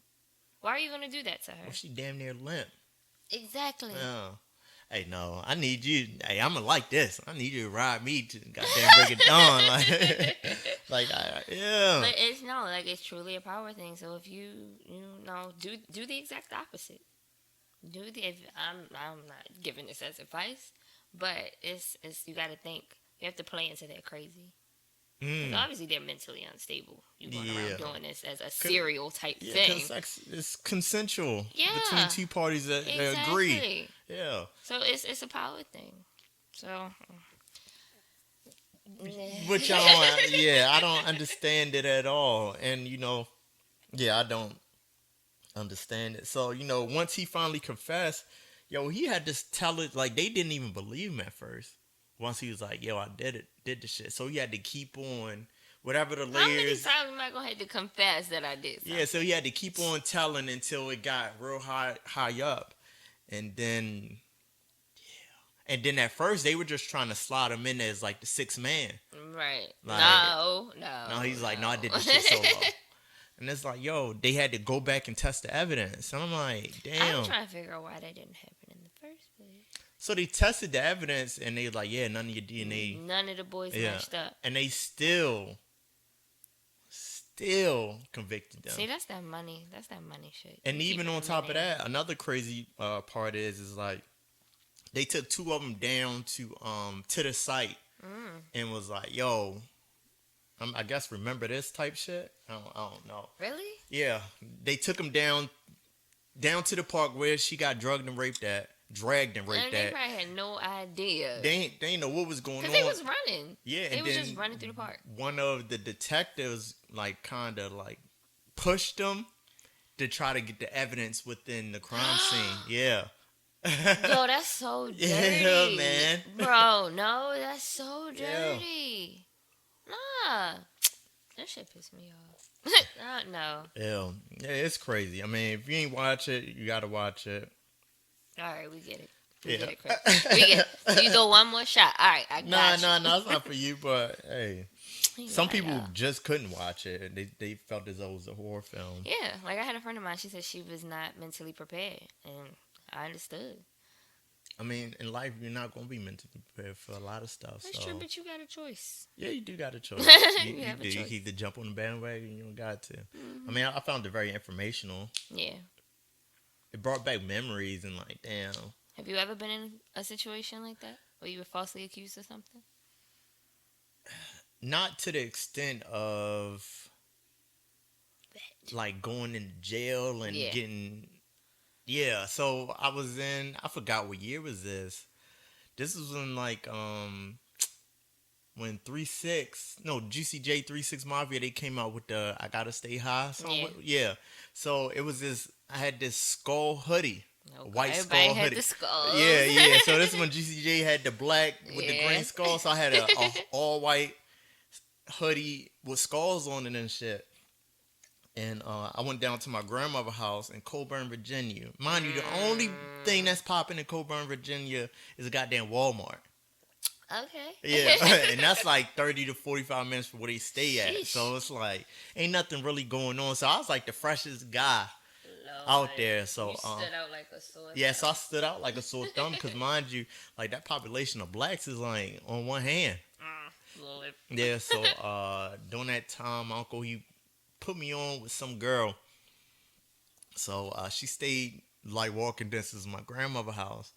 why are you gonna do that to her? Well, she damn near limp. Exactly. Yeah. Hey, no, I need you. Hey, I'm gonna like this. I need you to ride me to goddamn break it down. Yeah. But it's truly a power thing. So if you do the exact opposite. I'm not giving this as advice, but it's you got to think. You have to play into that crazy. 'Cause obviously they're mentally unstable. You going around doing this as a serial type thing. Because sex is consensual Yeah. between two parties that agree. Exactly. Yeah. So it's a power thing. So. Which I don't understand it at all. And, I don't understand it. So, once he finally confessed, he had to tell it, like, they didn't even believe him at first. Once he was like, I did the shit. So he had to keep on, whatever the How many layers. times am I going to have to confess that I did something? Yeah, so he had to keep on telling until it got real high up. And then, And then at first, they were just trying to slot him in as, like, the sixth man. Right. Like, No, he's like, no, I did this shit solo. And it's like, they had to go back and test the evidence. And I'm like, damn. I'm trying to figure out why that didn't happen in the first place. So they tested the evidence, and they were like, yeah, none of your DNA. None of the boys matched up. And they still still convicted them. See, that's that money. That's that money shit. And You even keep on it top of in there. that, another crazy part is like they took two of them down to the site and was like, "Yo, I guess remember this type shit." I don't know. Really? Yeah, they took them down to the park where she got drugged and raped at, dragged and raped And they at. probably had no idea. They ain't know what was going on. Because they was running. Yeah, They and was then just running through the park. one of the detectives like kind of like pushed them to try to get the evidence within the crime scene. Yeah. Yo, that's so dirty. Yeah, man. Bro, no, that's so Yeah. dirty. Nah. That shit pissed me off. No. Yeah, it's crazy. I mean, if you ain't watch it, you gotta watch it. All right, we get it. Yeah. Get it, Chris. We get it. You go one more shot. All right, I got you. Nah, it's not for you. But hey, some Nah, people yeah. just couldn't watch it. They felt as though it was a horror film. Yeah, like I had a friend of mine. She said she was not mentally prepared, and I understood. I mean, in life, you're not gonna be mentally prepared for a lot of stuff. That's so. true, but you got a choice. Yeah, you do got a choice. You have a do. choice. You can either jump on the bandwagon, you don't got to. Mm-hmm. I mean, I found it very informational. Yeah. It brought back memories and like, damn. Have you ever been in a situation like that where you were falsely accused of something? Not to the extent of like going into jail and Yeah. getting. Yeah, so I forgot what year was this. This was when like when GCJ 3-6 Mafia, they came out with the I Gotta Stay High song. Yeah. Yeah. So it was this, I had this skull hoodie. Okay, White everybody skull had hoodie. the skulls. Yeah. So this is when GCJ had the black with the Yeah. green skull. So I had a all white hoodie with skulls on it and shit. And I went down to my grandmother's house in Coburn, Virginia. Mind you, the only thing that's popping in Coburn, Virginia is a goddamn Walmart. Okay. Yeah, and that's like 30 to 45 minutes from where they stay at. Sheesh. So it's like, ain't nothing really going on. So I was like the freshest guy Lord, out there. So you stood out like a sore yeah, so I stood out like a sore thumb because mind you, like that population of blacks is like on one hand. Lord. Yeah, so during that time, my uncle, he put me on with some girl. So she stayed like walking distance from my grandmother's house.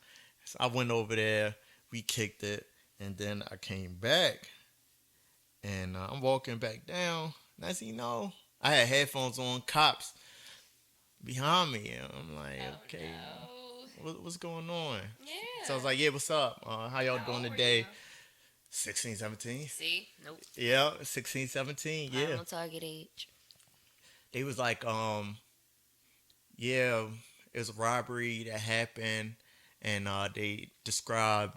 So I went over there, we kicked it, and then I came back. And I'm walking back down. Next thing you know, I had headphones on, cops behind me. And I'm like, okay, No. what's going on? Yeah. So I was like, yeah, what's up? How y'all How doing old were today? you? 16, 17. See? Nope. Yeah, 16, 17. I'm Yeah. on target age. They was like, yeah, it was a robbery that happened, and they described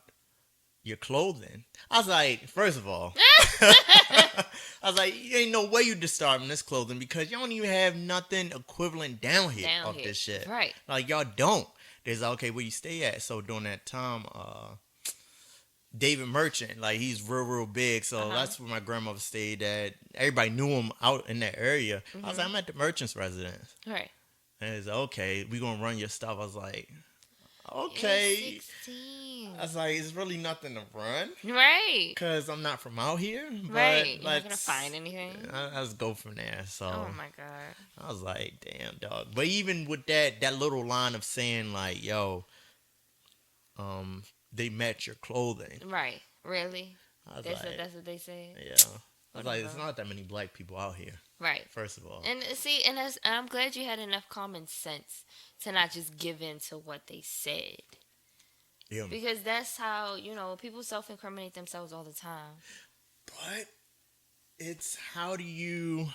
your clothing. I was like, first of all, I was like, you ain't no way you describing this clothing because you don't even have nothing equivalent down here Down of here. this shit. Right. Like y'all don't. There's like, okay, where you stay at? So during that time, David Merchant, like he's real big, so that's where my grandmother stayed at. Everybody knew him out in that area. I was like, I'm at the Merchant's residence. Right. And he's like, okay, we gonna run your stuff. I was like, okay. You're 16. I was like, it's really nothing to run Right. because I'm not from out here. But Right. You're not gonna let's- find anything. Let's go from there. So Oh my god. I was like, damn, dog. But even with that little line of saying like, yo, they match your clothing. Right. Really? I was That's like, what they said. yeah. I was like, there's not that many black people out here. Right. First of all. And see, and I'm glad you had enough common sense to not just give in to what they said. Yeah. Because that's how, people self-incriminate themselves all the time. But it's how do you...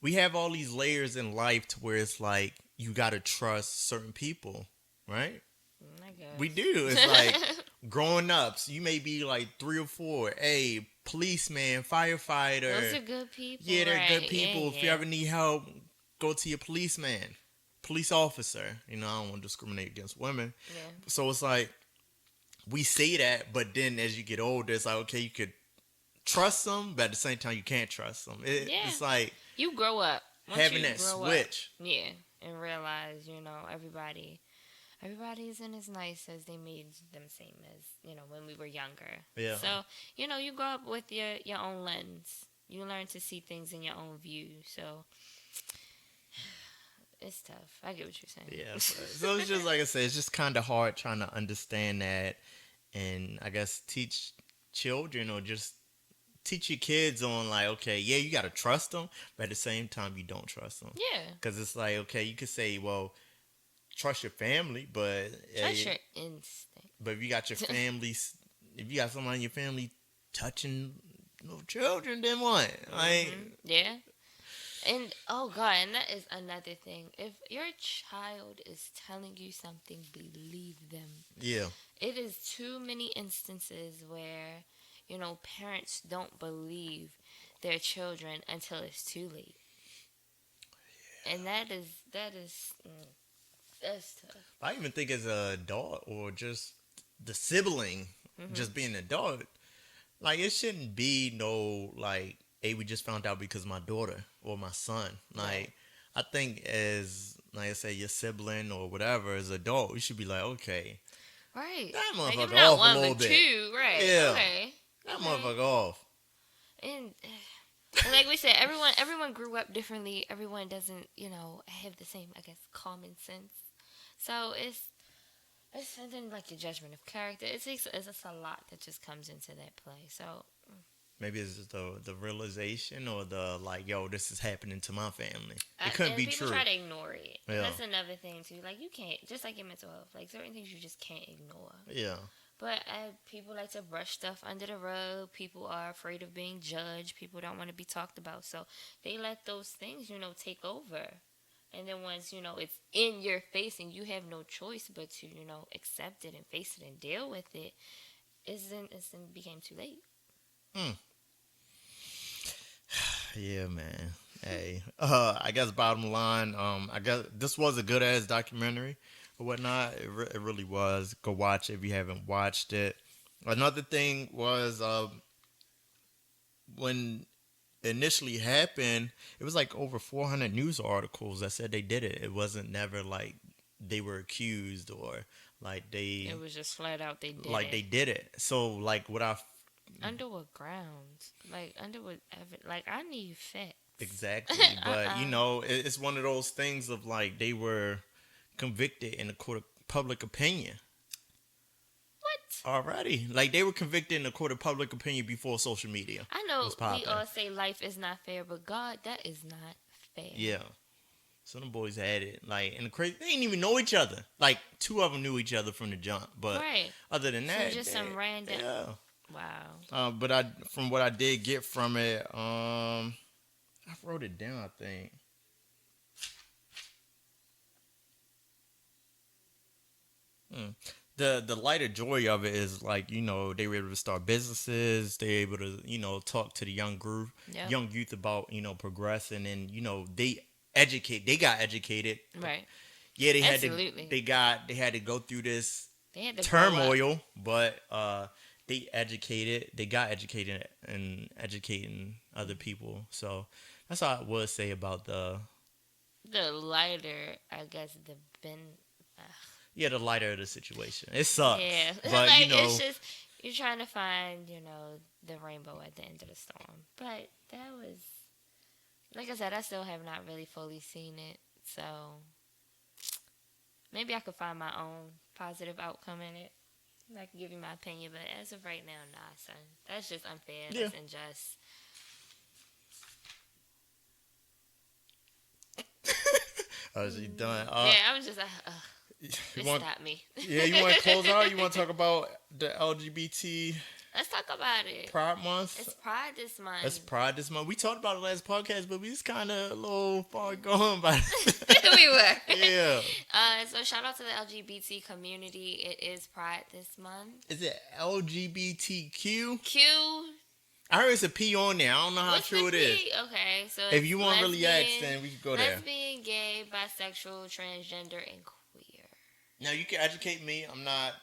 We have all these layers in life to where it's like you got to trust certain people, right? I guess. We do. It's like growing up, so you may be like 3 or 4. Hey, policeman, firefighter. Those are good people. Yeah, they're right. good people. Yeah, If you ever need help, go to your policeman, police officer. I don't want to discriminate against women. Yeah. So it's like, we say that, but then as you get older, it's like, okay, you could trust them, but at the same time, you can't trust them. It's like You grow up. Once having you that grow switch. Up, yeah. And realize, everybody isn't as nice as they made them seem as, when we were younger. Yeah. So, you grow up with your own lens. You learn to see things in your own view. So it's tough. I get what you're saying. Yeah. So it's just like I said, it's just kind of hard trying to understand that, and I guess teach children or just teach your kids on like, okay, yeah, you got to trust them, but at the same time, you don't trust them. Yeah. Because it's like, okay, you could say, well, trust your family, but Trust your instinct. But if you got your family, if you got someone in your family touching little children, then what? Like, yeah. And oh God, and that is another thing. If your child is telling you something, believe them. yeah, It is too many instances where, parents don't believe their children until it's too late. Yeah. And that's tough. I even think as an adult or just the sibling, just being an adult, like it shouldn't be no like, hey, we just found out because my daughter or my son. Like, Right. I think as like I say, your sibling or whatever, as an adult, you should be like, okay, Right. that Like, motherfucker if not off one, a little but bit. two, right? Yeah. Okay. That Okay. motherfucker off. And like we said, everyone grew up differently. Everyone doesn't, have the same, I guess, common sense. So it's something like your judgment of character. It's just a lot that just comes into that play. So Maybe it's just the realization or the like, yo, this is happening to my family. It and couldn't be people true. try to ignore it. Yeah. And that's another thing too. Like you can't, just like your mental health, like certain things you just can't ignore. Yeah. But people like to brush stuff under the rug. People are afraid of being judged. People don't want to be talked about. So they let those things, take over. And then once, it's in your face and you have no choice but to, accept it and face it and deal with it, it became too late. Yeah, man. Hey, I guess bottom line, I guess this was a good ass documentary or whatnot. It really was. Go watch it if you haven't watched it. Another thing was when it initially happened, it was like over 400 news articles that said they did it. It wasn't never like they were accused or like they. It was just flat out they did like it. they did it. So like what I Under what grounds? Like under what like I need facts. exactly, but it's one of those things of like they were convicted in the court of public opinion. What? Alrighty, like they were convicted in the court of public opinion before social media. I know was we popping. all say life is not fair, but God, that is not fair. Yeah. So them boys had it. Like, and the crazy, they didn't even know each other. Like, two of them knew each other from the jump. But Right. other than So that, just some random. Yeah. Wow. But from what I did get from it, I wrote it down, I think. The lighter joy of it is like, they were able to start businesses. They were able to, talk to the young group, Yep. young youth about, progressing, and, they got educated. Right. Yeah, they Absolutely. they had to go through this They had to grow up. turmoil, but they got educated and educating other people. So that's all I would say about the lighter, I guess, the lighter of the situation. It sucks. Yeah. But like, it's just, you're trying to find, the rainbow at the end of the storm. But that was, like I said, I still have not really fully seen it. So maybe I could find my own positive outcome in it. I can give you my opinion, but as of right now, nah, son. That's just unfair. Yeah. That's unjust. Oh, is he done? Yeah, I was just you it want, stopped me. yeah, you want to close out? You want to talk about the LGBT Let's talk about it. Pride Month? It's Pride this month. It's Pride this month. We talked about it last podcast, but we just kind of a little far gone by. We were. Yeah. So shout out to the LGBT community. It is Pride this month. Is it LGBTQ? Q. I heard it's a P on there. I don't know how What's true the it is. P? Okay, so If you want to really ask, then we can go there. Lesbian, gay, bisexual, transgender, and queer. Now you can educate me. I'm not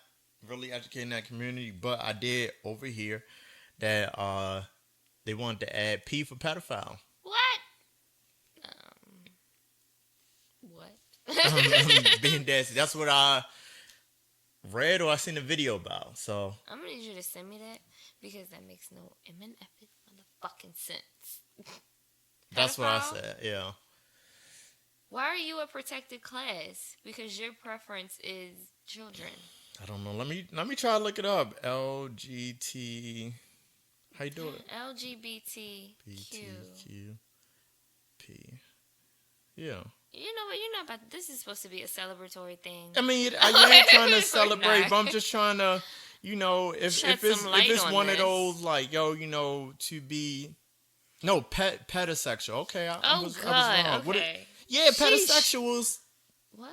really educating that community, but I did overhear that they wanted to add P for pedophile. What? What? I'm being nasty. That's what I read or I seen a video about. So I'm gonna need you to send me that because that makes no effort, fucking sense. That's what I Pedophile? said. Yeah. Why are you a protected class? Because your preference is children. I don't know. Let me try to look it up. LGT. How you do it? LGBTQ. BTQP. Yeah. You know what? You're not about. This is supposed to be a celebratory thing. I mean, I ain't trying to We're celebrate, not. but I'm just trying to, if Shed it's some light on one of this. those like, to be, no, pedosexual. Okay, I was wrong. What Okay. yeah, Sheesh. pedosexuals. What?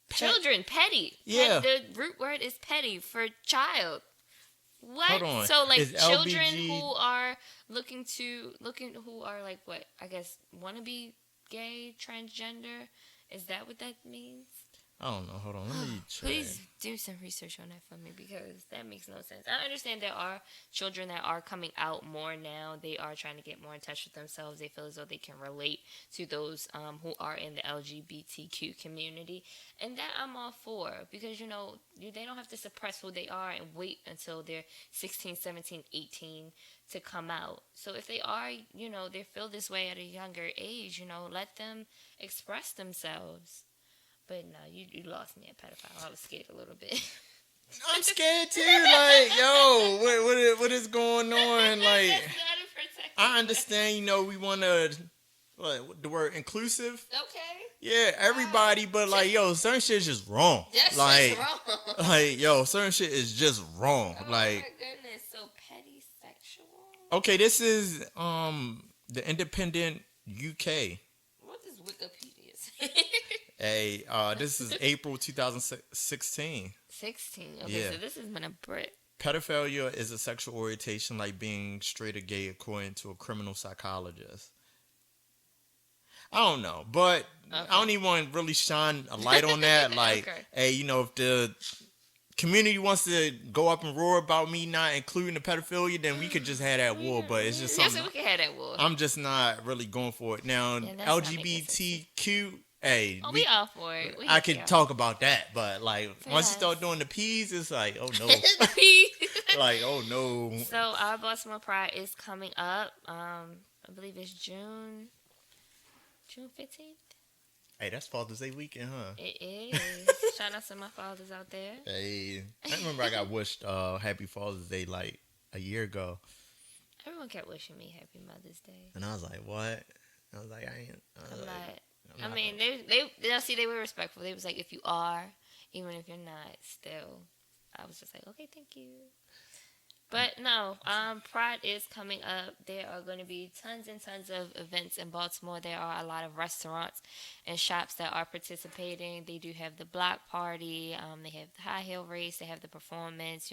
Pet- Children, petty. Yeah. The root word is petty for child. What? Hold on. So like Is children LBG who are who are like what? I guess wanna be gay, transgender. Is that what that means? I don't know. Hold on. Let me check. Please do some research on that for me because that makes no sense. I understand there are children that are coming out more now. They are trying to get more in touch with themselves. They feel as though they can relate to those who are in the LGBTQ community. And that I'm all for because, they don't have to suppress who they are and wait until they're 16, 17, 18 to come out. So if they are, they feel this way at a younger age, let them express themselves. But no, you lost me at pedophile. I was scared a little bit. I'm scared too. Like, yo, what is going on? Like, That's not a protected I understand. We want to, the word inclusive. Okay. Yeah, everybody, but like, yo, certain shit is just wrong. That's like, just wrong. like, yo, certain shit is just wrong. Oh like, my goodness, so petty sexual. okay, this is the Independent UK. What does Wikipedia say? Hey, this is April 2016. 16. Okay, Yeah. so this has been a Brit. Pedophilia is a sexual orientation like being straight or gay, according to a criminal psychologist. I don't know, but Okay. I don't even want to really shine a light on that. Like, Okay. hey, if the community wants to go up and roar about me not including the pedophilia, then we could just have that war. But it's just Yes, something we can have that war. I'm just not really going for it. Now, Yeah, that's not making LGBTQ, hey, we all for it. I could talk about that, but like once you start doing the P's, it's like, oh no. Like, oh no. So our Baltimore Pride is coming up. I believe it's June 15th. Hey, that's Father's Day weekend, huh? It is. Shout out to my fathers out there. Hey, I remember I got wished Happy Father's Day like a year ago, Everyone kept wishing me Happy Mother's Day. and I was like, what? I was like, I ain't. I mean, they were respectful. They was like, if you are, even if you're not, still. I was just like, okay, thank you. But no, Pride is coming up. There are going to be tons and tons of events in Baltimore. There are a lot of restaurants and shops that are participating. They do have the block party. They have the high heel race. They have the performance.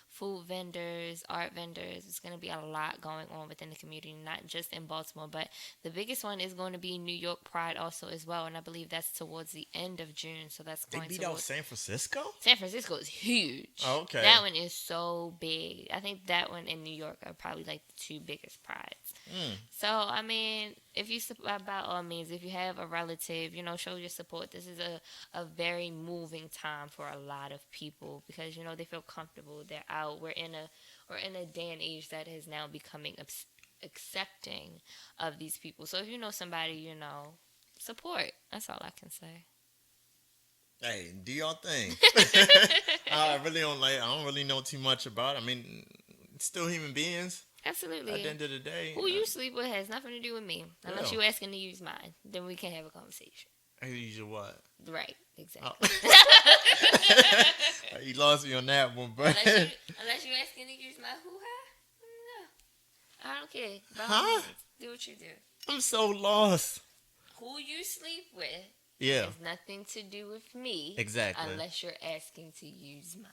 Food vendors, art vendors. It's going to be a lot going on within the community, not just in Baltimore, but the biggest one is going to be New York Pride also as well, and I believe that's towards the end of June. So that's They going beat to out San Francisco. San Francisco is huge. Oh, okay. That one is so big. I think that one in New York are probably like the two biggest prides. So, I mean, if you, by all means, if you have a relative, show your support. This is a very moving time for a lot of people because, they feel comfortable. They're out. We're in a day and age that is now becoming accepting of these people. So if you know somebody, support. That's all I can say. Hey, do your thing. I don't really know too much about it. I mean, still human beings. Absolutely. At the end of the day. Who you sleep with has nothing to do with me. Unless Yeah. you're asking to use mine. Then we can have a conversation. I use your what? Right. Exactly. You lost me on that one, but unless you're asking to use my hoo-ha. No. I don't care. By all Huh? means, do what you do. I'm so lost. Who you sleep with Yeah. has nothing to do with me. Exactly. Unless you're asking to use mine.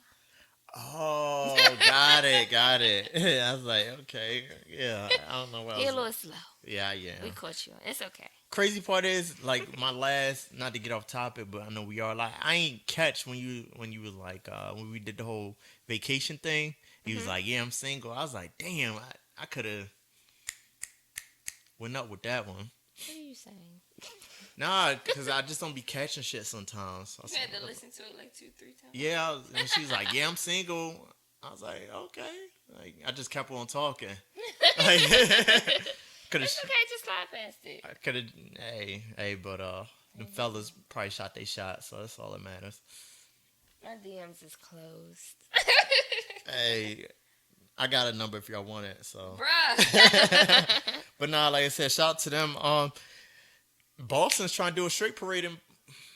Oh, got it. I was like, okay, yeah. I don't know what You're a else. little slow. Yeah. We caught you. It's okay. Crazy part is, like, my last, not to get off topic, but I know we are, like, I ain't catch when you was like, when we did the whole vacation thing. He was like, yeah, I'm single. I was like, damn, I could have went up with that one. What are you saying? Nah, because I just don't be catching shit sometimes. You had to listen to it like 2-3 times. Yeah, and she's like, yeah, I'm single. I was like, okay. Like, I just kept on talking. Could have. It's okay, just slide past it. I could have. Hey, but the fellas probably shot they shot, so that's all that matters. My DMs is closed. Hey, I got a number if y'all want it. So, Bruh. but nah, like I said, shout out to them. Boston's trying to do a straight parade, and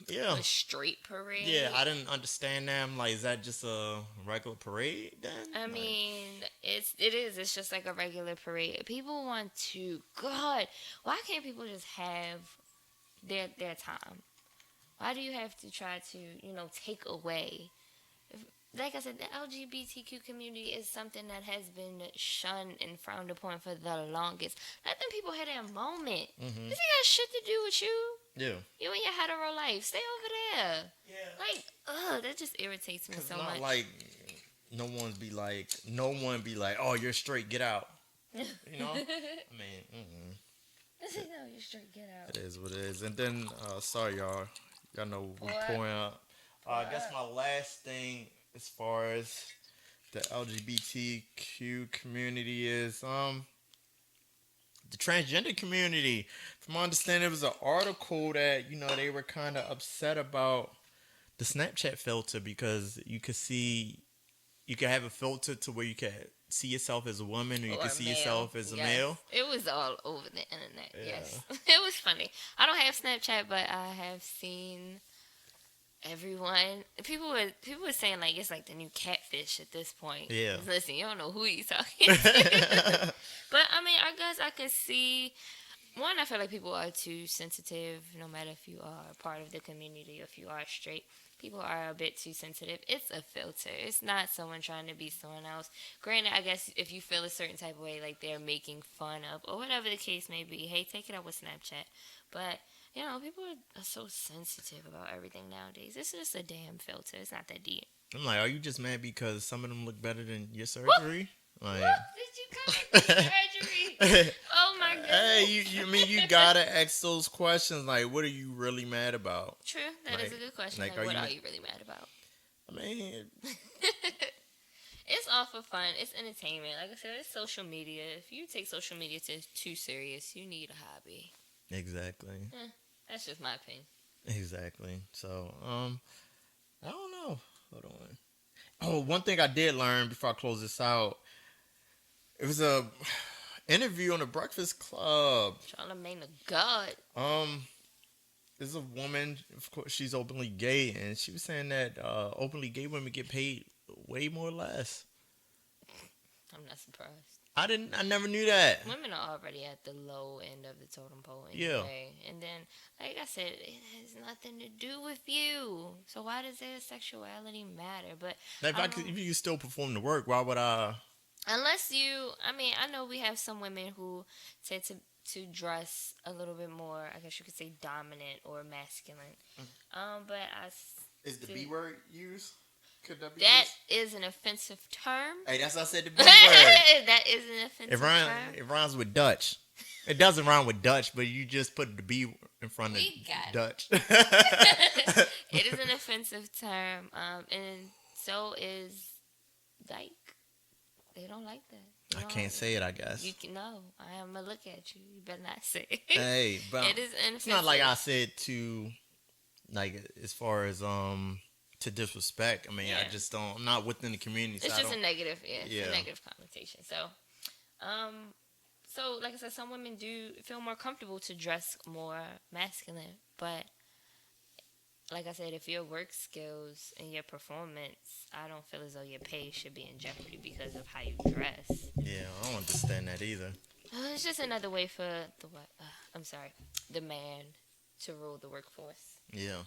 yeah, A street parade. yeah, I didn't understand that. I'm like, is that just a regular parade then? I Like, mean, it's just like a regular parade. People want to, God, why can't people just have their time? Why do you have to try to, take away? Like I said, the LGBTQ community is something that has been shunned and frowned upon for the longest. Let them people have their moment. This ain't got shit to do with you. yeah, You and your hetero life. Stay over there. yeah. Like, that just irritates me Cause so not much. like no one be like, oh, you're straight, get out. You know, I mean, No, you straight get out. it is what it is. And then, sorry y'all know we What? pouring up. I guess my last thing as far as the LGBTQ community is the transgender community. From my understanding, it was an article that they were kind of upset about the Snapchat filter because you could have a filter to where you can see yourself as a woman or you Or can a see male. yourself as a Yes. male. It was all over the internet. Yeah. Yes. It was funny. I don't have Snapchat, but I have seen everyone. People were saying like it's like the new catfish at this point. Yeah. Listen, you don't know who you talking to. But I mean, I guess I can see. One, I feel like people are too sensitive, no matter if you are a part of the community or if you are straight. People are a bit too sensitive. It's a filter. It's not someone trying to be someone else. Granted, I guess if you feel a certain type of way, like they're making fun of, or whatever the case may be, hey, take it up with Snapchat. But, people are so sensitive about everything nowadays. It's just a damn filter. It's not that deep. I'm like, are you just mad because some of them look better than your surgery? Like, What did you come with surgery? Oh, my goodness. hey, you gotta ask those questions. Like, what are you really mad about? True. That is a good question. Like, what are you really mad about? I mean, It's all for fun. It's entertainment. Like I said, it's social media. If you take social media too serious, you need a hobby. exactly. That's just my opinion. Exactly. So, I don't know. Hold on. Oh, one thing I did learn before I close this out. It was a interview on the Breakfast Club. Charlamagne the God. There's a woman, of course, she's openly gay, and she was saying that openly gay women get paid way more or less. I'm not surprised. I never knew that. Women are already at the low end of the totem pole Yeah. anyway. And then, like I said, it has nothing to do with you. So why does their sexuality matter? But Like, if you can still perform the work, why would I? unless I know we have some women who tend to dress a little bit more, I guess you could say dominant or masculine. But Is the B word used? Could that be that used? is an offensive term. Hey, that's what I said, the B word. That is an offensive term. It rhymes with Dutch. It doesn't rhyme with Dutch, but you just put the B in front of We got it. Dutch. It is an offensive term. And so is dyke. They don't like that. I can't say it, I guess. No, I am going to look at you. You better not say it. Hey, but It is it's not like I said to, like, as far as to disrespect. I mean, Yeah. I just don't. I'm not within the community. It's so just a negative, Yeah. a negative connotation. So like I said, some women do feel more comfortable to dress more masculine, but like I said, if your work skills and your performance, I don't feel as though your pay should be in jeopardy because of how you dress. Yeah, I don't understand that either. It's just another way for the man to rule the workforce. Yeah.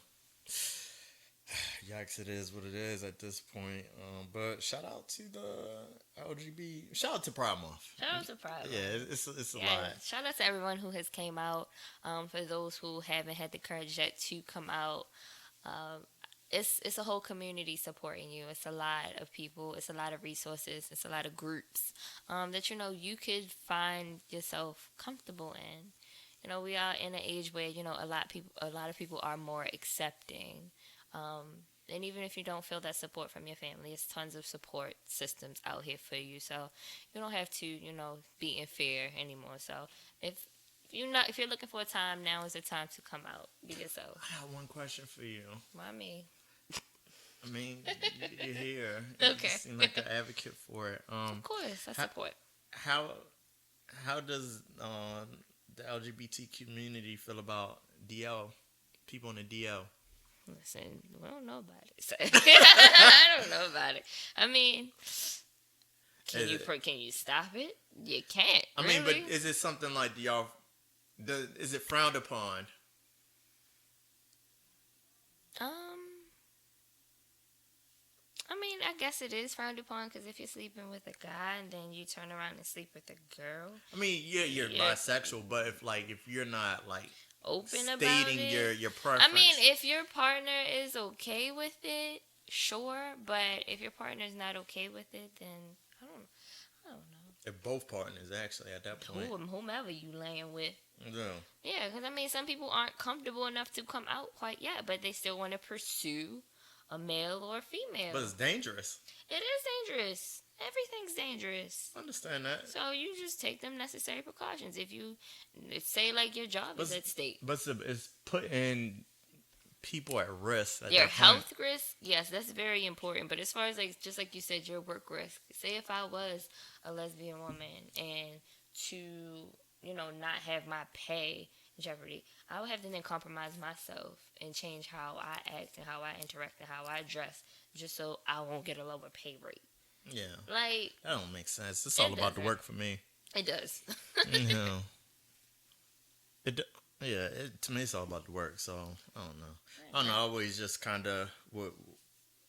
Yikes! It is what it is at this point. But shout out to the LGBT. Shout out to Pride Month. Shout out to Pride. Yeah, it's a lot. Shout out to everyone who has came out. For those who haven't had the courage yet to come out, it's a whole community supporting you. It's a lot of people. It's a lot of resources. It's a lot of groups that you could find yourself comfortable in. We are in an age where a lot of people are more accepting. And even if you don't feel that support from your family, there's tons of support systems out here for you. So you don't have to, be in fear anymore. So if you're looking for a time, now is the time to come out. Be yourself. I have one question for you. Why me? I mean, you're here. Okay. You seem like an advocate for it. Of course, I support. How does the LGBT community feel about DL, people in the DL? Listen, we don't know about it. So I don't know about it. I mean, can you stop it? You can't. I really. mean, but is it something like is it frowned upon? I mean, I guess it is frowned upon because if you're sleeping with a guy and then you turn around and sleep with a girl. I mean, you're bisexual, but if you're not open about stating it, your preference. I mean, if your partner is okay with it, sure. But if your partner is not okay with it, then I don't know. If both partners actually at that point, whomever you laying with. Yeah, because I mean, some people aren't comfortable enough to come out quite yet, but they still want to pursue a male or a female. But it's dangerous. It is dangerous. Everything's dangerous. I understand that. So you just take them necessary precautions. If you say your job is at stake, but it's putting people at risk. Their health risk, yes, that's very important. But as far as just like you said, your work risk. Say if I was a lesbian woman and to not have my pay in jeopardy, I would have to then compromise myself and change how I act and how I interact and how I dress just so I won't get a lower pay rate. Yeah. That don't make sense. It's all about the work for me. It does. To me it's all about the work, so I don't know. I don't know, I always just kind of would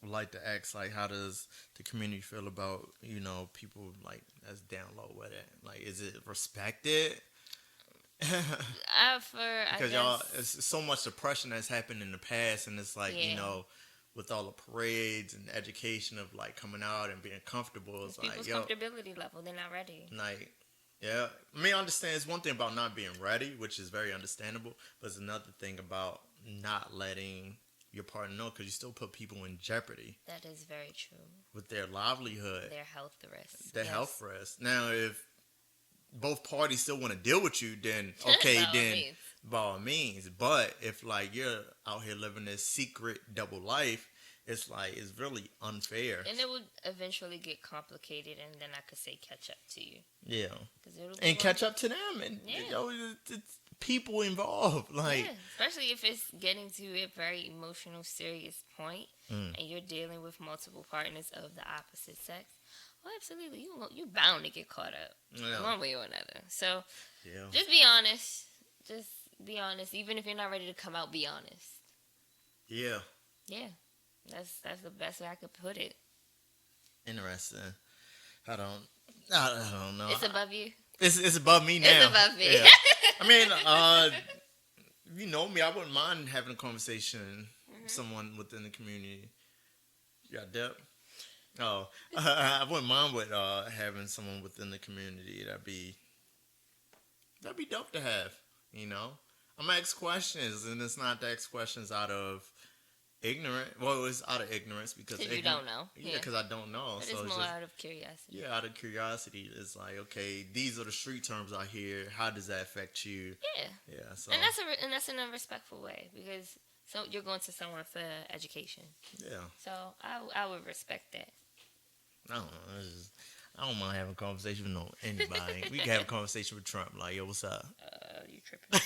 like to ask, how does the community feel about, people, that's down low with it? Is it respected? Because y'all, it's so much suppression that's happened in the past, and it's with all the parades and education of coming out and being comfortable, it's people's comfortability level, they're not ready. Yeah, I mean, I understand. It's one thing about not being ready, which is very understandable, but it's another thing about not letting your partner know, because you still put people in jeopardy. That is very true. With their livelihood, their health risk. Health risk. Now, if both parties still want to deal with you, then okay, by all means. But if you're out here living this secret double life, it's it's really unfair. And it would eventually get complicated, and then I could say catch up to you. Yeah. And catch up to them, and it's people involved. Especially if it's getting to a very emotional, serious point, and you're dealing with multiple partners of the opposite sex. Well, absolutely, you're bound to get caught up one way or another. So, just be honest. Just be honest. Even if you're not ready to come out, be honest. Yeah. Yeah, that's the best way I could put it. Interesting. I don't know. It's above you. It's above me now. It's above me. Yeah. I mean, you know me. I wouldn't mind having a conversation with someone within the community. You got Deb? Oh, I wouldn't mind with having someone within the community. That'd be dope to have. I'm gonna ask questions, and it's not to ask questions out of ignorant. Well, it's out of ignorance because you don't know. Yeah, because I don't know. But it's more out of curiosity. Yeah, out of curiosity. It's okay, these are the street terms I hear. How does that affect you? Yeah. Yeah. So. And that's in a respectful way, because you're going to someone for education. Yeah. So I would respect that. I don't know. I don't mind having a conversation with anybody. We can have a conversation with Trump. Yo, what's up? You tripping.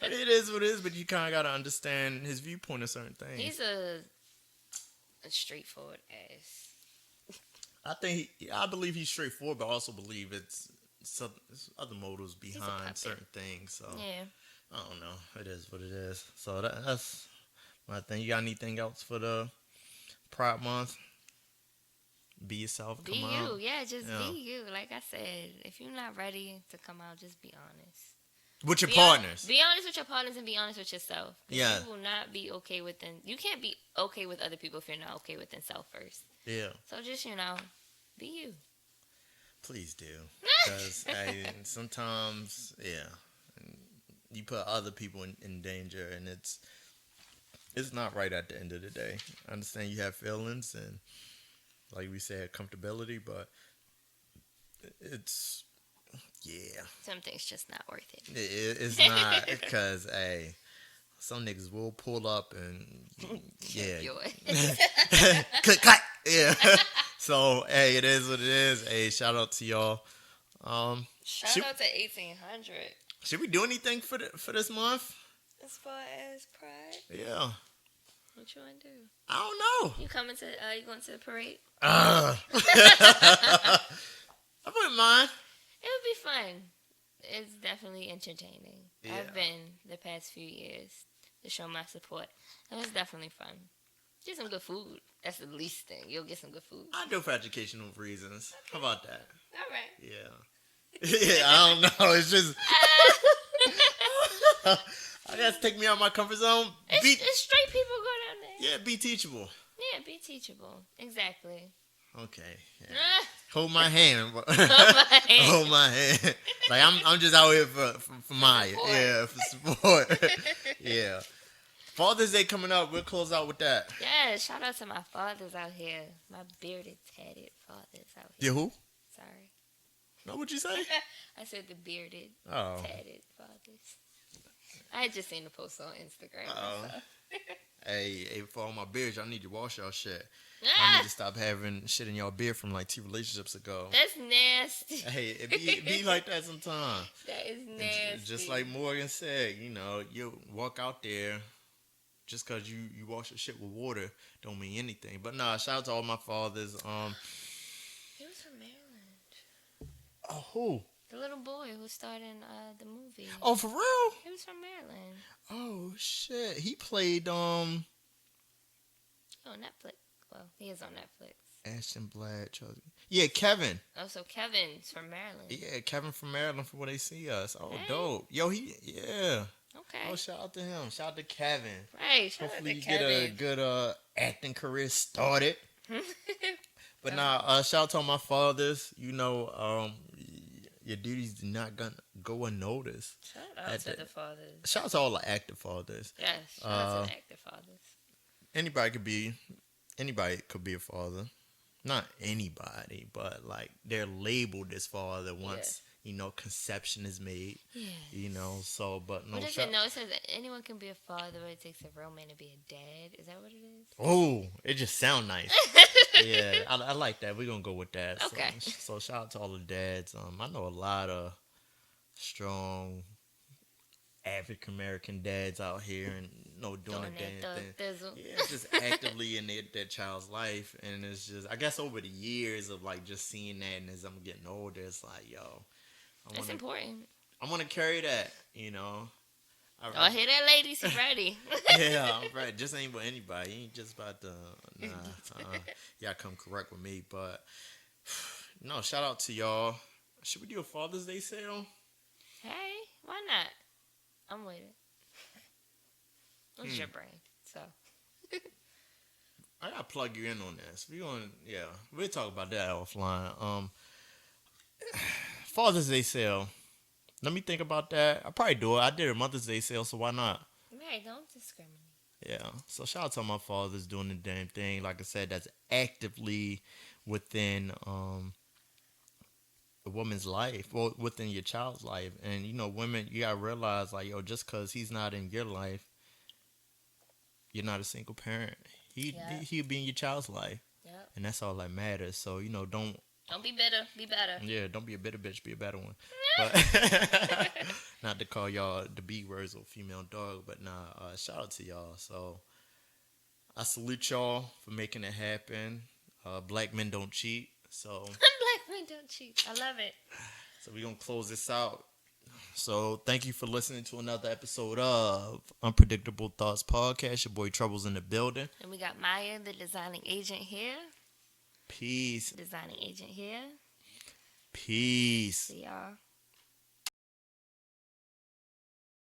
It is what it is, but you kind of got to understand his viewpoint of certain things. He's a straightforward ass. I believe he's straightforward, but I also believe it's other motives behind certain things. So yeah. I don't know. It is what it is. So that's my thing. You got anything else for the Pride Month? Be yourself. Be you. Yeah, just be you. Like I said, if you're not ready to come out, just be honest. With your partners. Be honest with your partners and be honest with yourself. Yeah. You will not be okay within. You can't be okay with other people if you're not okay within self first. Yeah. So just, be you. Please do. Because sometimes, you put other people in danger, and it's it's not right at the end of the day. I understand you have feelings and, like we said, comfortability, but it's, yeah. Something's just not worth it. It's not, because, hey, some niggas will pull up and, yeah. Click, clack. Yeah. So, hey, it is what it is. Hey, shout out to y'all. Shout out to 1800. Should we do anything for this month? As far as pride? Yeah. What you want to do? I don't know. You coming to, you going to the parade? I wouldn't mind. It would be fun. It's definitely entertaining. Yeah. I've been the past few years to show my support. It was definitely fun. Get some good food. That's the least thing. You'll get some good food. I do it for educational reasons. How about that? All right. Yeah. Yeah, I don't know. It's just... I guess take me out of my comfort zone. It's straight people go down there. Yeah, be teachable. Yeah, be teachable. Exactly. Okay. Yeah. Hold my hand. Hold my hand. Hold my hand. Like I'm just out here for Maya. Support. Yeah, for support. Yeah. Father's Day coming up. We'll close out with that. Yeah, shout out to my fathers out here. My bearded, tatted fathers out here. Yeah, who? Sorry. Know what you say? I said the bearded, Oh. tatted fathers. I had just seen the post on Instagram. Oh. So. Hey, for all my beards, y'all need to wash y'all shit. I Ah, need to stop having shit in y'all beard from like 2 relationships ago. that's nasty. Hey, it be like that sometimes. That is And nasty. just like Morgan said, you know, you walk out there, just because you wash your shit with water don't mean anything. But nah, shout out to all my fathers. He was from Maryland. Oh, who? The little boy who starred in the movie. Oh, for real? He was from Maryland. Oh shit, he played On Netflix. Well, he is on Netflix. Ashton Blatt. Yeah, Kevin. Oh, so Kevin's from Maryland. Yeah, Kevin from Maryland from where they see us. Oh, Hey. dope. Yo, yeah. Okay. Oh, shout out to him. Shout out to Kevin. Right. Shout Hopefully out you to get a Kevin. good acting career started. But nah, shout out to all my fathers. You know, your duties do not go unnoticed. Shout out to the fathers. Shout out to all the active fathers. Yes. Shout out to the active fathers. Anybody could be a father. Not anybody, but like they're labeled as father once you know conception is made. Yeah. You know, so but no. What does it know? It says that anyone can be a father, but it takes a real man to be a dad. Is that what it is? Oh, it just sound nice. Yeah, I like that. We're gonna go with that. Okay. So shout out to all the dads. I know a lot of strong African American dads out here and doing a damn thing. Yeah, just actively in their child's life, and it's just I guess over the years of like just seeing that, and as I'm getting older, it's like It's important. I want to carry that, you know. Oh, hear that, ladies? He's ready. Yeah, I'm right. Just ain't with anybody. Ain't just about to y'all come correct with me, but no. Shout out to y'all. Should we do a Father's Day sale? Hey, why not? I'm with it. What's your brain? So. I gotta plug you in on this. We'll talk about that offline. Father's Day sale. Let me think about that. I probably do it. I did a Mother's Day sale, so why not? Right, don't discriminate. Yeah. So shout out to my fathers doing the damn thing. Like I said, that's actively within a woman's life, well, within your child's life. And you know, women, you gotta realize, like, just because he's not in your life, you're not a single parent. He'll be in your child's life. Yep. And that's all that matters. So, you know, don't be bitter. Be better. Yeah, don't be a bitter bitch. Be a better one. But not to call y'all the B words or female dog, but nah. Shout out to y'all. So I salute y'all for making it happen. Black men don't cheat. So Black men don't cheat. I love it. So we're gonna close this out. So thank you for listening to another episode of Unpredictable Thoughts Podcast. Your boy Trouble's in the building. And we got Maya, the designing agent here. Peace. Designing agent here. Peace. See y'all.